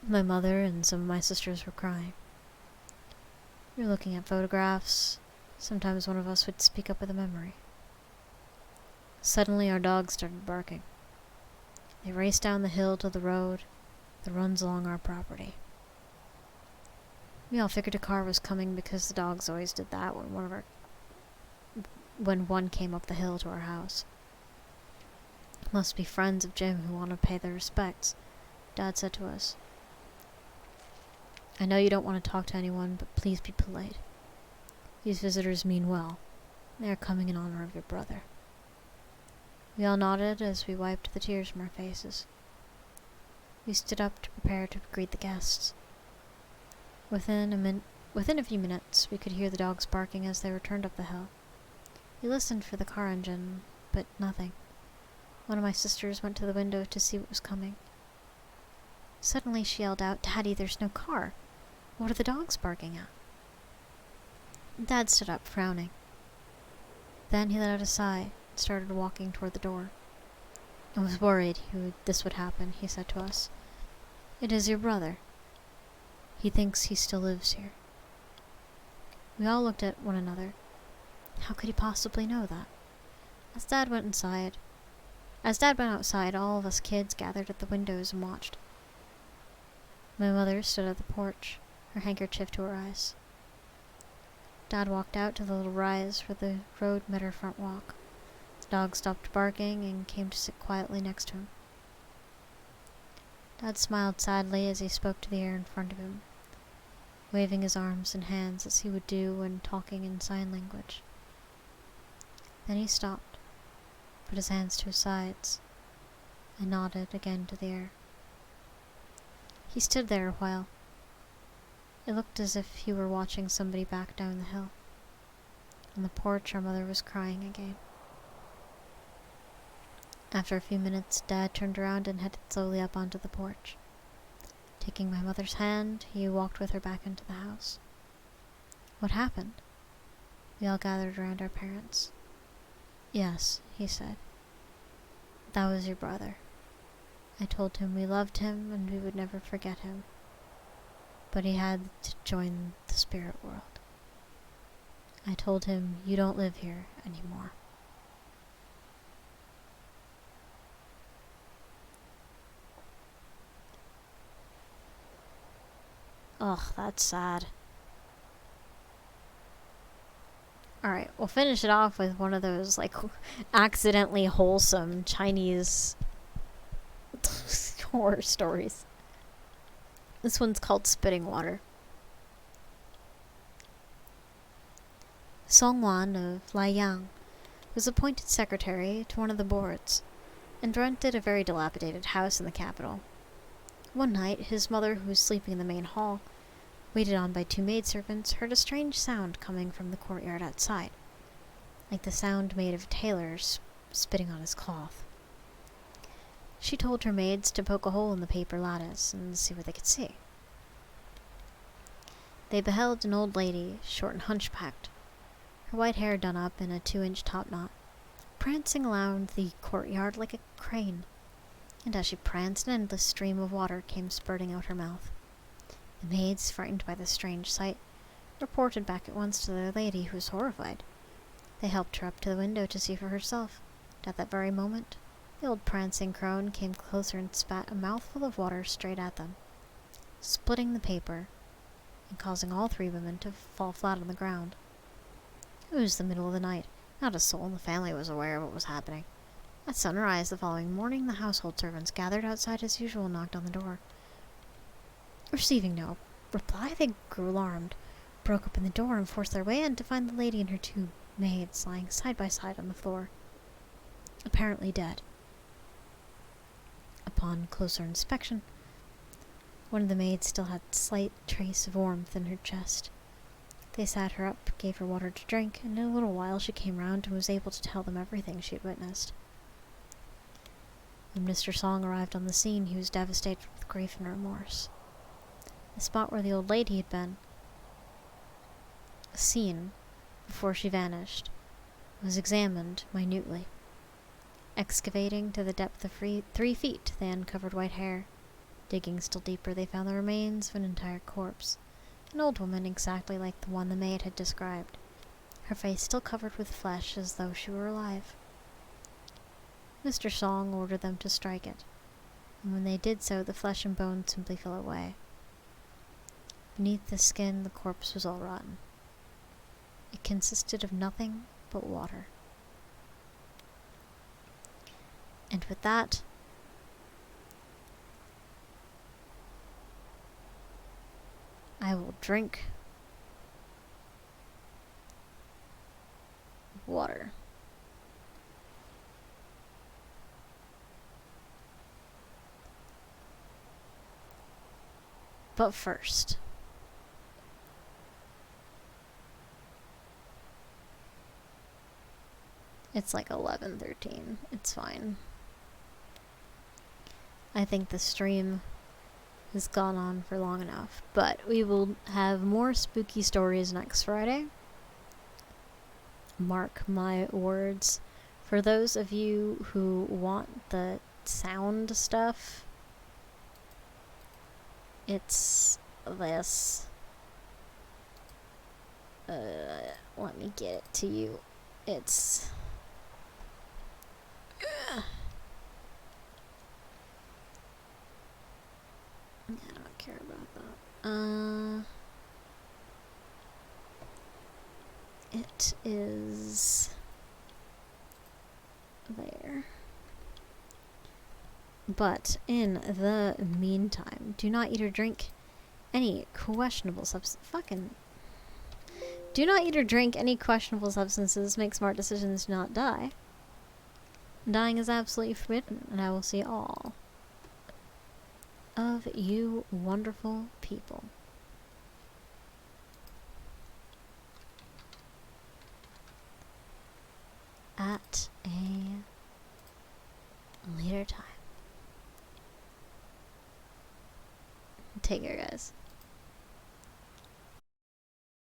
My mother and some of my sisters were crying. We were looking at photographs. Sometimes one of us would speak up with a memory. Suddenly our dogs started barking. They raced down the hill to the road that runs along our property. We all figured a car was coming because the dogs always did that when one came up the hill to our house. It must be friends of Jim who want to pay their respects, Dad said to us. "I know you don't want to talk to anyone, but please be polite. These visitors mean well. They are coming in honor of your brother." We all nodded as we wiped the tears from our faces. We stood up to prepare to greet the guests. Within Within a few minutes, we could hear the dogs barking as they returned up the hill. We listened for the car engine, but nothing. One of my sisters went to the window to see what was coming. Suddenly she yelled out, "Daddy, there's no car. What are the dogs barking at?" Dad stood up, frowning. Then he let out a sigh and started walking toward the door. "I was worried this would happen," he said to us. "It is your brother. He thinks he still lives here." We all looked at one another. How could he possibly know that? As Dad went outside, all of us kids gathered at the windows and watched. My mother stood at the porch, her handkerchief to her eyes. Dad walked out to the little rise where the road met our front walk. The dog stopped barking and came to sit quietly next to him. Dad smiled sadly as he spoke to the air in front of him, waving his arms and hands as he would do when talking in sign language. Then he stopped, put his hands to his sides, and nodded again to the air. He stood there a while. It looked as if he were watching somebody back down the hill. On the porch, our mother was crying again. After a few minutes, Dad turned around and headed slowly up onto the porch. Taking my mother's hand, he walked with her back into the house. "What happened?" We all gathered around our parents. "Yes," he said. "That was your brother. I told him we loved him and we would never forget him. But he had to join the spirit world. I told him, you don't live here anymore." Ugh, that's sad. Alright, we'll finish it off with one of those, like, accidentally wholesome Chinese horror stories. This one's called Spitting Water. Song Wan of Liang was appointed secretary to one of the boards, and rented a very dilapidated house in the capital. One night, his mother, who was sleeping in the main hall, waited on by 2 maidservants, heard a strange sound coming from the courtyard outside, like the sound made of a tailor spitting on his cloth. She told her maids to poke a hole in the paper lattice and see what they could see. They beheld an old lady, short and hunchbacked, her white hair done up in a 2-inch topknot, prancing around the courtyard like a crane. And as she pranced, an endless stream of water came spurting out her mouth. The maids, frightened by this strange sight, reported back at once to their lady, who was horrified. They helped her up to the window to see for herself, and at that very moment, the old prancing crone came closer and spat a mouthful of water straight at them, splitting the paper, and causing all 3 women to fall flat on the ground. It was the middle of the night. Not a soul in the family was aware of what was happening. At sunrise the following morning, the household servants gathered outside as usual and knocked on the door. Receiving no reply, they grew alarmed, broke open the door, and forced their way in to find the lady and her 2 maids lying side by side on the floor, apparently dead. Upon closer inspection, one of the maids still had a slight trace of warmth in her chest. They sat her up, gave her water to drink, and in a little while she came round and was able to tell them everything she had witnessed. When Mr. Song arrived on the scene, he was devastated with grief and remorse. The spot where the old lady had been seen before she vanished was examined minutely. Excavating to the depth of 3 feet, they uncovered white hair. Digging still deeper, they found the remains of an entire corpse, an old woman exactly like the one the maid had described, her face still covered with flesh as though she were alive. Mr. Song ordered them to strike it, and when they did so, the flesh and bones simply fell away. Beneath the skin, the corpse was all rotten. It consisted of nothing but water. And with that, I will drink water. But first, It's like 11:13. It's fine. I think the stream has gone on for long enough, but we will have more spooky stories next Friday. Mark my words. For those of you who want the sound stuff, it's this. Let me get it to you. It's I don't care about that. It is there. But in the meantime, do not eat or drink any questionable do not eat or drink any questionable substances. Make smart decisions. Do not die. Dying is absolutely forbidden, and I will see all of you wonderful people at a later time. Take care, guys.